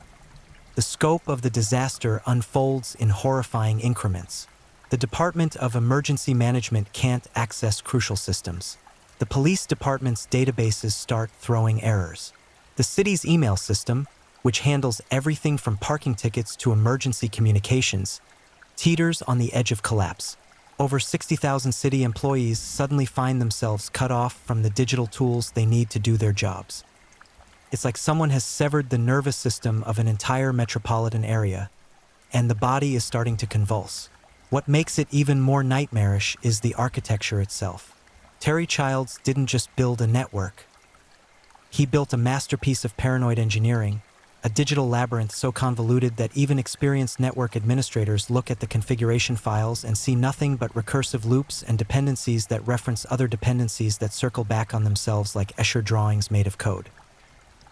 The scope of the disaster unfolds in horrifying increments. The Department of Emergency Management can't access crucial systems. The police department's databases start throwing errors. The city's email system, which handles everything from parking tickets to emergency communications, teeters on the edge of collapse. Over 60,000 city employees suddenly find themselves cut off from the digital tools they need to do their jobs. It's like someone has severed the nervous system of an entire metropolitan area, and the body is starting to convulse. What makes it even more nightmarish is the architecture itself. Terry Childs didn't just build a network. He built a masterpiece of paranoid engineering, a digital labyrinth so convoluted that even experienced network administrators look at the configuration files and see nothing but recursive loops and dependencies that reference other dependencies that circle back on themselves like Escher drawings made of code.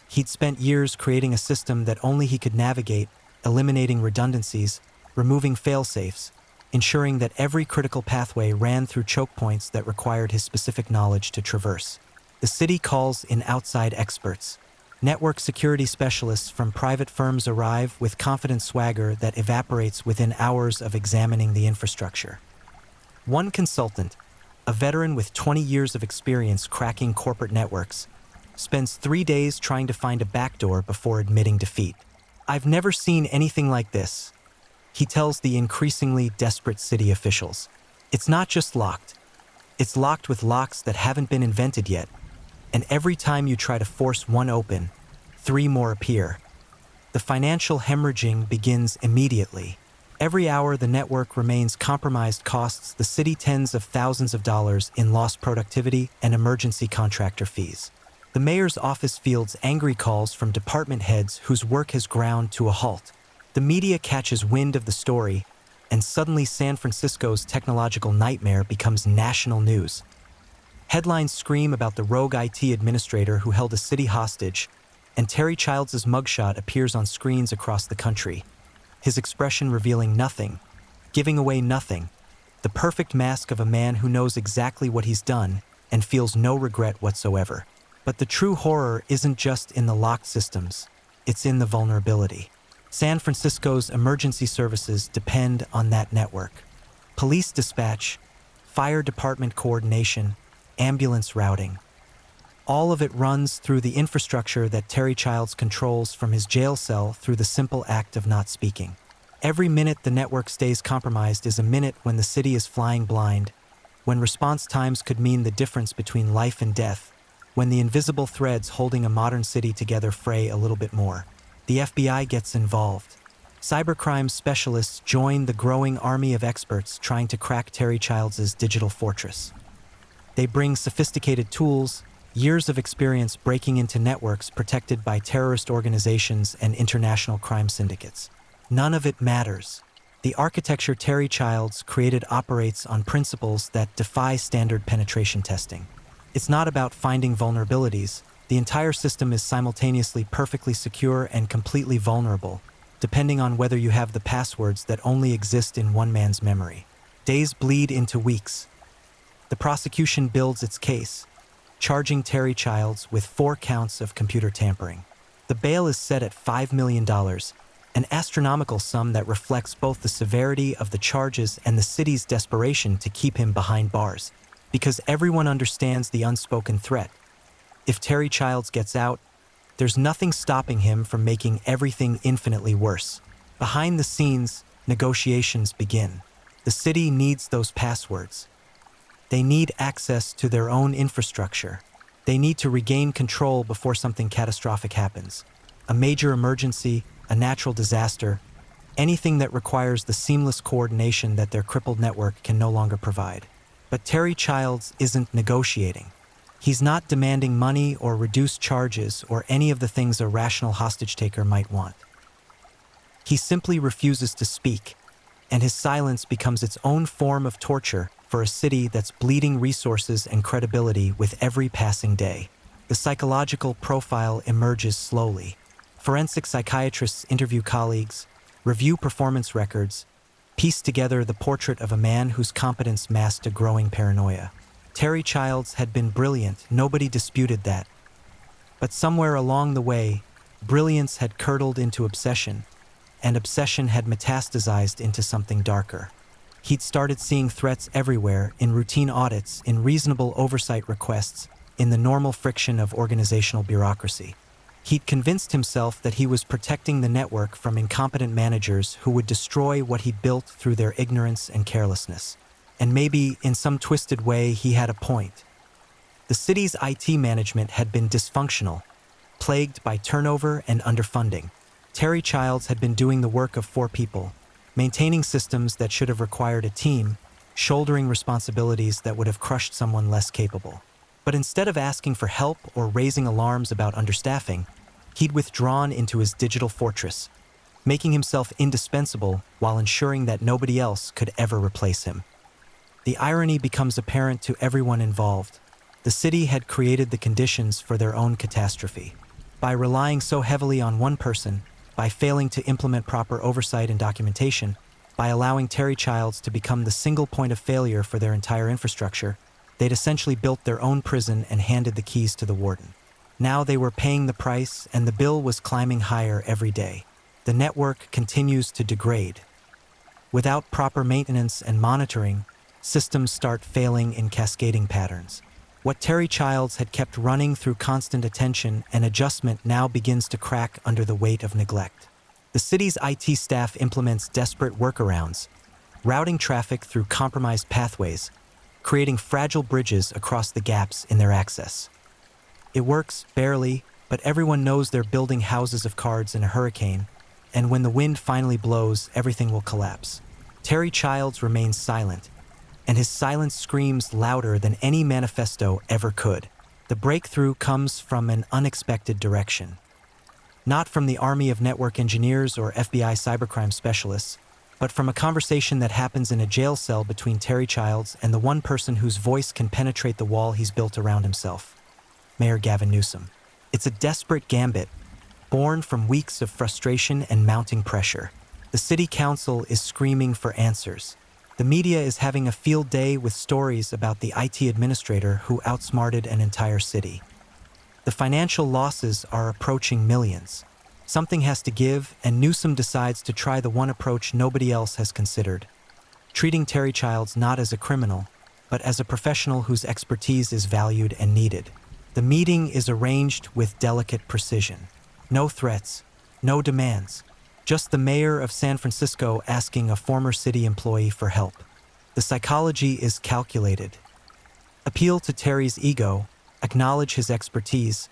He'd spent years creating a system that only he could navigate, eliminating redundancies, removing fail-safes, ensuring that every critical pathway ran through choke points that required his specific knowledge to traverse. The city calls in outside experts. Network security specialists from private firms arrive with confident swagger that evaporates within hours of examining the infrastructure. One consultant, a veteran with 20 years of experience cracking corporate networks, spends 3 days trying to find a backdoor before admitting defeat. "I've never seen anything like this," he tells the increasingly desperate city officials. "It's not just locked. It's locked with locks that haven't been invented yet, and every time you try to force one open, 3 more appear." The financial hemorrhaging begins immediately. Every hour the network remains compromised costs the city tens of thousands of dollars in lost productivity and emergency contractor fees. The mayor's office fields angry calls from department heads whose work has ground to a halt. The media catches wind of the story, and suddenly San Francisco's technological nightmare becomes national news. Headlines scream about the rogue IT administrator who held a city hostage, and Terry Childs' mugshot appears on screens across the country, his expression revealing nothing, giving away nothing, the perfect mask of a man who knows exactly what he's done and feels no regret whatsoever. But the true horror isn't just in the locked systems, it's in the vulnerability. San Francisco's emergency services depend on that network. Police dispatch, fire department coordination, ambulance routing. All of it runs through the infrastructure that Terry Childs controls from his jail cell through the simple act of not speaking. Every minute the network stays compromised is a minute when the city is flying blind, when response times could mean the difference between life and death, when the invisible threads holding a modern city together fray a little bit more. The FBI gets involved. Cybercrime specialists join the growing army of experts trying to crack Terry Childs' digital fortress. They bring sophisticated tools, years of experience breaking into networks protected by terrorist organizations and international crime syndicates. None of it matters. The architecture Terry Childs created operates on principles that defy standard penetration testing. It's not about finding vulnerabilities. The entire system is simultaneously perfectly secure and completely vulnerable, depending on whether you have the passwords that only exist in one man's memory. Days bleed into weeks. The prosecution builds its case, charging Terry Childs with 4 counts of computer tampering. The bail is set at $5 million, an astronomical sum that reflects both the severity of the charges and the city's desperation to keep him behind bars, because everyone understands the unspoken threat. If Terry Childs gets out, there's nothing stopping him from making everything infinitely worse. Behind the scenes, negotiations begin. The city needs those passwords. They need access to their own infrastructure. They need to regain control before something catastrophic happens. A major emergency, a natural disaster, anything that requires the seamless coordination that their crippled network can no longer provide. But Terry Childs isn't negotiating. He's not demanding money or reduced charges or any of the things a rational hostage taker might want. He simply refuses to speak, and his silence becomes its own form of torture for a city that's bleeding resources and credibility with every passing day. The psychological profile emerges slowly. Forensic psychiatrists interview colleagues, review performance records, piece together the portrait of a man whose competence masked a growing paranoia. Terry Childs had been brilliant, nobody disputed that. But somewhere along the way, brilliance had curdled into obsession, and obsession had metastasized into something darker. He'd started seeing threats everywhere, in routine audits, in reasonable oversight requests, in the normal friction of organizational bureaucracy. He'd convinced himself that he was protecting the network from incompetent managers who would destroy what he'd built through their ignorance and carelessness. And maybe, in some twisted way, he had a point. The city's IT management had been dysfunctional, plagued by turnover and underfunding. Terry Childs had been doing the work of 4 people, maintaining systems that should have required a team, shouldering responsibilities that would have crushed someone less capable. But instead of asking for help or raising alarms about understaffing, he'd withdrawn into his digital fortress, making himself indispensable while ensuring that nobody else could ever replace him. The irony becomes apparent to everyone involved. The city had created the conditions for their own catastrophe. By relying so heavily on one person, by failing to implement proper oversight and documentation, by allowing Terry Childs to become the single point of failure for their entire infrastructure, they'd essentially built their own prison and handed the keys to the warden. Now they were paying the price, and the bill was climbing higher every day. The network continues to degrade. Without proper maintenance and monitoring, systems start failing in cascading patterns. What Terry Childs had kept running through constant attention and adjustment now begins to crack under the weight of neglect. The city's IT staff implements desperate workarounds, routing traffic through compromised pathways, creating fragile bridges across the gaps in their access. It works, barely, but everyone knows they're building houses of cards in a hurricane, and when the wind finally blows, everything will collapse. Terry Childs remains silent, and his silence screams louder than any manifesto ever could. The breakthrough comes from an unexpected direction. Not from the army of network engineers or FBI cybercrime specialists, but from a conversation that happens in a jail cell between Terry Childs and the one person whose voice can penetrate the wall he's built around himself, Mayor Gavin Newsom. It's a desperate gambit, born from weeks of frustration and mounting pressure. The city council is screaming for answers. The media is having a field day with stories about the IT administrator who outsmarted an entire city. The financial losses are approaching millions. Something has to give, and Newsom decides to try the one approach nobody else has considered, treating Terry Childs not as a criminal, but as a professional whose expertise is valued and needed. The meeting is arranged with delicate precision. No threats, no demands, Just the mayor of San Francisco asking a former city employee for help. The psychology is calculated. Appeal to Terry's ego, acknowledge his expertise,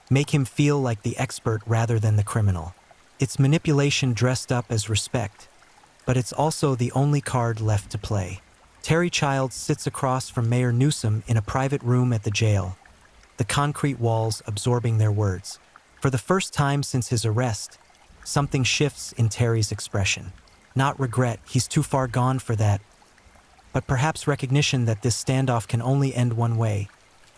make him feel like the expert rather than the criminal. It's manipulation dressed up as respect, but it's also the only card left to play. Terry Childs sits across from Mayor Newsom in a private room at the jail, the concrete walls absorbing their words. For the first time since his arrest, something shifts in Terry's expression. Not regret, he's too far gone for that, but perhaps recognition that this standoff can only end one way.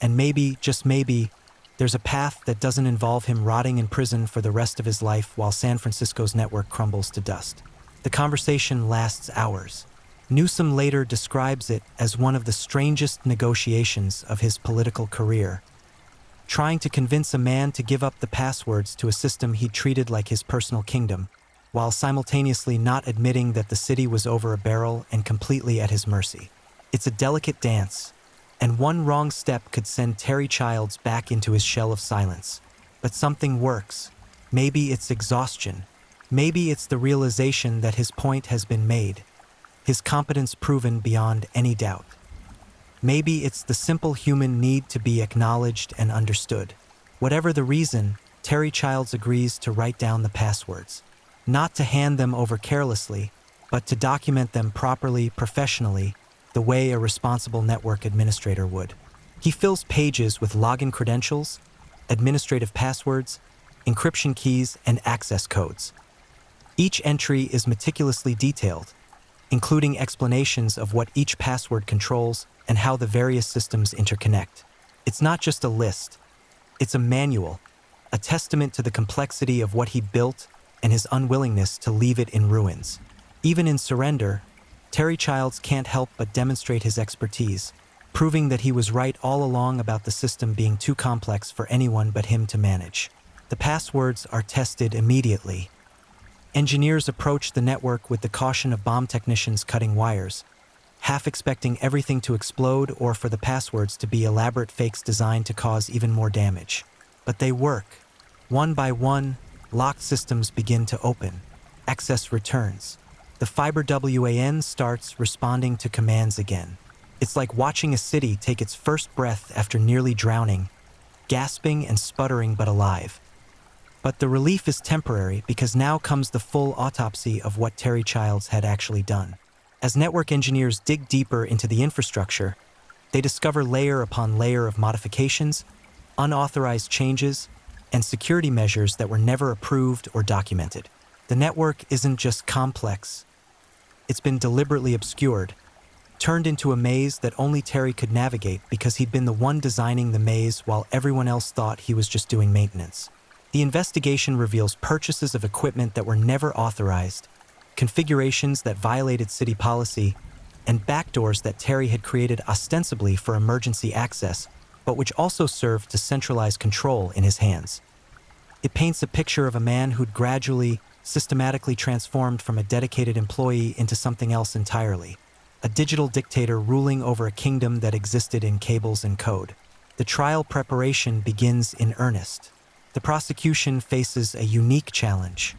And maybe, just maybe, there's a path that doesn't involve him rotting in prison for the rest of his life while San Francisco's network crumbles to dust. The conversation lasts hours. Newsom later describes it as one of the strangest negotiations of his political career, trying to convince a man to give up the passwords to a system he treated like his personal kingdom, while simultaneously not admitting that the city was over a barrel and completely at his mercy. It's a delicate dance, and one wrong step could send Terry Childs back into his shell of silence. But something works. Maybe it's exhaustion. Maybe it's the realization that his point has been made, his competence proven beyond any doubt. Maybe it's the simple human need to be acknowledged and understood. Whatever the reason, Terry Childs agrees to write down the passwords. Not to hand them over carelessly, but to document them properly, professionally, the way a responsible network administrator would. He fills pages with login credentials, administrative passwords, encryption keys, and access codes. Each entry is meticulously detailed, including explanations of what each password controls and how the various systems interconnect. It's not just a list, it's a manual, a testament to the complexity of what he built and his unwillingness to leave it in ruins. Even in surrender, Terry Childs can't help but demonstrate his expertise, proving that he was right all along about the system being too complex for anyone but him to manage. The passwords are tested immediately. Engineers approach the network with the caution of bomb technicians cutting wires, half expecting everything to explode or for the passwords to be elaborate fakes designed to cause even more damage. But they work. One by one, locked systems begin to open. Access returns. The fiber WAN starts responding to commands again. It's like watching a city take its first breath after nearly drowning, gasping and sputtering but alive. But the relief is temporary because now comes the full autopsy of what Terry Childs had actually done. As network engineers dig deeper into the infrastructure, they discover layer upon layer of modifications, unauthorized changes, and security measures that were never approved or documented. The network isn't just complex. It's been deliberately obscured, turned into a maze that only Terry could navigate because he'd been the one designing the maze while everyone else thought he was just doing maintenance. The investigation reveals purchases of equipment that were never authorized, configurations that violated city policy, and backdoors that Terry had created ostensibly for emergency access, but which also served to centralize control in his hands. It paints a picture of a man who'd gradually, systematically transformed from a dedicated employee into something else entirely, a digital dictator ruling over a kingdom that existed in cables and code. The trial preparation begins in earnest. The prosecution faces a unique challenge.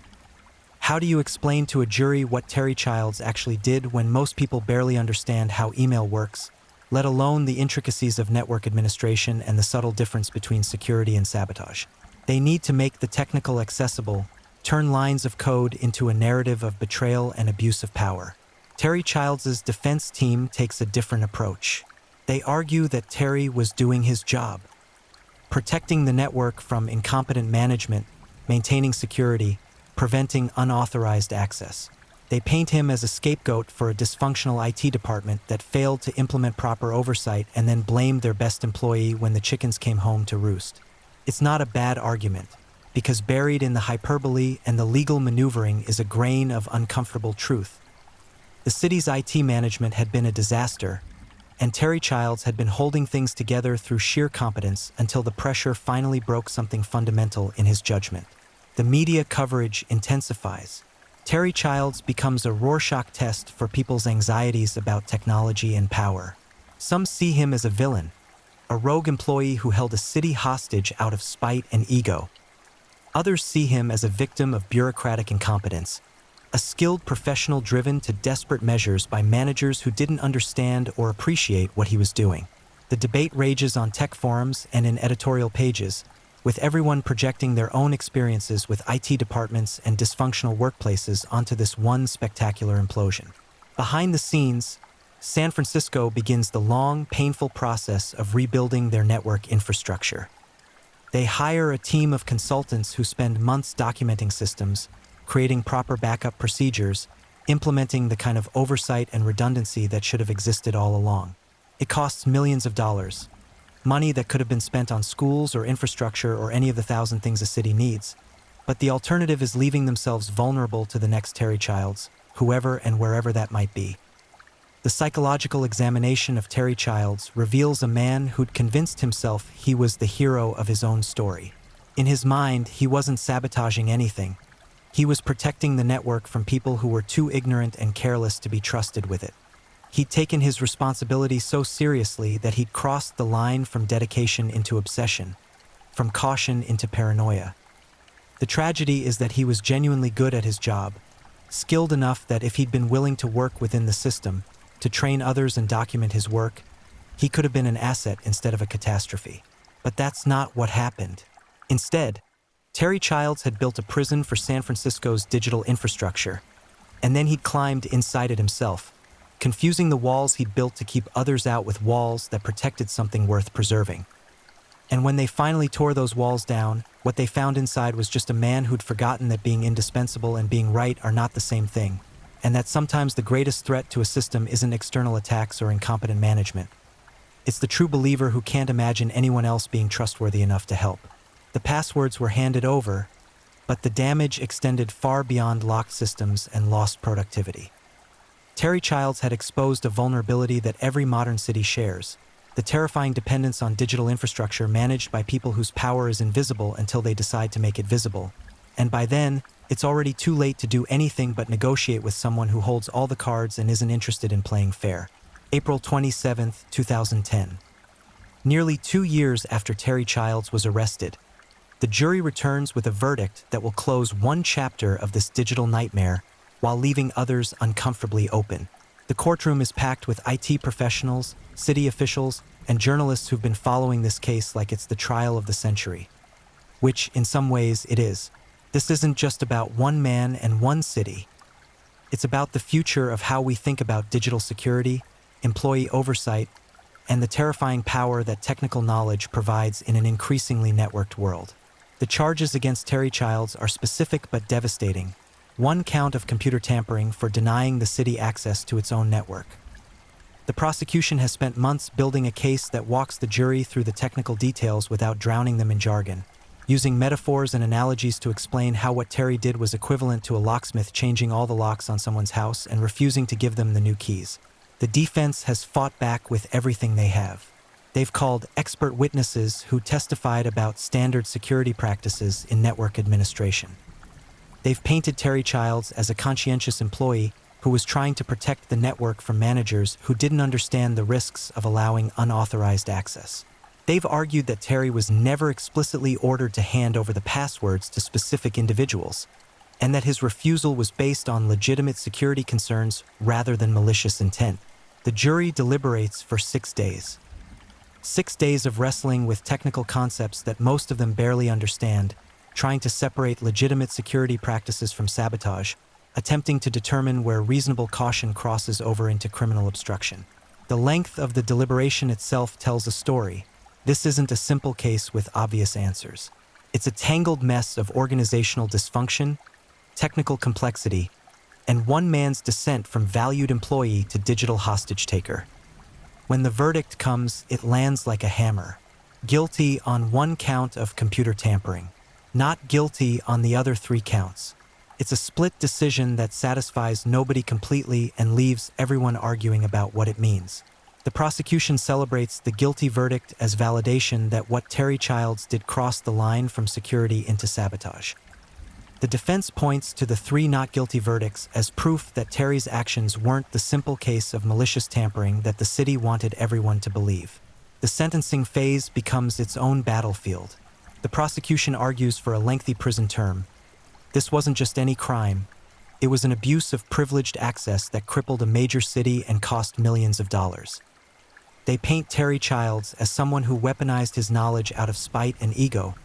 How do you explain to a jury what Terry Childs actually did when most people barely understand how email works, let alone the intricacies of network administration and the subtle difference between security and sabotage? They need to make the technical accessible, turn lines of code into a narrative of betrayal and abuse of power. Terry Childs' defense team takes a different approach. They argue that Terry was doing his job, protecting the network from incompetent management, maintaining security, preventing unauthorized access. They paint him as a scapegoat for a dysfunctional IT department that failed to implement proper oversight and then blamed their best employee when the chickens came home to roost. It's not a bad argument, because buried in the hyperbole and the legal maneuvering is a grain of uncomfortable truth. The city's IT management had been a disaster, and Terry Childs had been holding things together through sheer competence until the pressure finally broke something fundamental in his judgment. The media coverage intensifies. Terry Childs becomes a Rorschach test for people's anxieties about technology and power. Some see him as a villain, a rogue employee who held a city hostage out of spite and ego. Others see him as a victim of bureaucratic incompetence, a skilled professional driven to desperate measures by managers who didn't understand or appreciate what he was doing. The debate rages on tech forums and in editorial pages, with everyone projecting their own experiences with IT departments and dysfunctional workplaces onto this one spectacular implosion. Behind the scenes, San Francisco begins the long, painful process of rebuilding their network infrastructure. They hire a team of consultants who spend months documenting systems, creating proper backup procedures, implementing the kind of oversight and redundancy that should have existed all along. It costs millions of dollars, money that could have been spent on schools or infrastructure or any of the 1,000 things a city needs. But the alternative is leaving themselves vulnerable to the next Terry Childs, whoever and wherever that might be. The psychological examination of Terry Childs reveals a man who'd convinced himself he was the hero of his own story. In his mind, he wasn't sabotaging anything. He was protecting the network from people who were too ignorant and careless to be trusted with it. He'd taken his responsibility so seriously that he'd crossed the line from dedication into obsession, from caution into paranoia. The tragedy is that he was genuinely good at his job, skilled enough that if he'd been willing to work within the system, to train others and document his work, he could have been an asset instead of a catastrophe. But that's not what happened. Instead, Terry Childs had built a prison for San Francisco's digital infrastructure, and then he'd climbed inside it himself, confusing the walls he'd built to keep others out with walls that protected something worth preserving. And when they finally tore those walls down, what they found inside was just a man who'd forgotten that being indispensable and being right are not the same thing, and that sometimes the greatest threat to a system isn't external attacks or incompetent management. It's the true believer who can't imagine anyone else being trustworthy enough to help. The passwords were handed over, but the damage extended far beyond locked systems and lost productivity. Terry Childs had exposed a vulnerability that every modern city shares: the terrifying dependence on digital infrastructure managed by people whose power is invisible until they decide to make it visible. And by then, it's already too late to do anything but negotiate with someone who holds all the cards and isn't interested in playing fair. April 27, 2010. Nearly 2 years after Terry Childs was arrested, the jury returns with a verdict that will close one chapter of this digital nightmare while leaving others uncomfortably open. The courtroom is packed with IT professionals, city officials, and journalists who've been following this case like it's the trial of the century. Which, in some ways, it is. This isn't just about one man and one city. It's about the future of how we think about digital security, employee oversight, and the terrifying power that technical knowledge provides in an increasingly networked world. The charges against Terry Childs are specific but devastating. 1 count of computer tampering for denying the city access to its own network. The prosecution has spent months building a case that walks the jury through the technical details without drowning them in jargon, using metaphors and analogies to explain how what Terry did was equivalent to a locksmith changing all the locks on someone's house and refusing to give them the new keys. The defense has fought back with everything they have. They've called expert witnesses who testified about standard security practices in network administration. They've painted Terry Childs as a conscientious employee who was trying to protect the network from managers who didn't understand the risks of allowing unauthorized access. They've argued that Terry was never explicitly ordered to hand over the passwords to specific individuals, and that his refusal was based on legitimate security concerns rather than malicious intent. The jury deliberates for 6 days. 6 days of wrestling with technical concepts that most of them barely understand, trying to separate legitimate security practices from sabotage, attempting to determine where reasonable caution crosses over into criminal obstruction. The length of the deliberation itself tells a story. This isn't a simple case with obvious answers. It's a tangled mess of organizational dysfunction, technical complexity, and one man's descent from valued employee to digital hostage taker. When the verdict comes, it lands like a hammer. Guilty on 1 count of computer tampering. Not guilty on the other 3 counts. It's a split decision that satisfies nobody completely and leaves everyone arguing about what it means. The prosecution celebrates the guilty verdict as validation that what Terry Childs did crossed the line from security into sabotage. The defense points to the 3 not guilty verdicts as proof that Terry's actions weren't the simple case of malicious tampering that the city wanted everyone to believe. The sentencing phase becomes its own battlefield. The prosecution argues for a lengthy prison term. This wasn't just any crime. It was an abuse of privileged access that crippled a major city and cost millions of dollars. They paint Terry Childs as someone who weaponized his knowledge out of spite and ego,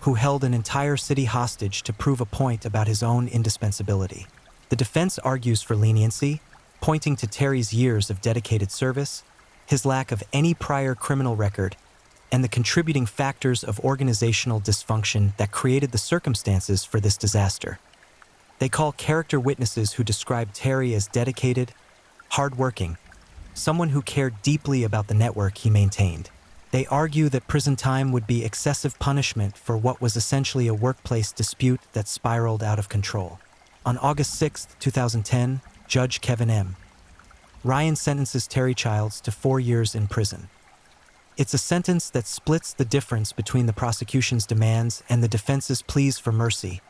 who held an entire city hostage to prove a point about his own indispensability. The defense argues for leniency, pointing to Terry's years of dedicated service, his lack of any prior criminal record, and the contributing factors of organizational dysfunction that created the circumstances for this disaster. They call character witnesses who describe Terry as dedicated, hardworking, someone who cared deeply about the network he maintained. They argue that prison time would be excessive punishment for what was essentially a workplace dispute that spiraled out of control. On August 6, 2010, Judge Kevin M. Ryan sentences Terry Childs to 4 years in prison. It's a sentence that splits the difference between the prosecution's demands and the defense's pleas for mercy.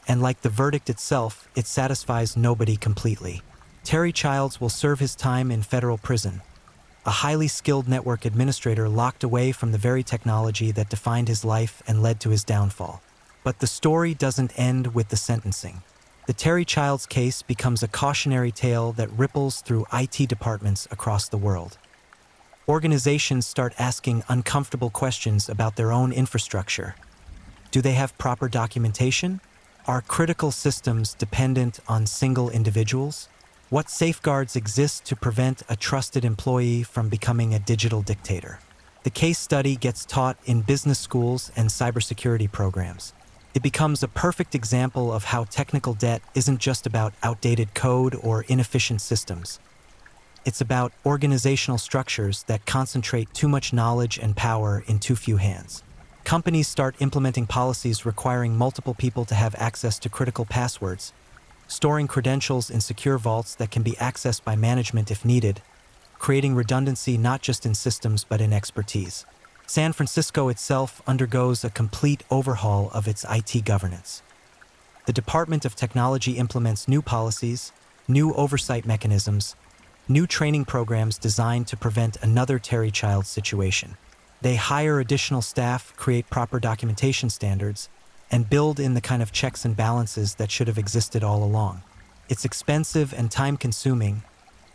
And like the verdict itself, it satisfies nobody completely. Terry Childs will serve his time in federal prison, a highly skilled network administrator locked away from the very technology that defined his life and led to his downfall. But the story doesn't end with the sentencing. The Terry Childs case becomes a cautionary tale that ripples through IT departments across the world. Organizations start asking uncomfortable questions about their own infrastructure. Do they have proper documentation? Are critical systems dependent on single individuals? What safeguards exist to prevent a trusted employee from becoming a digital dictator? The case study gets taught in business schools and cybersecurity programs. It becomes a perfect example of how technical debt isn't just about outdated code or inefficient systems. It's about organizational structures that concentrate too much knowledge and power in too few hands. Companies start implementing policies requiring multiple people to have access to critical passwords, storing credentials in secure vaults that can be accessed by management if needed, creating redundancy not just in systems but in expertise. San Francisco itself undergoes a complete overhaul of its IT governance. The Department of Technology implements new policies, new oversight mechanisms, new training programs designed to prevent another Terry Childs situation. They hire additional staff, create proper documentation standards, and build in the kind of checks and balances that should have existed all along. It's expensive and time-consuming,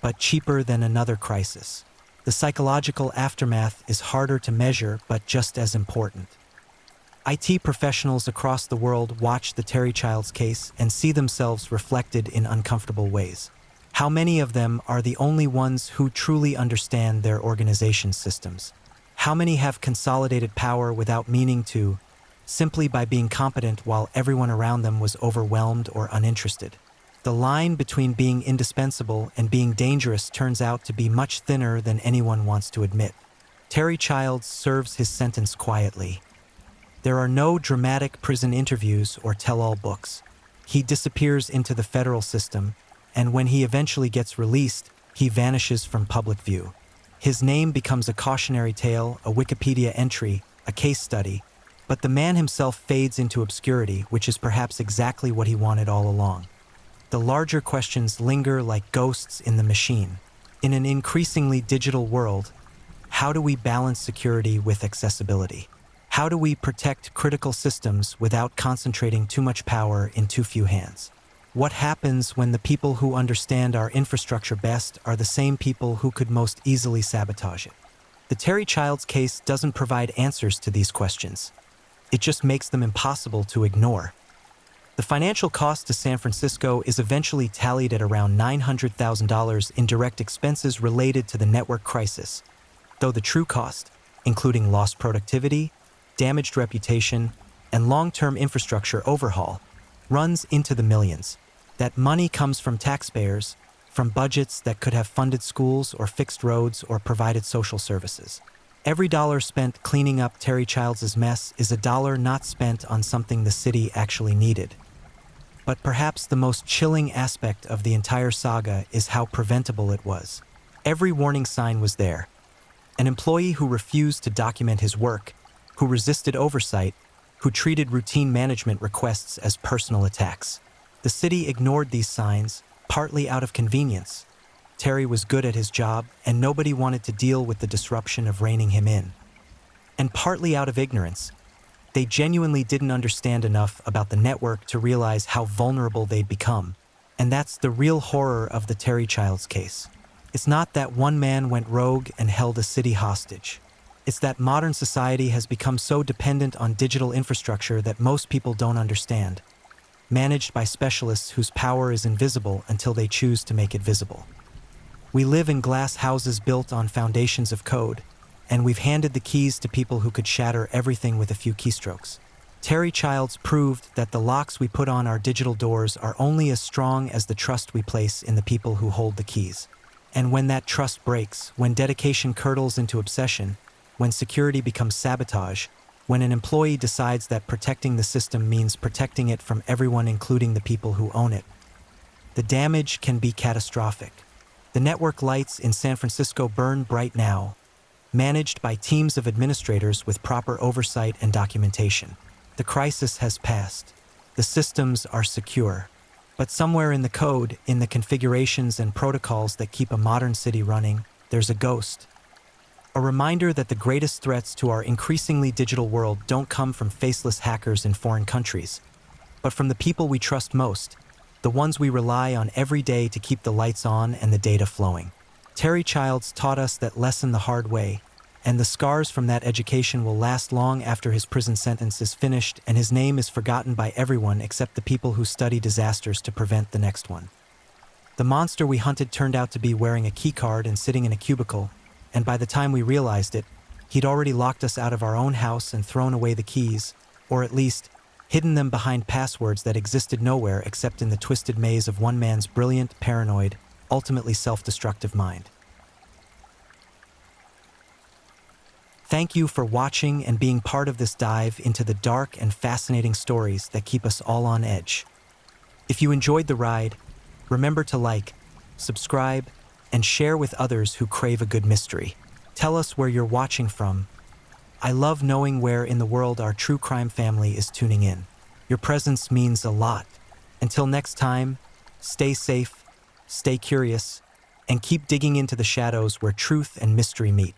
but cheaper than another crisis. The psychological aftermath is harder to measure, but just as important. IT professionals across the world watch the Terry Childs case and see themselves reflected in uncomfortable ways. How many of them are the only ones who truly understand their organization's systems? How many have consolidated power without meaning to, simply by being competent while everyone around them was overwhelmed or uninterested? The line between being indispensable and being dangerous turns out to be much thinner than anyone wants to admit. Terry Childs serves his sentence quietly. There are no dramatic prison interviews or tell-all books. He disappears into the federal system, and when he eventually gets released, he vanishes from public view. His name becomes a cautionary tale, a Wikipedia entry, a case study, but the man himself fades into obscurity, which is perhaps exactly what he wanted all along. The larger questions linger like ghosts in the machine. In an increasingly digital world, how do we balance security with accessibility? How do we protect critical systems without concentrating too much power in too few hands? What happens when the people who understand our infrastructure best are the same people who could most easily sabotage it? The Terry Childs case doesn't provide answers to these questions. It just makes them impossible to ignore. The financial cost to San Francisco is eventually tallied at around $900,000 in direct expenses related to the network crisis, though the true cost, including lost productivity, damaged reputation, and long-term infrastructure overhaul, runs into the millions. That money comes from taxpayers, from budgets that could have funded schools or fixed roads or provided social services. Every dollar spent cleaning up Terry Childs' mess is a dollar not spent on something the city actually needed. But perhaps the most chilling aspect of the entire saga is how preventable it was. Every warning sign was there. An employee who refused to document his work, who resisted oversight, who treated routine management requests as personal attacks. The city ignored these signs, partly out of convenience. Terry was good at his job, and nobody wanted to deal with the disruption of reining him in. And partly out of ignorance. They genuinely didn't understand enough about the network to realize how vulnerable they'd become. And that's the real horror of the Terry Childs case. It's not that one man went rogue and held a city hostage. It's that modern society has become so dependent on digital infrastructure that most people don't understand, managed by specialists whose power is invisible until they choose to make it visible. We live in glass houses built on foundations of code, and we've handed the keys to people who could shatter everything with a few keystrokes. Terry Childs proved that the locks we put on our digital doors are only as strong as the trust we place in the people who hold the keys. And when that trust breaks, when dedication curdles into obsession, when security becomes sabotage, when an employee decides that protecting the system means protecting it from everyone including the people who own it, the damage can be catastrophic. The network lights in San Francisco burn bright now, managed by teams of administrators with proper oversight and documentation. The crisis has passed. The systems are secure. But somewhere in the code, in the configurations and protocols that keep a modern city running, there's a ghost. A reminder that the greatest threats to our increasingly digital world don't come from faceless hackers in foreign countries, but from the people we trust most, the ones we rely on every day to keep the lights on and the data flowing. Terry Childs taught us that lesson the hard way, and the scars from that education will last long after his prison sentence is finished and his name is forgotten by everyone except the people who study disasters to prevent the next one. The monster we hunted turned out to be wearing a keycard and sitting in a cubicle, and by the time we realized it, he'd already locked us out of our own house and thrown away the keys, or at least hidden them behind passwords that existed nowhere except in the twisted maze of one man's brilliant, paranoid, ultimately self-destructive mind. Thank you for watching and being part of this dive into the dark and fascinating stories that keep us all on edge. If you enjoyed the ride, remember to like, subscribe, and share with others who crave a good mystery. Tell us where you're watching from. I love knowing where in the world our true crime family is tuning in. Your presence means a lot. Until next time, stay safe, stay curious, and keep digging into the shadows where truth and mystery meet.